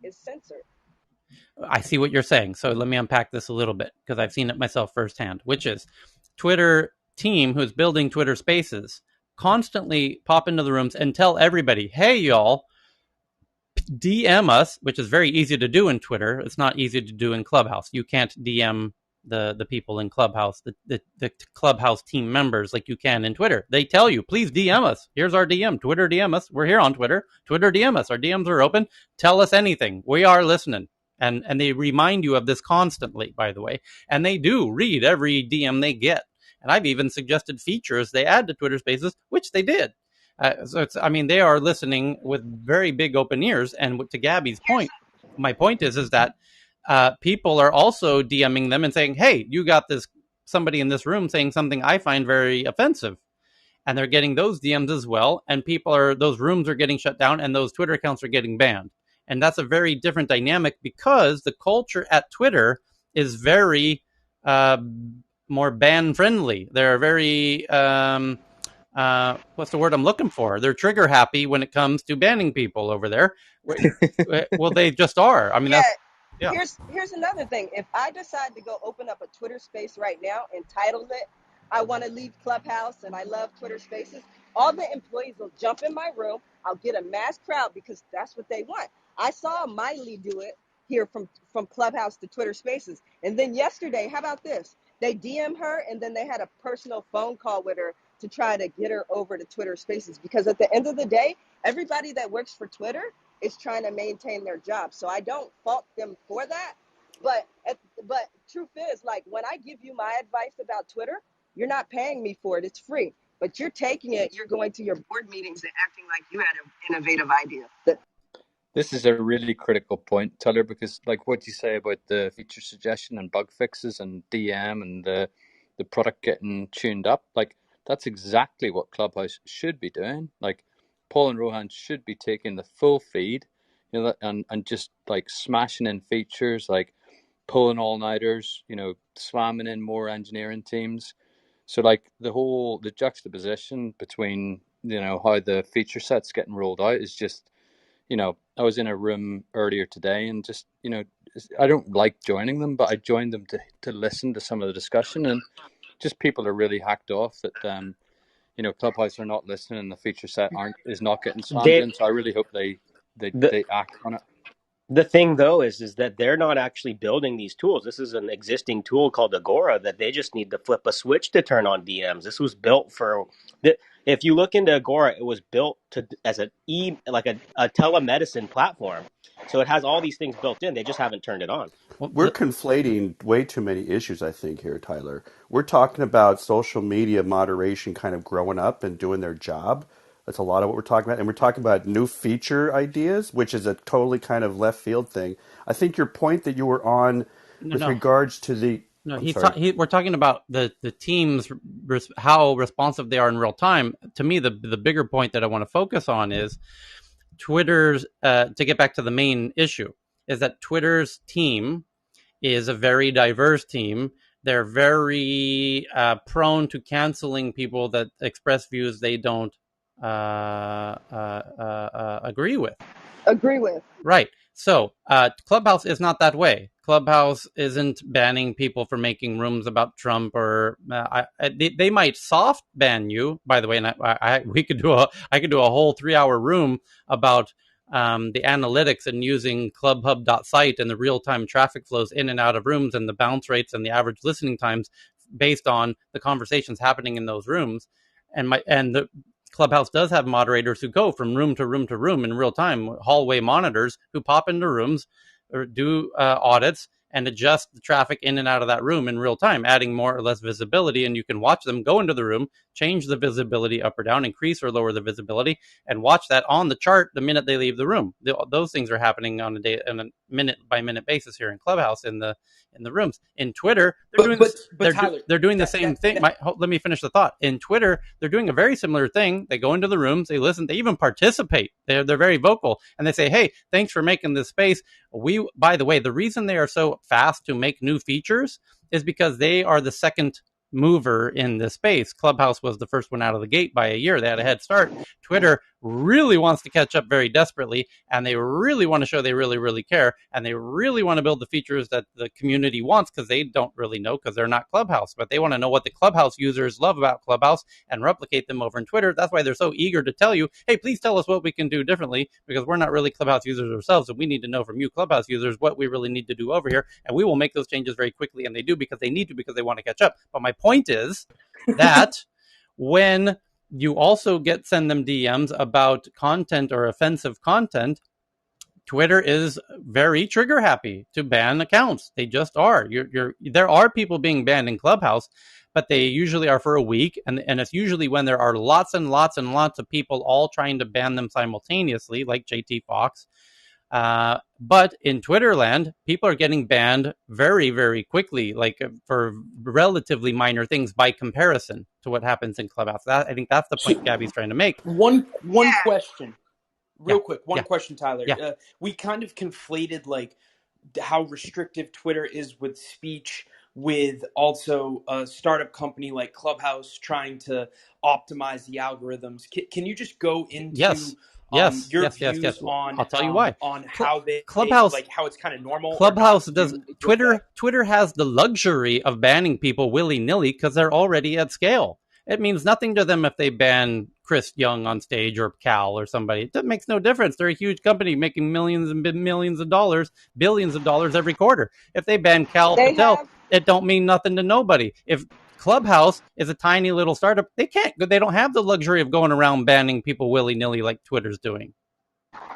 is censored. I see what you're saying. So let me unpack this a little bit because I've seen it myself firsthand, which is Twitter team who's building Twitter Spaces constantly pop into the rooms and tell everybody, hey, y'all, DM us, which is very easy to do in Twitter. It's not easy to do in Clubhouse. You can't DM the people in Clubhouse, the Clubhouse team members like you can in Twitter. They tell you, please DM us. Here's our DM. Twitter DM us. We're here on Twitter. Twitter DM us. Our DMs are open. Tell us anything. We are listening. And they remind you of this constantly, by the way. And they do read every DM they get. And I've even suggested features they add to Twitter Spaces, which they did. They are listening with very big open ears. And to Gabby's point, my point is that people are also DMing them and saying, hey, you got somebody in this room saying something I find very offensive. And they're getting those DMs as well. And those rooms are getting shut down and those Twitter accounts are getting banned. And that's a very different dynamic because the culture at Twitter is very more ban friendly. They're very what's the word I'm looking for? They're trigger happy when it comes to banning people over there. Well, they just are. I mean, yeah. Here's another thing. If I decide to go open up a Twitter space right now and title it, I want to leave Clubhouse and I love Twitter Spaces, all the employees will jump in my room. I'll get a mass crowd because that's what they want. I saw Miley do it here from Clubhouse to Twitter Spaces. And then yesterday, how about this? They DM her and then they had a personal phone call with her to try to get her over to Twitter Spaces because at the end of the day, everybody that works for Twitter is trying to maintain their job. So I don't fault them for that. But truth is, like when I give you my advice about Twitter, you're not paying me for it. It's free. But you're taking it, you're going to your board meetings and acting like you had an innovative idea. This is a really critical point, Tyler, because like what you say about the feature suggestion and bug fixes and DM and the product getting tuned up, like that's exactly what Clubhouse should be doing. Like Paul and Rohan should be taking the full feed, and just like smashing in features, like pulling all-nighters, slamming in more engineering teams. So like the juxtaposition between, how the feature set's getting rolled out is just, I was in a room earlier today and just, I don't like joining them, but I joined them to listen to some of the discussion, and just people are really hacked off that, Clubhouse are not listening and the feature set is not getting slammed Dave, in. So I really hope they the act on it. the thing though is that they're not actually building these tools. This is an existing tool called Agora that they just need to flip a switch to turn on DMs. This was built for if you look into Agora, it was built as a telemedicine platform. So it has all these things built in. They just haven't turned it on. We're conflating way too many issues, I think, here, Tyler. We're talking about social media moderation kind of growing up and doing their job. That's a lot of what we're talking about. And we're talking about new feature ideas, which is a totally kind of left field thing. I think your point that you were on with No. regards to the... No, I'm sorry. we're talking about the teams, how responsive they are in real time. To me, the bigger point that I want to focus on is Twitter's, to get back to the main issue, is that Twitter's team is a very diverse team. They're very prone to canceling people that express views they don't agree with. Agree with. Right. So Clubhouse is not that way. Clubhouse isn't banning people for making rooms about Trump, or they might soft ban you. By the way, and I could do a whole 3-hour room about the analytics and using clubhub.site and the real-time traffic flows in and out of rooms and the bounce rates and the average listening times based on the conversations happening in those rooms. And the Clubhouse does have moderators who go from room to room to room in real time, hallway monitors who pop into rooms or do audits and adjust the traffic in and out of that room in real time, adding more or less visibility. And you can watch them go into the room, change the visibility up or down, increase or lower the visibility, and watch that on the chart the minute they leave the room. Those things are happening on a minute by minute basis here in Clubhouse in the rooms. In Twitter, they're doing this. But Tyler, They're doing the that same that thing. that Let me finish the thought. In Twitter, they're doing a very similar thing. They go into the rooms, they listen, they even participate. They're very vocal, and they say, "Hey, thanks for making this space. We, by the way, the reason they are so fast to make new features is because they are the second mover in this space. Clubhouse was the first one out of the gate by a year. They had a head start. Twitter really wants to catch up very desperately, and they really want to show they really, really care, and they really want to build the features that the community wants because they don't really know because they're not Clubhouse, but they want to know what the Clubhouse users love about Clubhouse and replicate them over in Twitter. That's why they're so eager to tell you, hey, please tell us what we can do differently because we're not really Clubhouse users ourselves, and we need to know from you Clubhouse users what we really need to do over here, and we will make those changes very quickly, and they do because they need to because they want to catch up. But my point is that when you also send them DMs about content or offensive content, Twitter is very trigger happy to ban accounts. They just are. There are people being banned in Clubhouse, but they usually are for a week, and it's usually when there are lots and lots and lots of people all trying to ban them simultaneously, like JT Fox. But in Twitter land, people are getting banned very, very quickly, like for relatively minor things by comparison to what happens in Clubhouse. I think that's the so point Gabby's trying to make. one question, Yeah, real quick, one yeah, question, Tyler. yeah. We kind of conflated like how restrictive Twitter is with speech, with also a startup company like Clubhouse trying to optimize the algorithms. Can you just go Yes, into yes, your yes, yes, views yes. I'll tell you why. on Cl- how they Clubhouse like how it's kind of normal or Clubhouse not to does do with that? Twitter has the luxury of banning people willy-nilly because they're already at scale. It means nothing to them if they ban Chris Young on stage or Cal or somebody. It makes no difference. They're a huge company making millions and millions of dollars, billions of dollars every quarter. If they ban Cal They Patel, have it don't mean nothing to nobody. If Clubhouse is a tiny little startup, they don't have the luxury of going around banning people willy-nilly like Twitter's doing.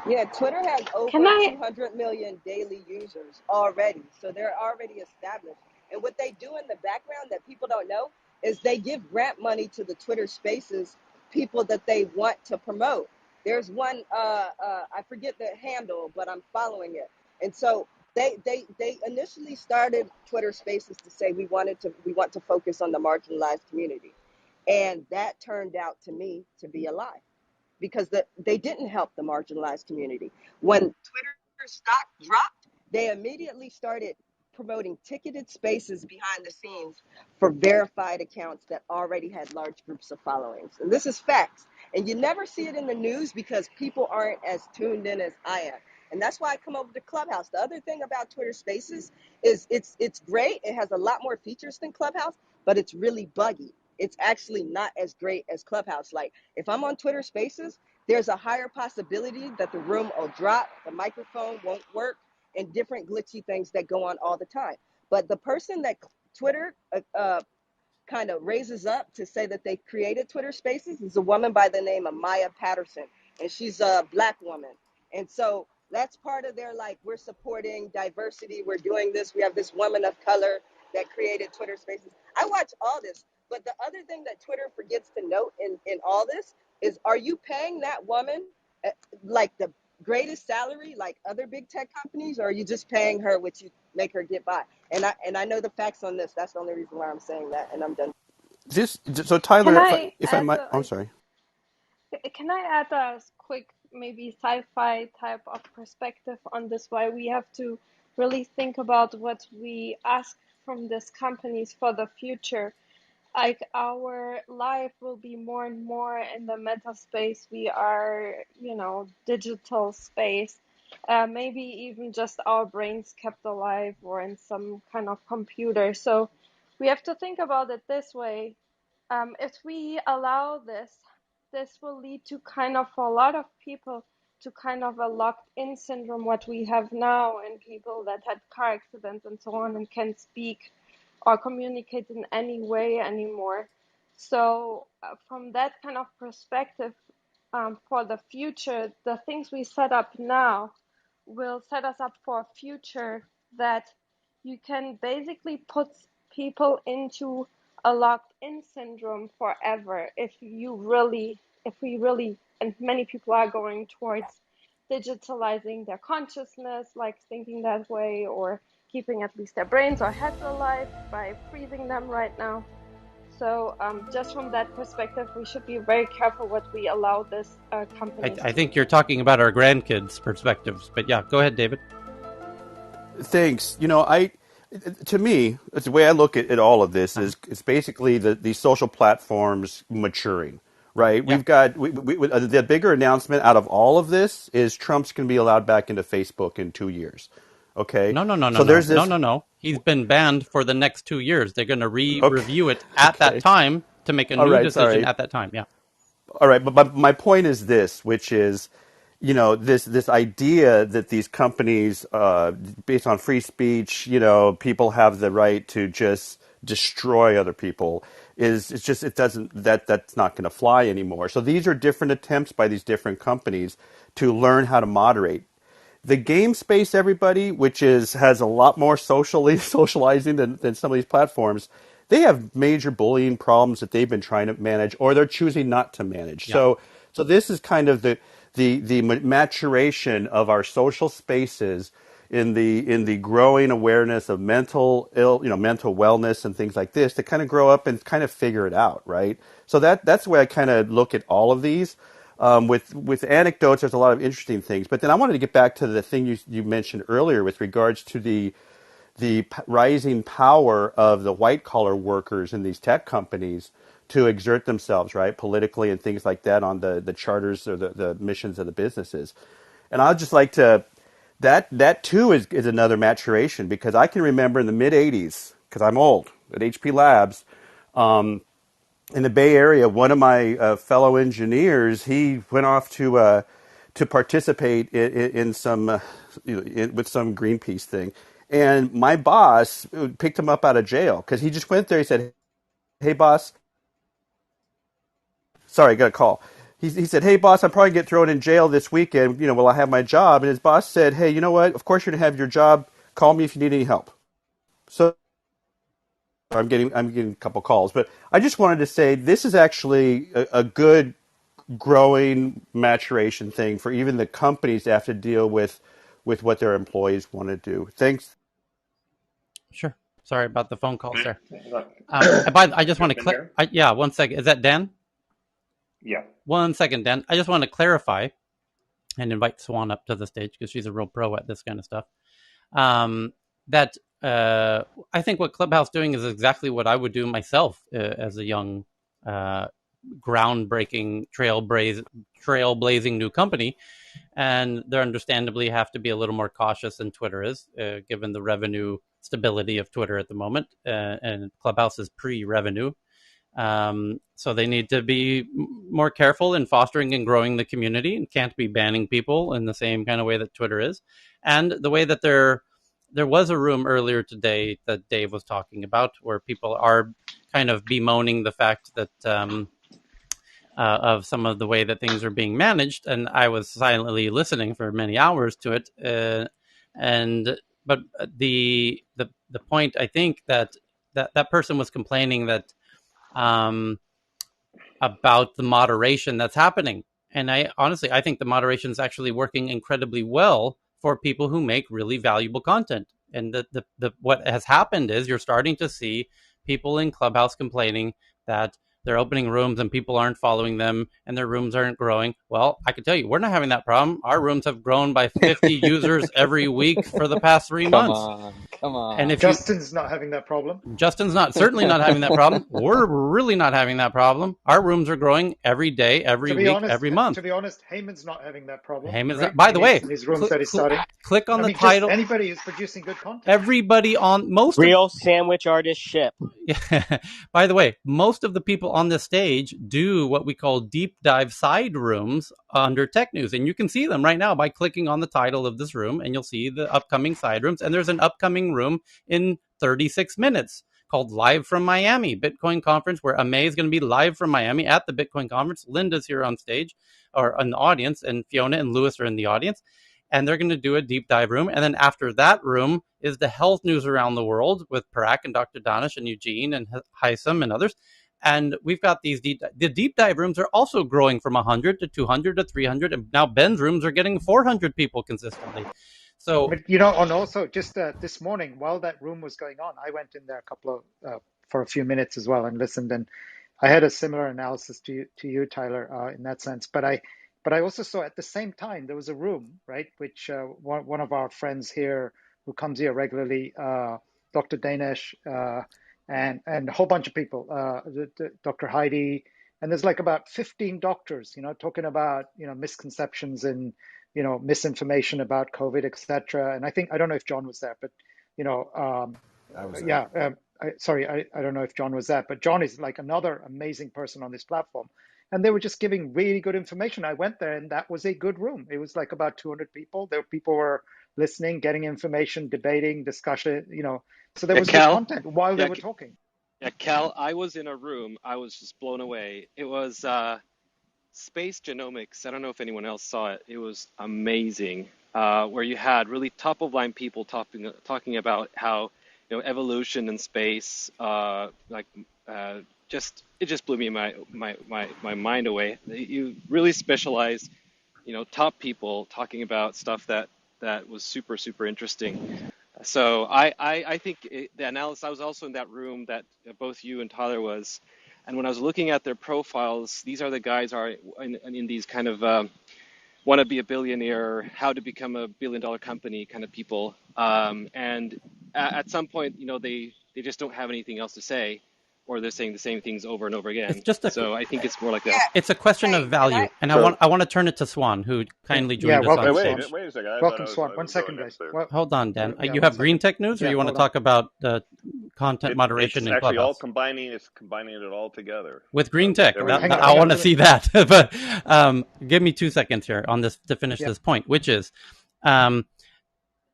Yeah, Twitter has Can over I 200 million daily users already. So they're already established. And what they do in the background that people don't know is they give grant money to the Twitter spaces people that they want to promote. There's one, I forget the handle, but I'm following it. And so they initially started Twitter spaces to say we want to focus on the marginalized community. And that turned out to me to be a lie because they didn't help the marginalized community. When Twitter stock dropped, they immediately started promoting ticketed spaces behind the scenes for verified accounts that already had large groups of followings. And this is facts. And you never see it in the news because people aren't as tuned in as I am. And that's why I come over to Clubhouse. The other thing about Twitter Spaces is it's great. It has a lot more features than Clubhouse, but it's really buggy. It's actually not as great as Clubhouse. Like if I'm on Twitter Spaces, there's a higher possibility that the room will drop, the microphone won't work, and different glitchy things that go on all the time. But the person that Twitter kind of raises up to say that they created Twitter Spaces is a woman by the name of Maya Patterson, and she's a Black woman. And so that's part of their like, we're supporting diversity, we're doing this, we have this woman of color that created Twitter Spaces. I watch all this, but the other thing that Twitter forgets to note in all this is, are you paying that woman like the greatest salary like other big tech companies, or are you just paying her what you make her get by? And I know the facts on this. That's the only reason why I'm saying that, and I'm done. This so can Tyler, I if I add might, I'm sorry. can I add a quick maybe sci-fi type of perspective on this? Why we have to really think about what we ask from these companies for the future. Like our life will be more and more in the meta space. We are, digital space. Maybe even just our brains kept alive or in some kind of computer. So we have to think about it this way. If we allow this, this will lead to kind of for a lot of people to kind of a locked in syndrome, what we have now in people that had car accidents and so on and can't speak or communicate in any way anymore. So, from that kind of perspective, for the future, the things we set up now will set us up for a future that you can basically put people into a locked-in syndrome forever if we really, and many people are going towards digitalizing their consciousness, like thinking that way, or keeping at least their brains or heads alive by freezing them right now. So just from that perspective, we should be very careful what we allow these companies I to think you're do. talking about our grandkids' perspectives, but yeah, go ahead, David. Thanks. To me, it's the way I look at all of this is it's basically these social platforms maturing, right? Yeah. We've got the bigger announcement out of all of this is Trump's going to be allowed back into Facebook in 2 years. Okay, so there's this. No. He's been banned for the next 2 years. They're going to Okay, review it at that okay, time to make a all new right, decision sorry. at that time. Yeah. All right, but my point is this, which is, this idea that these companies, based on free speech, people have the right to just destroy other people is it's just it doesn't that's not going to fly anymore. So these are different attempts by these different companies to learn how to moderate the game space, everybody, which has a lot more socializing than some of these platforms. They have major bullying problems that they've been trying to manage, or they're choosing not to manage. Yeah. So this is kind of the maturation of our social spaces in the growing awareness of mental wellness and things like this to kind of grow up and kind of figure it out, right? So that's the way I kind of look at all of these. With anecdotes, there's a lot of interesting things. But then I wanted to get back to the thing you mentioned earlier with regards to the rising power of the white collar workers in these tech companies to exert themselves, right, politically and things like that on the charters or the missions of the businesses. And I'd just like to that too is another maturation because I can remember in the mid '80s because I'm old at HP Labs. In the Bay Area, one of my fellow engineers, he went off to participate in some with some Greenpeace thing, and my boss picked him up out of jail because he just went there. He said, "Hey, boss, sorry, I got a call." He said, "Hey, boss, I'm probably get thrown in jail this weekend. Will I have my job?" And his boss said, "Hey, you know what? Of course you're gonna have your job. Call me if you need any help." So I'm getting a couple calls, but I just wanted to say this is actually a good growing maturation thing for even the companies to have to deal with what their employees want to do. Thanks. Sure. Sorry about the phone calls there. Look, I just want to jump in there. yeah, 1 second. Is that Dan? Yeah. 1 second, Dan. I just want to clarify and invite Swan up to the stage because she's a real pro at this kind of stuff. That I think what Clubhouse doing is exactly what I would do myself as a young, groundbreaking, trailblazing new company. And they understandably have to be a little more cautious than Twitter is, given the revenue stability of Twitter at the moment. And Clubhouse is pre-revenue. So they need to be more careful in fostering and growing the community and can't be banning people in the same kind of way that Twitter is. And the way that there was a room earlier today that Dave was talking about where people are kind of bemoaning the fact that of some of the way that things are being managed. And I was silently listening for many hours to it. But the point, I think, that person was complaining that about the moderation that's happening. And I think the moderation is actually working incredibly well for people who make really valuable content. And what has happened is you're starting to see people in Clubhouse complaining that they're opening rooms and people aren't following them and their rooms aren't growing. Well, I can tell you, we're not having that problem. Our rooms have grown by 50 users every week for the past 3 Come months. on, come And if on. you Justin's not having that problem. Justin's certainly not having that problem. We're really not having that problem. Our rooms are growing every day, every week, every month. To be honest, Heyman's not having that problem, Heyman's right? not, by the way, In his rooms that he's starting. click on I the mean, just title. anybody who's producing good content. Everybody on most of Real sandwich artist ship. by the way, most of the people on this stage do what we call deep dive side rooms under Tech News. And you can see them right now by clicking on the title of this room, and you'll see the upcoming side rooms. And there's an upcoming room in 36 minutes called Live from Miami, Bitcoin Conference, where Ame is going to be live from Miami at the Bitcoin Conference. Linda's here on stage or in the audience, and Fiona and Lewis are in the audience. And they're going to do a deep dive room. And then after that room, is the health news around the world with Parag and Dr. Danish and Eugene and Haitham and others. And we've got the deep dive rooms are also growing from 100 to 200 to 300. And now Ben's rooms are getting 400 people consistently. So, but you know, and also just this morning while that room was going on, I went in there for a few minutes as well and listened, and I had a similar analysis to you, Tyler, in that sense. But I also saw at the same time there was a room, right, which one of our friends here who comes here regularly, Dr. Danesh, and a whole bunch of people, Dr. Heidi, and there's like about 15 doctors, talking about misconceptions and misinformation about COVID, etc. And I don't know if John was there, but you know, I was there. yeah. I don't know if John was that, but John is like another amazing person on this platform. And they were just giving really good information. I went there and that was a good room. It was like about 200 people. People were listening, getting information, debating, discussion, so there Yeah, was good Cal. content while they Yeah, were talking. yeah, Cal. I was in a room. I was just blown away. It was space genomics. I don't know if anyone else saw it. It was amazing. Where you had really top of line people talking about how evolution in space, just it just blew me my mind away. You really specialized, top people talking about stuff that was super interesting. So I think the analysis. I was also in that room that both you and Tyler was, and when I was looking at their profiles, these are the guys are in these kind of want to be a billionaire, how to become a billion-dollar company kind of people, and at some point, they just don't have anything else to say, or they're saying the same things over and over it's again. just So I think it's more like that. Yeah. it's a question Hey, of and value. And So I want to turn it to Swan, who kindly Yeah. joined us on Welcome, wait, Swan. stage. wait a second. I thought Welcome, Swan. I One was going second, next guys. there. Well, Hold on, Dan. yeah, You one have green second. tech news, or Yeah, you want to hold on. talk about content moderation It's in actually all Clubhouse? combining. It's combining it all together. With green tech, There we Hang go. on, I hang on. want to see that. But give me 2 seconds here on this to finish Yeah. this point, which is um,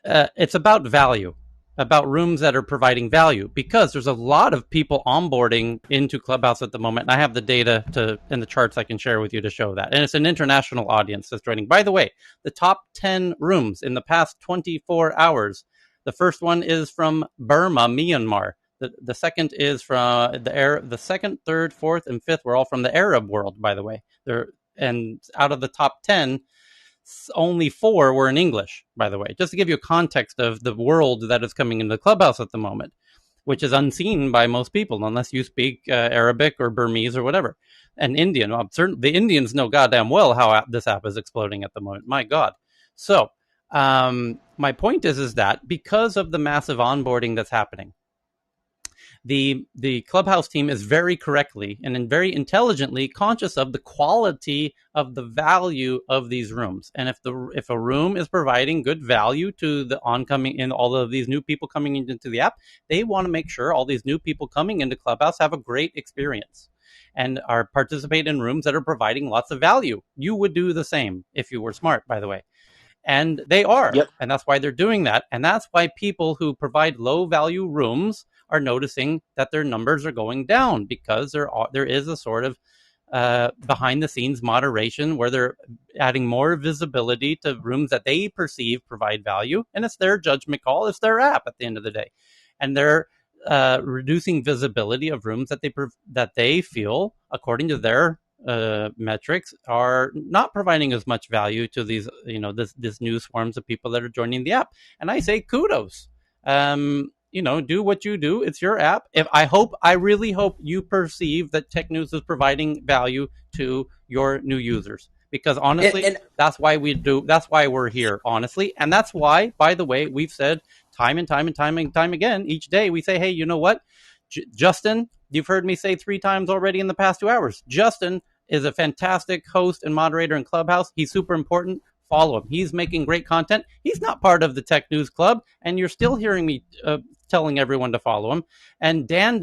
it's about value, about rooms that are providing value, because there's a lot of people onboarding into Clubhouse at the moment. And I have the data and the charts I can share with you to show that. And it's an international audience that's joining. By the way, the top 10 rooms in the past 24 hours, the first one is from Burma, Myanmar. The second is from the second, third, fourth, and fifth were all from the Arab world, by the way. And out of the top 10, only 4 were in English, by the way, just to give you a context of the world that is coming into the Clubhouse at the moment, which is unseen by most people unless you speak Arabic or Burmese or whatever. And Indian, well, the Indians know goddamn well how this app is exploding at the moment. My God. So my point is that because of the massive onboarding that's happening, the Clubhouse team is very correctly and very intelligently conscious of the quality of the value of these rooms. And if a room is providing good value to the oncoming and all of these new people coming into the app, they want to make sure all these new people coming into Clubhouse have a great experience and are participate in rooms that are providing lots of value. You would do the same if you were smart, by the way. And they are. Yep. And that's why they're doing that. And that's why people who provide low value rooms are noticing that their numbers are going down, because there is a sort of behind the scenes moderation where they're adding more visibility to rooms that they perceive provide value. And it's their judgment call. It's their app at the end of the day. And they're reducing visibility of rooms that they feel, according to their metrics, are not providing as much value to these, this new swarms of people that are joining the app. And I say kudos. Do what you do. It's your app. I really hope you perceive that Tech News is providing value to your new users, because honestly, that's why we're here, honestly. And that's why, by the way, we've said time and time again, each day we say, hey, you know what? Justin, you've heard me say 3 times already in the past 2 hours. Justin is a fantastic host and moderator in Clubhouse. He's super important. Follow him. He's making great content. He's not part of the Tech News Club, and you're still hearing me telling everyone to follow him. And Dan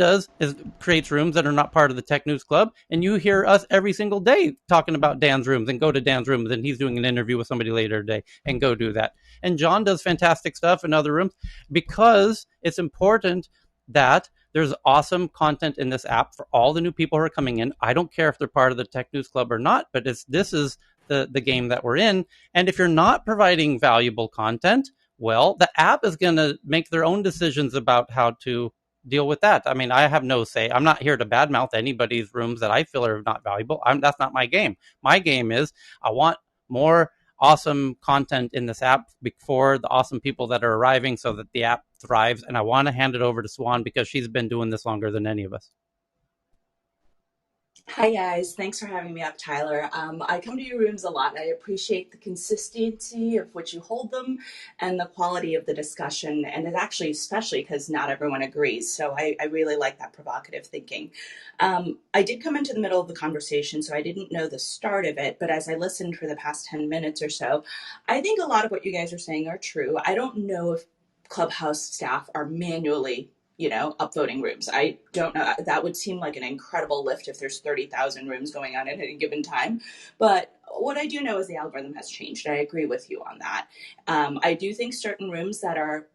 creates rooms that are not part of the Tech News Club, and you hear us every single day talking about Dan's rooms, and go to Dan's rooms, and he's doing an interview with somebody later today, and go do that. And John does fantastic stuff in other rooms, because it's important that there's awesome content in this app for all the new people who are coming in. I don't care if they're part of the Tech News Club or not, but this is the game that we're in. And if you're not providing valuable content, Well, the app is going to make their own decisions about how to deal with that. I mean, I have no say. I'm not here to badmouth anybody's rooms that I feel are not valuable. That's not my game. My game is I want more awesome content in this app for the awesome people that are arriving so that the app thrives. And I want to hand it over to Swan because she's been doing this longer than any of us. Hi guys, thanks for having me up, Tyler. I come to your rooms a lot. I appreciate the consistency of which you hold them and the quality of the discussion, and it actually, especially because not everyone agrees. So I really like that provocative thinking. I did come into the middle of the conversation, so I didn't know the start of it, but as I listened for the past 10 minutes or so, I think a lot of what you guys are saying are true. I don't know if Clubhouse staff are manually upvoting rooms. I don't know. That would seem like an incredible lift if there's 30,000 rooms going on at any given time. But what I do know is the algorithm has changed. I agree with you on that. I do think certain rooms that are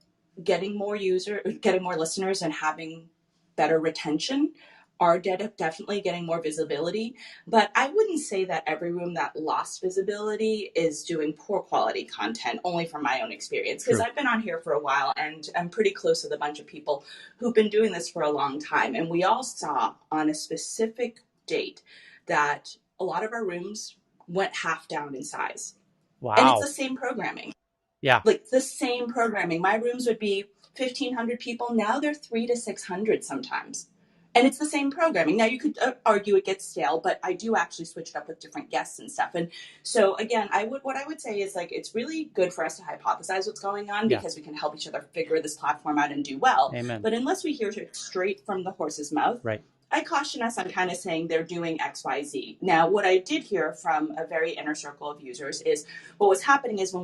getting more listeners and having better retention are definitely getting more visibility. But I wouldn't say that every room that lost visibility is doing poor quality content, only from my own experience. Because I've been on here for a while and I'm pretty close with a bunch of people who've been doing this for a long time. And we all saw on a specific date that a lot of our rooms went half down in size. Wow. And it's the same programming. Yeah. Like the same programming. My rooms would be 1,500 people. Now they're 300 to 600 sometimes. And it's the same programming. Now you could argue it gets stale, but I do actually switch it up with different guests and stuff. And so again, what I would say is like, it's really good for us to hypothesize what's going on because we can help each other figure this platform out and do well. Amen. But unless we hear it straight from the horse's mouth, right. I caution us on kind of saying they're doing X, Y, Z. Now, what I did hear from a very inner circle of users is what was happening is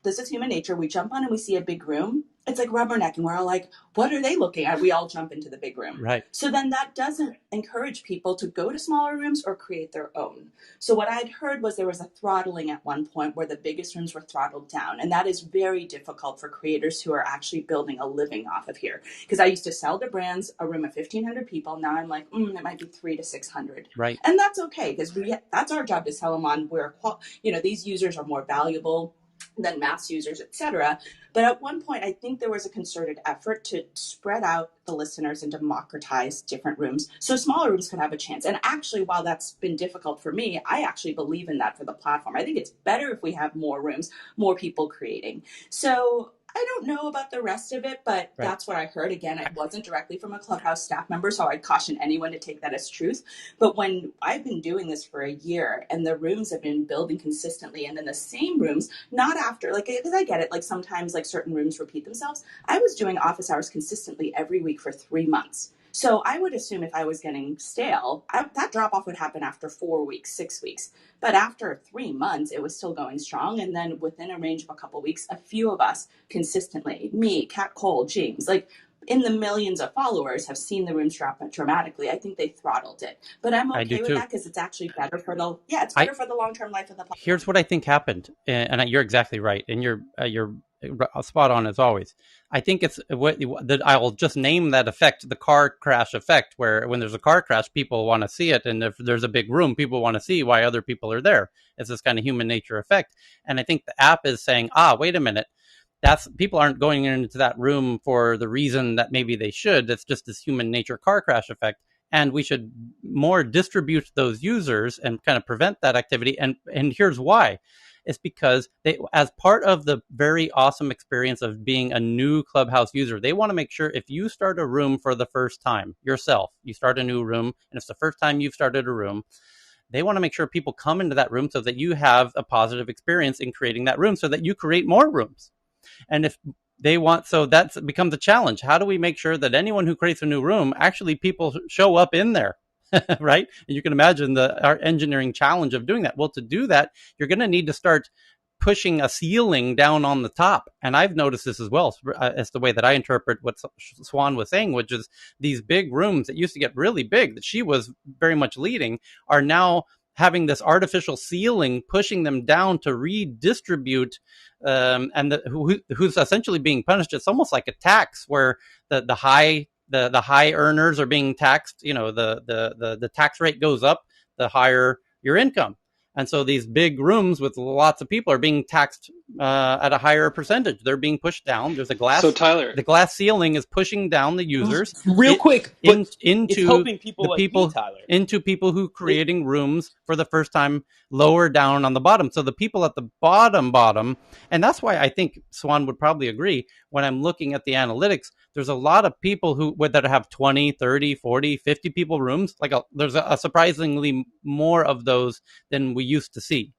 this is human nature, we jump on and we see a big room. It's like rubbernecking. We're all like, what are they looking at? We all jump into the big room. Right. So then that doesn't encourage people to go to smaller rooms or create their own. So what I'd heard was there was a throttling at one point where the biggest rooms were throttled down. And that is very difficult for creators who are actually building a living off of here. Because I used to sell to brands a room of 1,500 people. Now I'm like, it might be 300 to 600. Right. And that's okay because that's our job to sell them on where, these users are more valuable than mass users, etc. But at one point, I think there was a concerted effort to spread out the listeners and democratize different rooms so smaller rooms could have a chance. And actually, while that's been difficult for me, I actually believe in that for the platform. I think it's better if we have more rooms, more people creating. So I don't know about the rest of it, but that's what I heard. Again, it wasn't directly from a Clubhouse staff member, so I'd caution anyone to take that as truth. But when I've been doing this for a year and the rooms have been building consistently and in the same rooms, not after, because I get it, sometimes certain rooms repeat themselves. I was doing office hours consistently every week for 3 months. So I would assume if I was getting stale, that drop off would happen after 4 weeks, 6 weeks. But after 3 months, it was still going strong. And then within a range of a couple of weeks, a few of us consistently, me, Kat Cole, James, in the millions of followers have seen the rooms drop dramatically. I think they throttled it. But I'm okay with that because it's actually better for for the long-term life of the platform. Here's what I think happened. And you're exactly right. And you're spot on as always. I think it's that I will just name that effect, the car crash effect, where when there's a car crash, people want to see it. And if there's a big room, people want to see why other people are there. It's this kind of human nature effect. And I think the app is saying, wait a minute. People aren't going into that room for the reason that maybe they should. That's just this human nature car crash effect. And we should more distribute those users and kind of prevent that activity. And here's why. It's because as part of the very awesome experience of being a new Clubhouse user, they want to make sure if you start a room for the first time yourself, you start a new room, and it's the first time you've started a room, they want to make sure people come into that room so that you have a positive experience in creating that room so that you create more rooms. And if they want, so that becomes a challenge. How do we make sure that anyone who creates a new room, actually people show up in there, right? And you can imagine our engineering challenge of doing that. Well, to do that, you're going to need to start pushing a ceiling down on the top. And I've noticed this as well. It's the way that I interpret what Swan was saying, which is these big rooms that used to get really big, that she was very much leading, are now having this artificial ceiling pushing them down to redistribute, and who's essentially being punished. It's almost like a tax where the high earners are being taxed. The tax rate goes up the higher your income. And so these big rooms with lots of people are being taxed at a higher percentage. They're being pushed down. There's a So glass. Tyler, The glass ceiling is pushing down the users Real quick, but it's into helping people the like me, people Tyler. into people who creating rooms for the first time lower down on the bottom. So the people at the bottom, and that's why I think Swan would probably agree. When I'm looking at the analytics, there's a lot of people who that have 20, 30, 40, 50 people rooms. There's a surprisingly more of those than we used to see.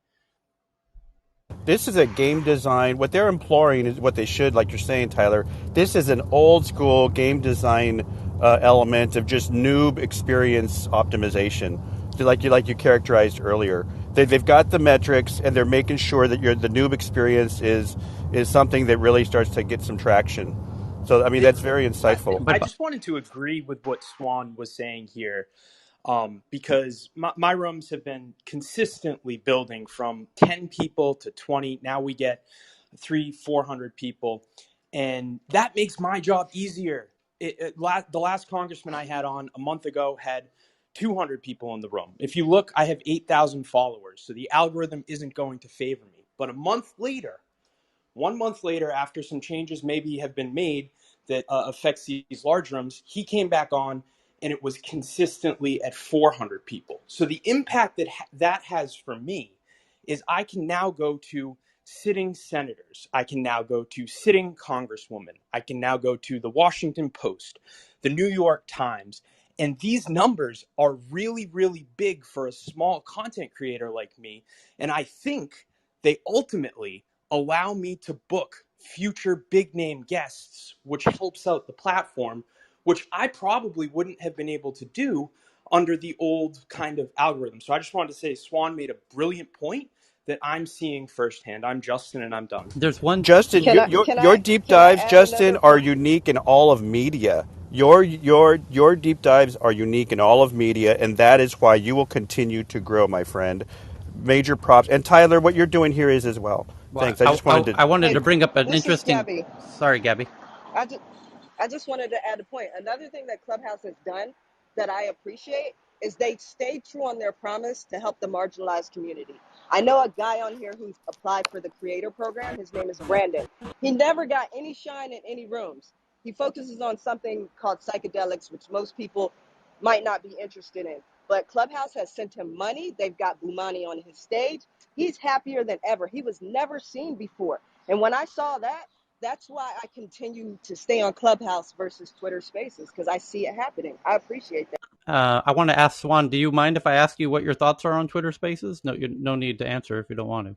This is a game design. What they're imploring is what they should, like you're saying, Tyler. This is an old school game design element of just noob experience optimization, like you characterized earlier. They've got the metrics, and they're making sure that the noob experience is something that really starts to get some traction. So, I mean, that's very insightful. I just wanted to agree with what Swan was saying here, because my rooms have been consistently building from 10 people to 20. Now we get 400 people, and that makes my job easier. The last congressman I had on a month ago had 200 people in the room. If you look, I have 8,000 followers, so the algorithm isn't going to favor me. But a month later, 1 month later, after some changes maybe have been made that affects these large rooms, he came back on, and it was consistently at 400 people. So the impact that has for me is I can now go to sitting senators. I can now go to sitting congresswomen. I can now go to the Washington Post, the New York Times. And these numbers are really, really big for a small content creator like me. And I think they ultimately allow me to book future big name guests, which helps out the platform, which I probably wouldn't have been able to do under the old kind of algorithm. So I just wanted to say Swan made a brilliant point that I'm seeing firsthand. I'm Justin, and I'm done. There's one, Justin, Can I can your I deep can I dives, add Justin, another are point? unique in all of media. Your deep dives are unique in all of media, and that is why you will continue to grow, my friend. Major props, and Tyler, what you're doing here is as well. well, Thanks. I just wanted to. I wanted Hey, to bring up an this is interesting. Gabby. Sorry, Gabby. I just I just wanted to add a point. Another thing that Clubhouse has done that I appreciate is they stay true on their promise to help the marginalized community. I know a guy on here who's applied for the creator program. His name is Brandon. He never got any shine in any rooms. He focuses on something called psychedelics, which most people might not be interested in. But Clubhouse has sent him money. They've got Bumani on his stage. He's happier than ever. He was never seen before. And when I saw that, that's why I continue to stay on Clubhouse versus Twitter Spaces, because I see it happening. I appreciate that. I want to ask Swan, do you mind if I ask you what your thoughts are on Twitter Spaces? No need to answer if you don't want to.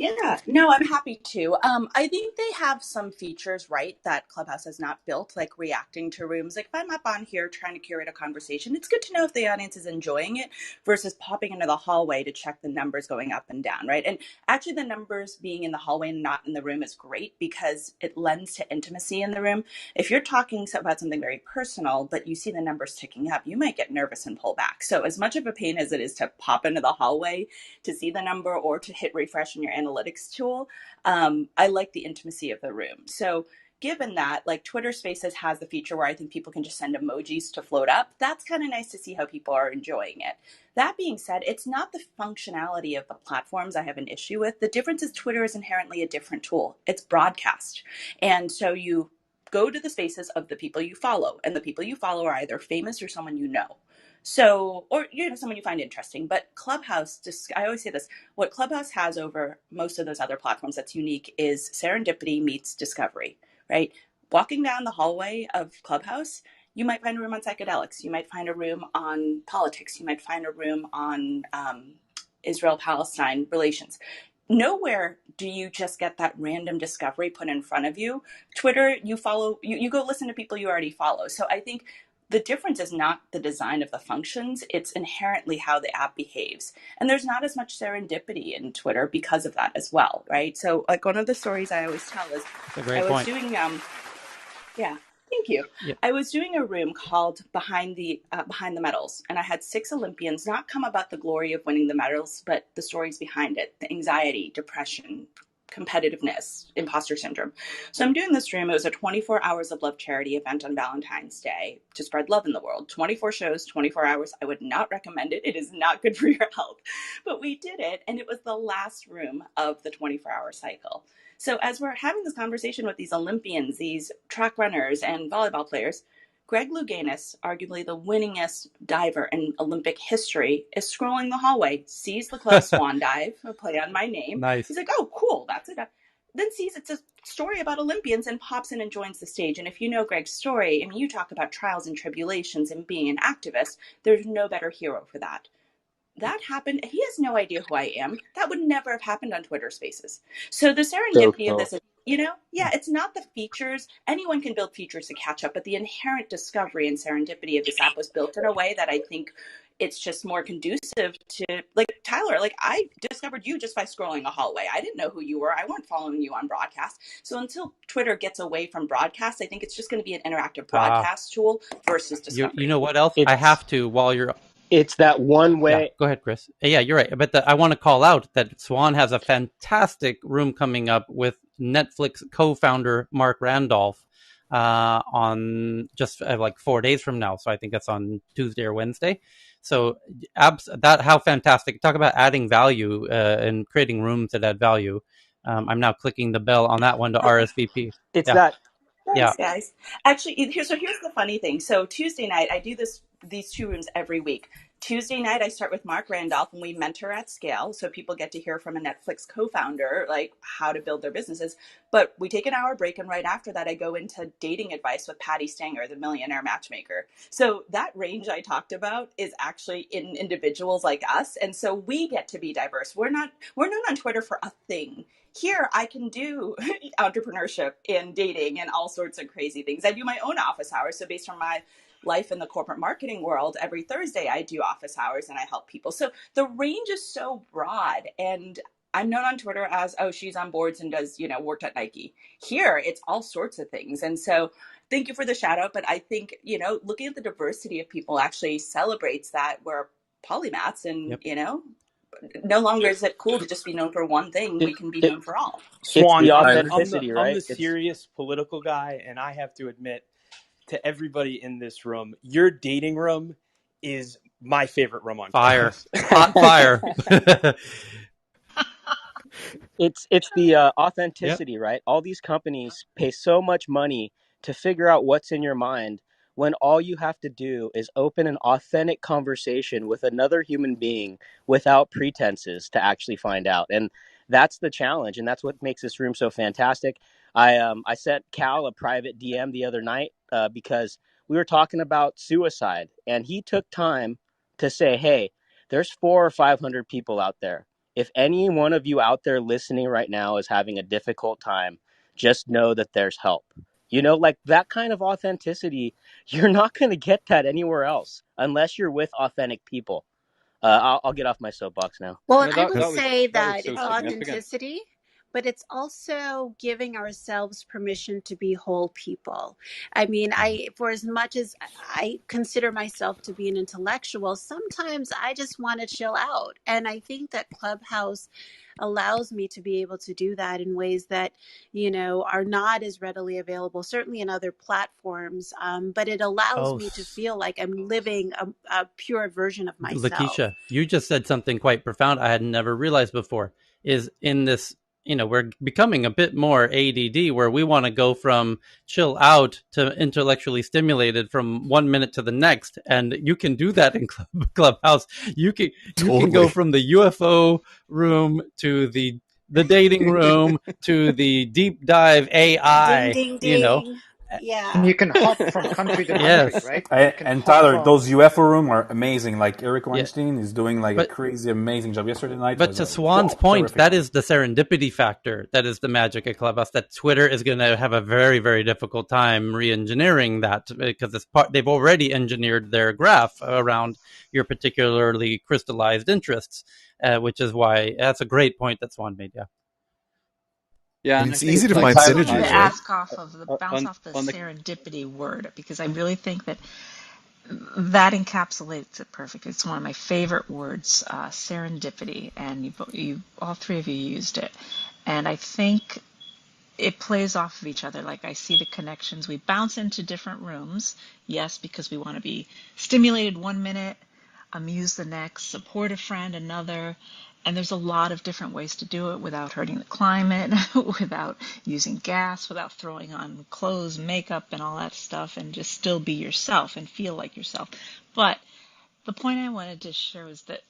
Yeah, no, I'm happy to. I think they have some features, right, that Clubhouse has not built, like reacting to rooms. Like if I'm up on here trying to curate a conversation, it's good to know if the audience is enjoying it versus popping into the hallway to check the numbers going up and down, right? And actually the numbers being in the hallway and not in the room is great because it lends to intimacy in the room. If you're talking about something very personal, but you see the numbers ticking up, you might get nervous and pull back. So as much of a pain as it is to pop into the hallway to see the number or to hit refresh in your analytics tool, I like the intimacy of the room. So given that, like Twitter Spaces has the feature where I think people can just send emojis to float up. That's kind of nice to see how people are enjoying it. That being said, it's not the functionality of the platforms I have an issue with. The difference is Twitter is inherently a different tool. It's broadcast. And so you go to the spaces of the people you follow, and the people you follow are either famous or someone you know. So, or someone you find interesting. But Clubhouse, just I always say this: what Clubhouse has over most of those other platforms that's unique is serendipity meets discovery. Right? Walking down the hallway of Clubhouse, you might find a room on psychedelics. You might find a room on politics. You might find a room on Israel-Palestine relations. Nowhere do you just get that random discovery put in front of you. Twitter, you go listen to people you already follow. So I think the difference is not the design of the functions, it's inherently how the app behaves. And there's not as much serendipity in Twitter because of that as well, right? So like one of the stories I always tell is That's a great I was point. doing yeah, thank you. Yeah. I was doing a room called Behind the Medals, and I had 6 Olympians not come about the glory of winning the medals, but the stories behind it, the anxiety, depression, competitiveness, imposter syndrome. So I'm doing this room. It was a 24 hours of love charity event on Valentine's Day to spread love in the world. 24 shows, 24 hours. I would not recommend it. It is not good for your health. But we did it, and it was the last room of the 24-hour cycle. So as we're having this conversation with these Olympians, these track runners and volleyball players, Greg Louganis, arguably the winningest diver in Olympic history, is scrolling the hallway, sees the club swan dive, a play on my name. Nice. He's like, oh, cool, that's it. Then sees it's a story about Olympians and pops in and joins the stage. And if you know Greg's story, I mean, you talk about trials and tribulations and being an activist, there's no better hero for that. That happened. He has no idea who I am. That would never have happened on Twitter Spaces. So the So serendipity of cool. this is, yeah, it's not the features. Anyone can build features to catch up, but the inherent discovery and serendipity of this app was built in a way that I think it's just more conducive to, like, Tyler, like, I discovered you just by scrolling a hallway. I didn't know who you were. I weren't following you on broadcast. So until Twitter gets away from broadcast, I think it's just going to be an interactive broadcast tool versus discovery. You know what else? I It's have to while you're. it's that one Yeah, way. go ahead, Chris. Yeah, you're right. But I want to call out that Swan has a fantastic room coming up with Netflix co-founder Mark Randolph on just like 4 days from now. So I think that's on Tuesday or Wednesday. So how fantastic! Talk about adding value and creating rooms that add value. I'm now clicking the bell on that one to RSVP. It's Yeah, that. yeah. Thanks, guys. Actually, here's the funny thing. So Tuesday night, I do these two rooms every week. Tuesday night, I start with Mark Randolph, and we mentor at scale, so people get to hear from a Netflix co-founder like how to build their businesses. But we take an hour break, and right after that, I go into dating advice with Patty Stanger, the millionaire matchmaker. So that range I talked about is actually in individuals like us, and so we get to be diverse. We're not on Twitter for a thing. Here I can do entrepreneurship and dating and all sorts of crazy things. I do my own office hours. So based on my life in the corporate marketing world, every Thursday I do office hours and I help people. So the range is so broad, and I'm known on Twitter as, oh, she's on boards and does, worked at Nike. Here it's all sorts of things. And so thank you for the shout out. But I think, looking at the diversity of people actually celebrates that we're polymaths and, Yep. no longer is it cool to just be known for one thing. We can be known for all. It's Swan, the I'm the authenticity, I'm right? the serious political guy, and I have to admit to everybody in this room, your dating room is my favorite room on Fire, Clubhouse. hot fire. It's the Yep. authenticity, right? All these companies pay so much money to figure out what's in your mind when all you have to do is open an authentic conversation with another human being without pretenses to actually find out. And that's the challenge, and that's what makes this room so fantastic. I sent Cal a private DM the other night because we were talking about suicide, and he took time to say, "Hey, there's 400 or 500 people out there. If any one of you out there listening right now is having a difficult time, just know that there's help." Like that kind of authenticity, you're not going to get that anywhere else unless you're with authentic people. I'll get off my soapbox now. Well, and No, I that would that was say that was that so it's significant. authenticity, but it's also giving ourselves permission to be whole people. I mean, for as much as I consider myself to be an intellectual, sometimes I just want to chill out. And I think that Clubhouse allows me to be able to do that in ways that, are not as readily available, certainly in other platforms. But it allows Oh, me to feel like I'm living a pure version of myself. Lakeisha, you just said something quite profound I had never realized before. Is in this, we're becoming a bit more ADD where we want to go from chill out to intellectually stimulated from 1 minute to the next, and you can do that in Clubhouse. You can go Totally. from the UFO room to the dating room to the deep dive Ding, AI. ding, ding. And Yeah. you can hop from country to country, Yes, right? You can And hop Tyler, from those UFO room are amazing. Like Eric yeah, Weinstein is doing like a but crazy, amazing job. Yesterday night But was to a Swan's point, terrific that one. is the serendipity factor. That is the magic of Clubhouse. That Twitter is going to have a very, very difficult time re-engineering that because they've already engineered their graph around your particularly crystallized interests, which is why that's a great point that Swan made. Yeah. Yeah, And and I it's think easy to I like find just Tyler wanted to synergies, mentioned right? ask off of the bounce on off the on the serendipity word because I really think that that encapsulates it perfectly. It's one of my favorite words, serendipity, and you all three of you used it. And I think it plays off of each other. Like I see the connections. We bounce into different rooms, yes, because we want to be stimulated 1 minute, amuse the next, support a friend another. And there's a lot of different ways to do it without hurting the climate, without using gas, without throwing on clothes, makeup, and all that stuff, and just still be yourself and feel like yourself. But the point I wanted to share was that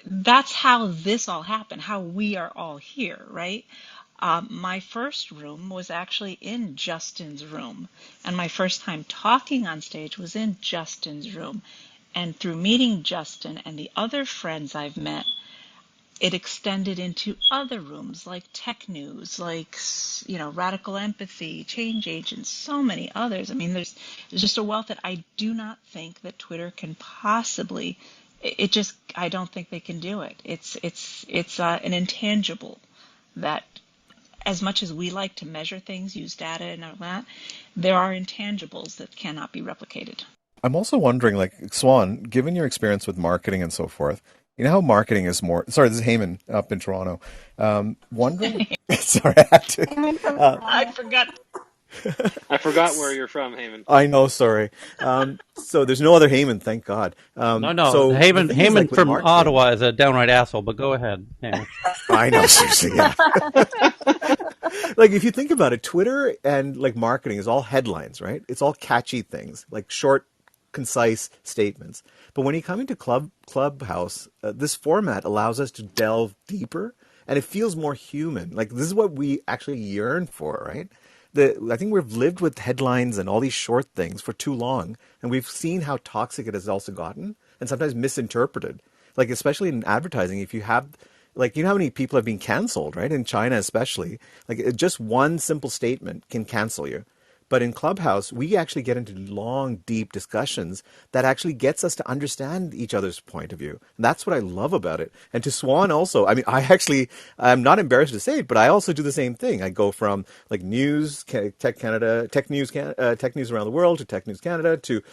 that's how this all happened, how we are all here, right? My first room was actually in Justin's room, and my first time talking on stage was in Justin's room. And through meeting Justin and the other friends I've met, it extended into other rooms like tech news, like, radical empathy, change agents, so many others. I mean, there's just a wealth that I do not think that Twitter can possibly. It just, I don't think they can do it. It's an intangible that, as much as we like to measure things, use data and all that, there are intangibles that cannot be replicated. I'm also wondering, like, Swan, given your experience with marketing and so forth, you know how marketing is more. Sorry, this is Heyman up in Toronto. Wondering. Sorry, I had to. Coming from I Toronto. forgot. I forgot where you're from, Heyman. I know, sorry. So there's no other Heyman, thank God. No. So the thing is, like, Heyman with from marketing, Ottawa is a downright asshole. But go ahead, Heyman. I know, seriously, yeah. Like, if you think about it, Twitter and like marketing is all headlines, right? It's all catchy things, like short, concise statements. But when you come into Clubhouse, this format allows us to delve deeper, and it feels more human. Like, this is what we actually yearn for, right? I think we've lived with headlines and all these short things for too long, and we've seen how toxic it has also gotten, and sometimes misinterpreted. Like, especially in advertising, if you have, like, you know how many people have been canceled, right? In China, especially, like, just one simple statement can cancel you. But in Clubhouse, we actually get into long, deep discussions that actually gets us to understand each other's point of view. And that's what I love about it. And to Swan also, I mean, I'm not embarrassed to say it, but I also do the same thing. I go from like news, tech Canada, tech news around the world to tech news Canada to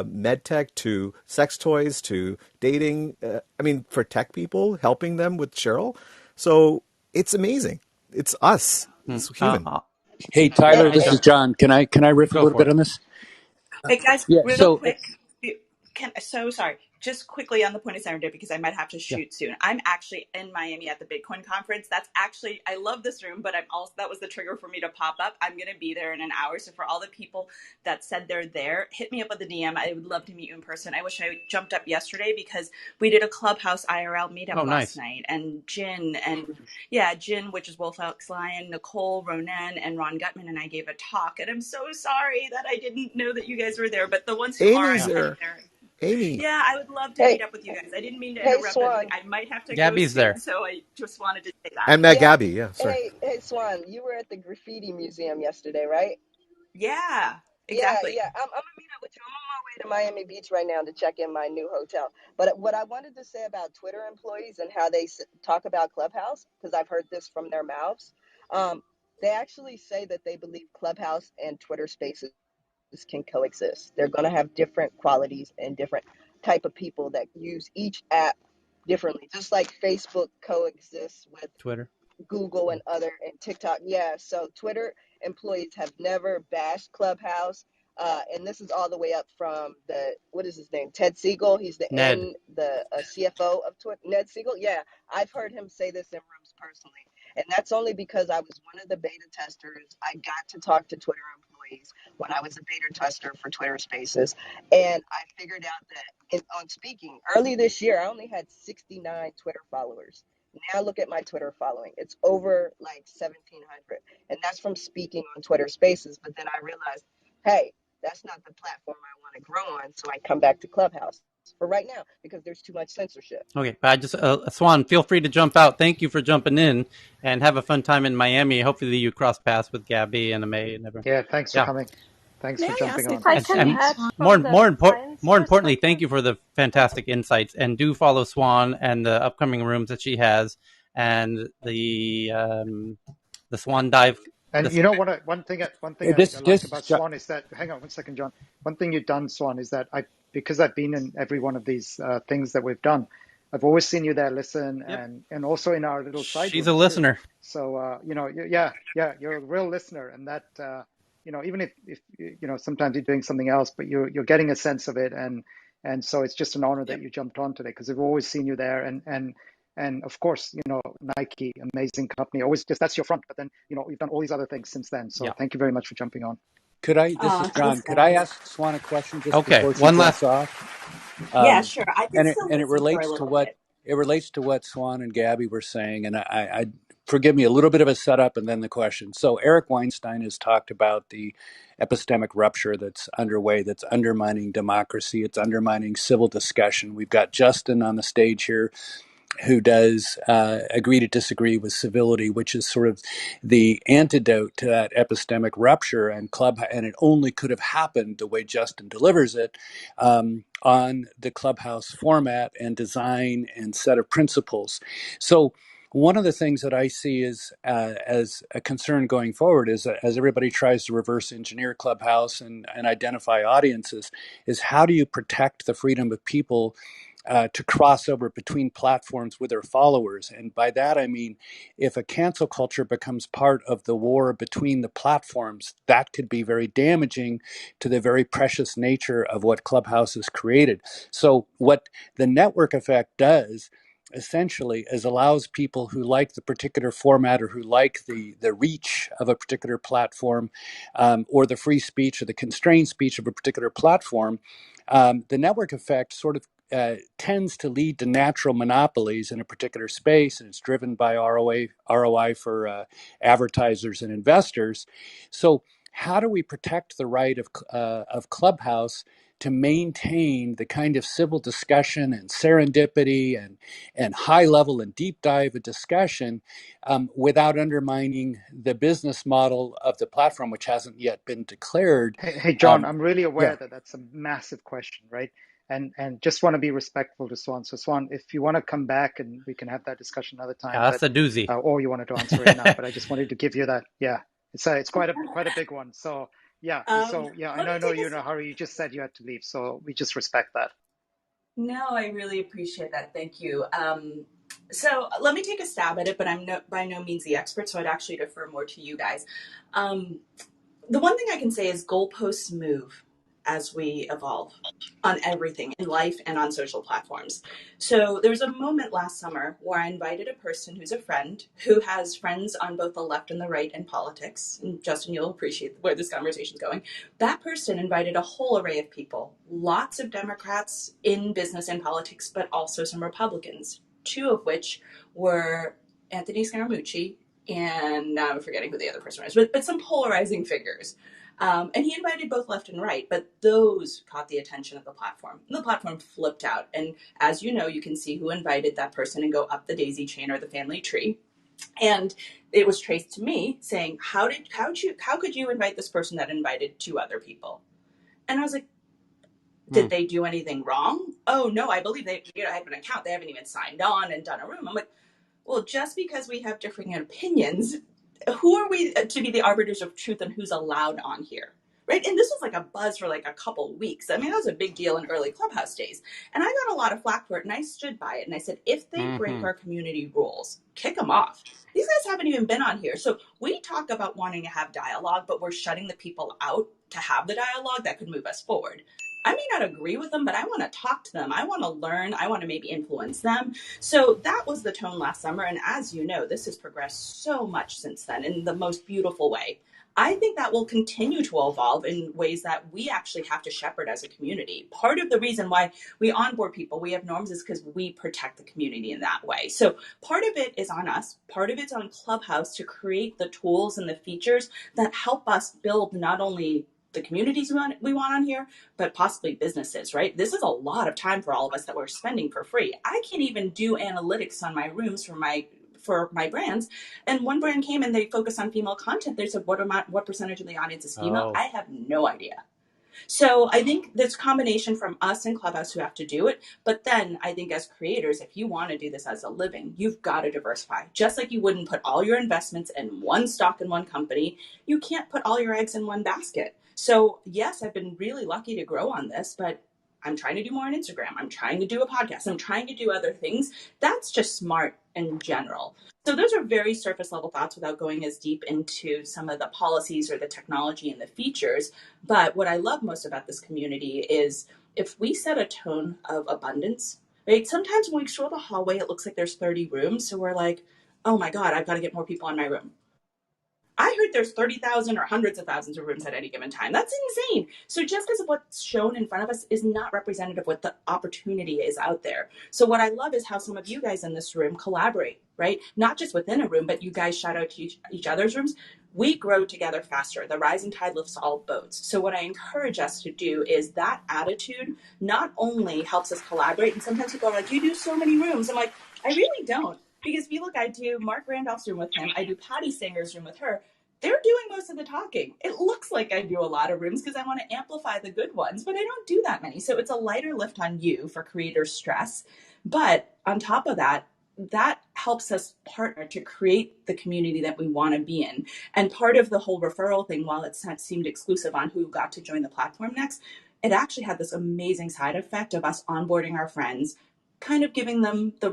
med tech to sex toys to dating. I mean, for tech people, helping them with Cheryl. So it's amazing. It's us. It's human. Hey Yeah, Tyler, and this is John. Can I riff a Go little for bit it. on this? Hey guys, Yeah. real So quick. So sorry. Just quickly on the point of serendipity because I might have to Yeah. shoot soon. I'm actually in Miami at the Bitcoin conference. That's actually, I love this room, but I'm also, that was the trigger for me to pop up. I'm going to be there in an hour. So for all the people that said they're there, hit me up with the DM. I would love to meet you in person. I wish I jumped up yesterday because we did a Clubhouse IRL meetup Oh, last nice. night, and Jin, which is Wolf X Lion, Nicole, Ronan, and Ron Gutman, and I gave a talk. And I'm so sorry that I didn't know that you guys were there, but the ones who are, Amy's I met there. there. Amy. Yeah, I would love to Hey, meet up with you guys. I didn't mean to hey, interrupt, but Swan. I might have to go Gabby's soon, there. so I just wanted to say that. And Yeah. Gabby, yeah, sorry. Hey, Swan. You were at the graffiti museum yesterday, right? Yeah, Yeah, exactly. yeah. I'm gonna meet up with you. I'm on my way to Miami Beach right now to check in my new hotel. But what I wanted to say about Twitter employees and how they talk about Clubhouse, because I've heard this from their mouths, they actually say that they believe Clubhouse and Twitter Spaces can coexist. They're going to have different qualities and different type of people that use each app differently, just like Facebook coexists with Twitter. Google and other and TikTok. Yeah, so Twitter employees have never bashed Clubhouse. And this is all the way up from the what is his name? Ted Siegel. He's Ned. the CFO of Twitter. Ned Siegel. Yeah, I've heard him say this in rooms personally, and that's only because I was one of the beta testers. I got to talk to Twitter employees when I was a beta tester for Twitter Spaces, and I figured out that on speaking early this year, I only had 69 Twitter followers. Now look at my Twitter following. It's over like 1,700. And that's from speaking on Twitter Spaces. But then I realized, hey, that's not the platform I want to grow on. So I come back to Clubhouse for right now because there's too much censorship. Okay, but I just Swan, feel free to jump out. Thank you for jumping in, and have a fun time in Miami. Hopefully, you cross paths with Gabby and May and everyone. Yeah, thanks for Yeah, coming. Thanks may for I jumping ask a on. If I can and question, add Swan? from the science more importantly, thank perspective, you for the fantastic insights. And do follow Swan and the upcoming rooms that she has, and the Swan Dive. And This you know what? One thing I like this about Swan is that. Hang on 1 second, John. One thing you've done, Swan, is that because I've been in every one of these things that we've done. I've always seen you there listen, Yep. and also in our little side She's a rooms too. listener. So yeah, you're a real listener, and that even if sometimes you're doing something else, but you're getting a sense of it, and so it's just an honor that Yep. you jumped on today because we've always seen you there, and of course, Nike, amazing company, always just that's your front, but then you've done all these other things since then. So Yeah. thank you very much for jumping on. This is John. Thanks, Could I guys. ask Swan a question just Okay. before she One jumps last. off? Yeah, sure. I could And still it listen for a relates to little what bit. Swan and Gabby were saying, and I forgive me a little bit of a setup and then the question. So Eric Weinstein has talked about the epistemic rupture that's underway, that's undermining democracy, it's undermining civil discussion. We've got Justin on the stage here who does agree to disagree with civility, which is sort of the antidote to that epistemic rupture. And it only could have happened the way Justin delivers it on the Clubhouse format and design and set of principles. So one of the things that I see is as a concern going forward is that as everybody tries to reverse engineer Clubhouse and identify audiences, is how do you protect the freedom of people to cross over between platforms with their followers? And by that, I mean, if a cancel culture becomes part of the war between the platforms, that could be very damaging to the very precious nature of what Clubhouse has created. So, what the network effect does essentially is allows people who like the particular format or who like the reach of a particular platform or the free speech or the constrained speech of a particular platform, the network effect sort of tends to lead to natural monopolies in a particular space, and it's driven by ROI for advertisers and investors. So, how do we protect the right of Clubhouse to maintain the kind of civil discussion and serendipity and high level and deep dive of discussion without undermining the business model of the platform, which hasn't yet been declared? Hey, John, I'm really Yeah. aware that that's a massive question, right? And just want to be respectful to Swan. So Swan, if you want to come back and we can have that discussion another Yeah, time, but that's a doozy. or you wanted to answer it now, but I just wanted to give you that. Yeah, it's quite a big one. So yeah, I Let me know take you're us. in a hurry. You just said you had to leave, so we just respect that. No, I really appreciate that. Thank you. So let me take a stab at it, but by no means the expert, so I'd actually defer more to you guys. Um, the one thing I can say is goalposts move as we evolve on everything in life and on social platforms. So there was a moment last summer where I invited a person who's a friend who has friends on both the left and the right in politics. And Justin, you'll appreciate where this conversation is going. That person invited a whole array of people, lots of Democrats in business and politics, but also some Republicans, two of which were Anthony Scaramucci and now I'm forgetting who the other person was, but some polarizing figures. And he invited both left and right, but those caught the attention of the platform. And the platform flipped out. And as you know, you can see who invited that person and go up the daisy chain or the family tree. And it was traced to me saying, how could you invite this person that invited two other people? And I was like, did they do anything wrong? Oh no, I believe they have an account. They haven't even signed on and done a room. I'm like, well, just because we have differing opinions, who are we to be the arbiters of truth and who's allowed on here? Right. And this was like a buzz for like a couple weeks. I mean, that was a big deal in early Clubhouse days. And I got a lot of flack for it. And I stood by it. And I said, if they break our community rules, kick them off. These guys haven't even been on here. So we talk about wanting to have dialogue, but we're shutting the people out to have the dialogue that could move us forward. I may not agree with them, but I want to talk to them. I want to learn. I want to maybe influence them. So that was the tone last summer. And as you know, this has progressed so much since then in the most beautiful way. I think that will continue to evolve in ways that we actually have to shepherd as a community. Part of the reason why we onboard people, we have norms, is because we protect the community in that way. So part of it is on us. Part of it's on Clubhouse to create the tools and the features that help us build not only the communities we want on here, but possibly businesses, right? This is a lot of time for all of us that we're spending for free. I can't even do analytics on my rooms for my brands. And one brand came and they focus on female content. They said, what percentage of the audience is female? I have no idea. So I think there's a combination from us and Clubhouse who have to do it. But then I think as creators, if you want to do this as a living, you've got to diversify. Just like you wouldn't put all your investments in one stock in one company, you can't put all your eggs in one basket. So yes, I've been really lucky to grow on this, but I'm trying to do more on Instagram. I'm trying to do a podcast. I'm trying to do other things. That's just smart in general. So those are very surface level thoughts without going as deep into some of the policies or the technology and the features. But what I love most about this community is if we set a tone of abundance, right? Sometimes when we stroll the hallway, it looks like there's 30 rooms. So we're like, oh my God, I've got to get more people in my room. I heard there's 30,000 or hundreds of thousands of rooms at any given time. That's insane. So just because of what's shown in front of us is not representative of what the opportunity is out there. So what I love is how some of you guys in this room collaborate, right? Not just within a room, but you guys shout out to each other's rooms. We grow together faster. The rising tide lifts all boats. So what I encourage us to do is that attitude not only helps us collaborate, and sometimes people are like, you do so many rooms. I'm like, I really don't. Because if you look, I do Mark Randolph's room with him. I do Patty Sanger's room with her. They're doing most of the talking. It looks like I do a lot of rooms because I want to amplify the good ones, but I don't do that many. So it's a lighter lift on you for creator stress. But on top of that, that helps us partner to create the community that we want to be in. And part of the whole referral thing, while it seemed exclusive on who got to join the platform next, it actually had this amazing side effect of us onboarding our friends, kind of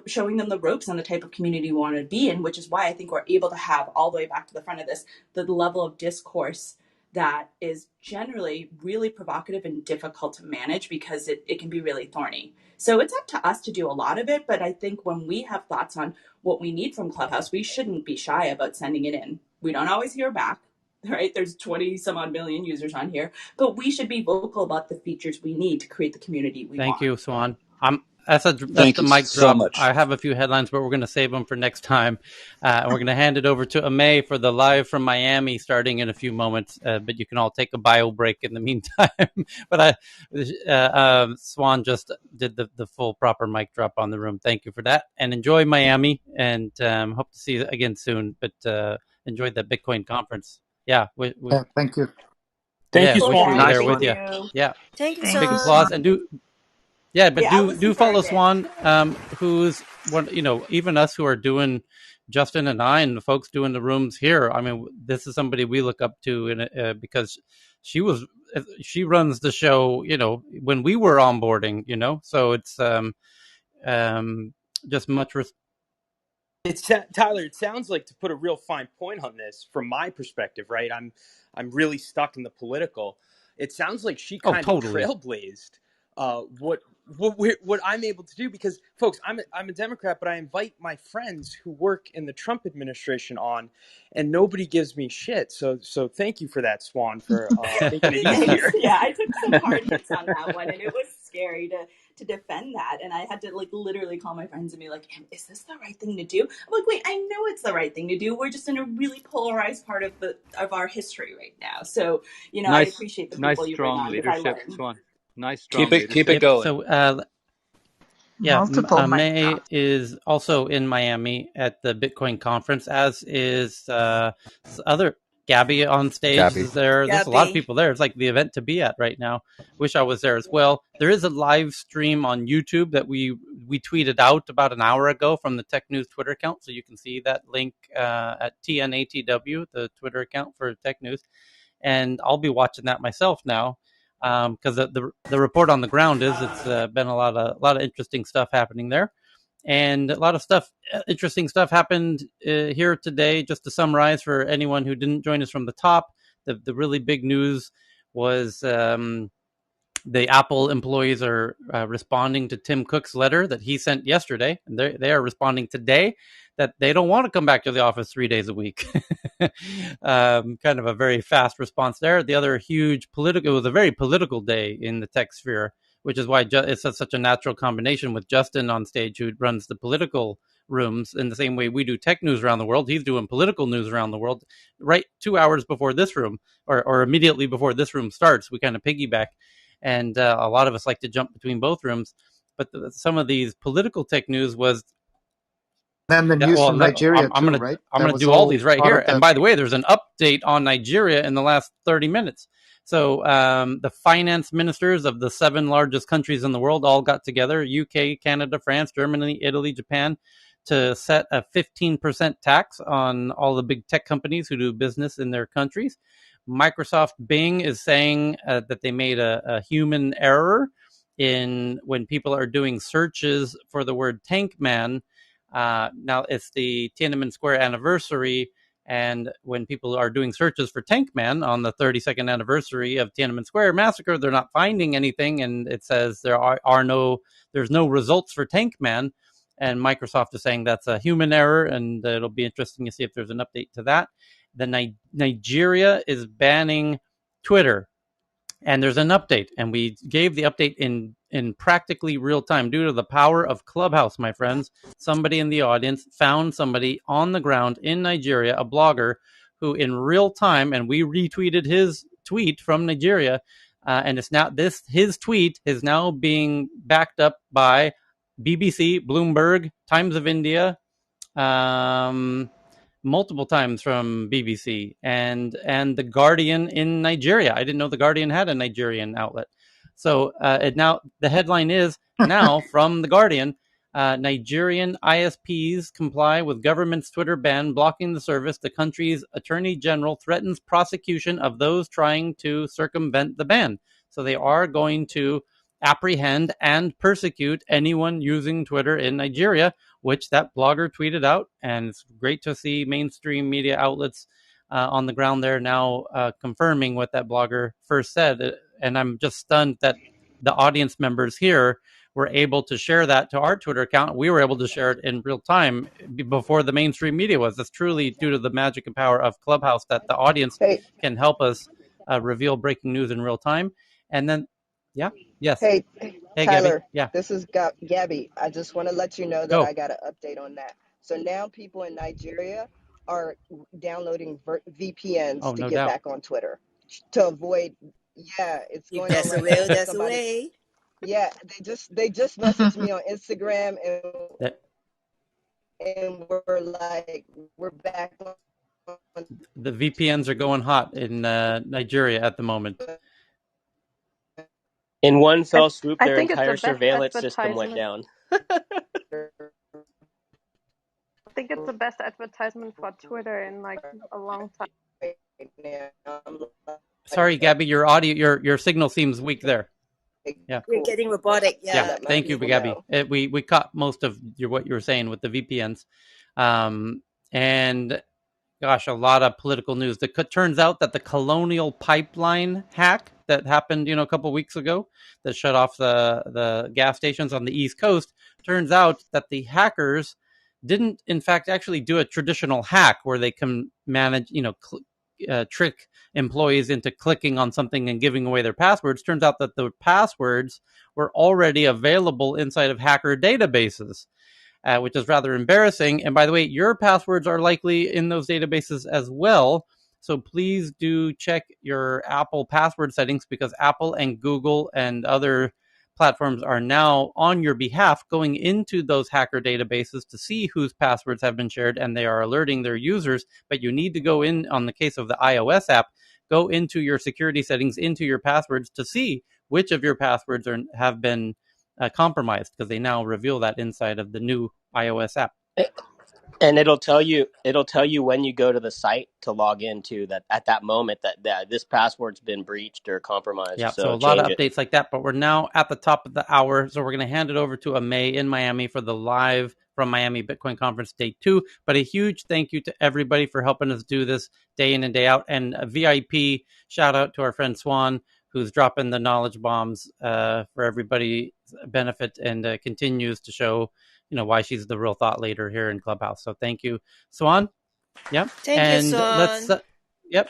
showing them the ropes on the type of community we want to be in, which is why I think we're able to have all the way back to the front of this, the level of discourse that is generally really provocative and difficult to manage because it can be really thorny. So it's up to us to do a lot of it. But I think when we have thoughts on what we need from Clubhouse, we shouldn't be shy about sending it in. We don't always hear back, right? There's 20 some odd million users on here, but we should be vocal about the features we need to create the community we want. Thank you, Swan. That's Thank the you mic so drop. much. I have a few headlines, but we're going to save them for next time. And we're going to hand it over to Amay for the live from Miami starting in a few moments. But you can all take a bio break in the meantime. But Swan just did the full proper mic drop on the room. Thank you for that. And enjoy Miami. And hope to see you again soon. But enjoy the Bitcoin conference. Yeah. Yeah, thank you. Thank you, Wish we Swan. were Guys, there thank with you. you. Yeah. Thank you, Big Thank you, Son. applause. Swan. And but I'll do listen for follow everything. Swan, who's one. Even us who are doing Justin and I and the folks doing the rooms here. I mean, this is somebody we look up to, because she runs the show. When we were onboarding. So it's just much. Tyler, it sounds like, to put a real fine point on this from my perspective, right? I'm really stuck in the political. It sounds like she Oh, kind of totally. trailblazed what I'm able to do, because folks, I'm a Democrat, but I invite my friends who work in the Trump administration on, and nobody gives me shit. So thank you for that, Swan, for making it Thanks. easier. Yeah, I took some hard hits on that one, and it was scary to defend that. And I had to literally call my friends and be like, "Is this the right thing to do?" I'm like, "Wait, I know it's the right thing to do. We're just in a really polarized part of our history right now." So I Nice, appreciate the nice, people you bring strong on because I leadership, learn. Swan. Nice, Keep strong it leadership. Yep. going. So yeah, Multiple mic May drops. is also in Miami at the Bitcoin conference, as is other Gabby on stage Gabby. is there. There's a lot of Gabby. people there. It's like the event to be at right now. Wish I was there as well. There is a live stream on YouTube that we tweeted out about an hour ago from the Tech News Twitter account, so you can see that link at TNATW, the Twitter account for Tech News, and I'll be watching that myself now. Because the report on the ground is it's been a lot of interesting stuff happening there, and a lot of interesting stuff happened here today. Just to summarize for anyone who didn't join us from the top, the really big news was the Apple employees are responding to Tim Cook's letter that he sent yesterday, and they are responding today that they don't want to come back to the office 3 days a week. Kind of a very fast response there. The other huge it was a very political day in the tech sphere, which is why it's such a natural combination with Justin on stage, who runs the political rooms in the same way we do tech news around the world. He's doing political news around the world right 2 hours before this room, or immediately before this room starts. We kind of piggyback, and a lot of us like to jump between both rooms. But some of these political tech news was Then the that. news Well, from Nigeria I'm too, gonna right? I'm That gonna was do all all these right part here. of And the. by the way, there's an update on Nigeria in the last 30 minutes. So the finance ministers of the 7 largest countries in the world all got together: UK, Canada, France, Germany, Italy, Japan, to set a 15% tax on all the big tech companies who do business in their countries. Microsoft Bing is saying that they made a human error in when people are doing searches for the word tank man. Now it's the Tiananmen Square anniversary, and when people are doing searches for Tank Man on the 32nd anniversary of Tiananmen Square massacre, they're not finding anything, and it says there's no results for Tank Man. And Microsoft is saying that's a human error, and it'll be interesting to see if there's an update to that. Nigeria is banning Twitter, and there's an update, and we gave the update in practically real time due to the power of Clubhouse, my friends. Somebody in the audience found somebody on the ground in Nigeria, a blogger, who in real time, and we retweeted his tweet from Nigeria, and it's now his tweet is now being backed up by BBC, Bloomberg, Times of India, um, multiple times from BBC and the Guardian in Nigeria. I didn't know the Guardian had a Nigerian outlet. So now the headline is now from the Guardian. Nigerian ISPs comply with government's Twitter ban blocking the service. The country's attorney general threatens prosecution of those trying to circumvent the ban. So they are going to apprehend and persecute anyone using Twitter in Nigeria, which that blogger tweeted out. And it's great to see mainstream media outlets on the ground there now confirming what that blogger first said. And I'm just stunned that the audience members here were able to share that to our Twitter account. We were able to share it in real time before the mainstream media was. That's truly due to the magic and power of Clubhouse that the audience Hey, can help us reveal breaking news in real time. And then, yeah, yes. hey, Hey, Gabby. Tyler, Yeah, this is Gabby. I just want to let you know that I go. got an update on that. So now people in Nigeria are downloading VPNs Oh, to no get doubt. back on Twitter to avoid. Yeah, it's If going on that's the right way, now. that's the Somebody, way. yeah, they just messaged me on Instagram That and we're like we're back on. the VPNs are going hot in Nigeria at the moment. In one I, fell swoop, I their think it's the entire best surveillance system went advertisement. down. I think it's the best advertisement for Twitter in like a long time. Sorry, Gabby, your audio, your signal seems weak there. Yeah, You're Cool. getting robotic. To yeah. Yeah. let my Thank you, people Gabby. know. We caught most of what you were saying with the VPNs, and gosh, a lot of political news. It turns out that the Colonial Pipeline hack that happened, a couple of weeks ago, that shut off the gas stations on the East Coast. Turns out that the hackers didn't, in fact, actually do a traditional hack where they can manage, trick employees into clicking on something and giving away their passwords. Turns out that the passwords were already available inside of hacker databases, which is rather embarrassing. And by the way, your passwords are likely in those databases as well. So please do check your Apple password settings, because Apple and Google and other platforms are now on your behalf going into those hacker databases to see whose passwords have been shared, and they are alerting their users. But you need to go in, on the case of the iOS app, go into your security settings, into your passwords, to see which of your passwords have been compromised, because they now reveal that inside of the new iOS app. And it'll tell you when you go to the site to log into that at that moment that this password's been breached or compromised. Yeah, so So a lot change of it. updates like that, but we're now at the top of the hour, so we're going to hand it over to Amay in Miami for the live from Miami Bitcoin Conference Day 2. But a huge thank you to everybody for helping us do this day in and day out, and a VIP shout out to our friend Swan, who's dropping the knowledge bombs for everybody's benefit, and continues to show, why she's the real thought leader here in Clubhouse. So thank you, Swan. Yep, Thank you, and let's, Son. yep,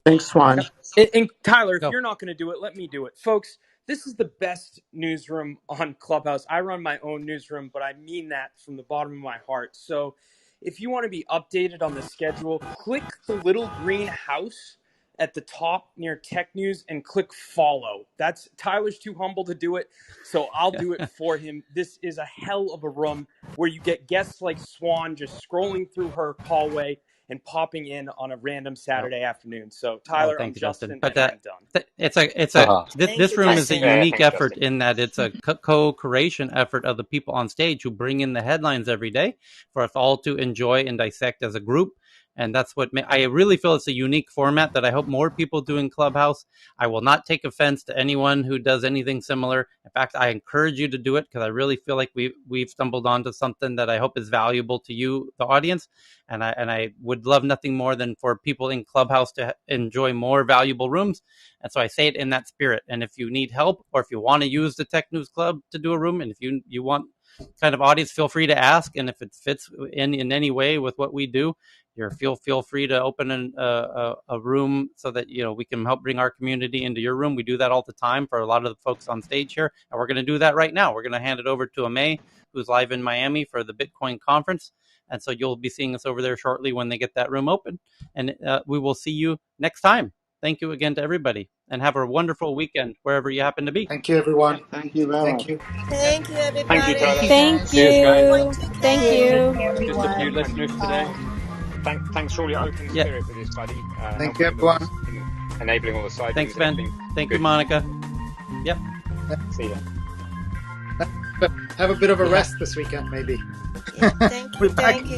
Thanks, Swan. yep, And Tyler, if go. you're not going to do it, let me do it. Folks, this is the best newsroom on Clubhouse. I run my own newsroom, but I mean that from the bottom of my heart. So if you want to be updated on the schedule, click the little green house at the top near Tech News and click follow. That's Tyler's too humble to do it, so I'll do it for him. This is a hell of a room where you get guests like Swan just scrolling through her hallway and popping in on a random Yep. Saturday afternoon. So Oh, Tyler, I'm thank you, Justin. Justin, But and I'm done. Thank this you, room is a Justin. Yeah, unique thanks, effort Justin. in that it's a co-creation effort of the people on stage who bring in the headlines every day for us all to enjoy and dissect as a group. And that's what I really feel it's a unique format that I hope more people do in Clubhouse. I will not take offense to anyone who does anything similar. In fact, I encourage you to do it because I really feel like we've stumbled onto something that I hope is valuable to you, the audience. And I would love nothing more than for people in Clubhouse to enjoy more valuable rooms. And so I say it in that spirit. And if you need help, or if you want to use the Tech News Club to do a room, and if you want kind of audience, feel free to ask. And if it fits in any way with what we do, feel free to open a room so that we can help bring our community into your room. We do that all the time for a lot of the folks on stage here, and we're going to do that right now. We're going to hand it over to Amay, who's live in Miami for the Bitcoin conference, and so you'll be seeing us over there shortly when they get that room open, and we will see you next time. Thank you again to everybody, and have a wonderful weekend wherever you happen to be. Thank you, everyone. Thank you very Thank much. you. Thank you, Thank you, everybody. Tyler. Thank Cheers, guys. you. Thank Y2K. Take you. care, Just a few everyone. listeners today. Thanks for all your open Yeah. spirit with this, buddy. Thank you, Helping with all everyone. this, enabling all the Thanks, sightings and Ben. everything. Thank you, Good. Monica. Yep. See ya. Have a bit of a Yeah. rest this weekend, maybe. Yeah, thank We're you, back thank you.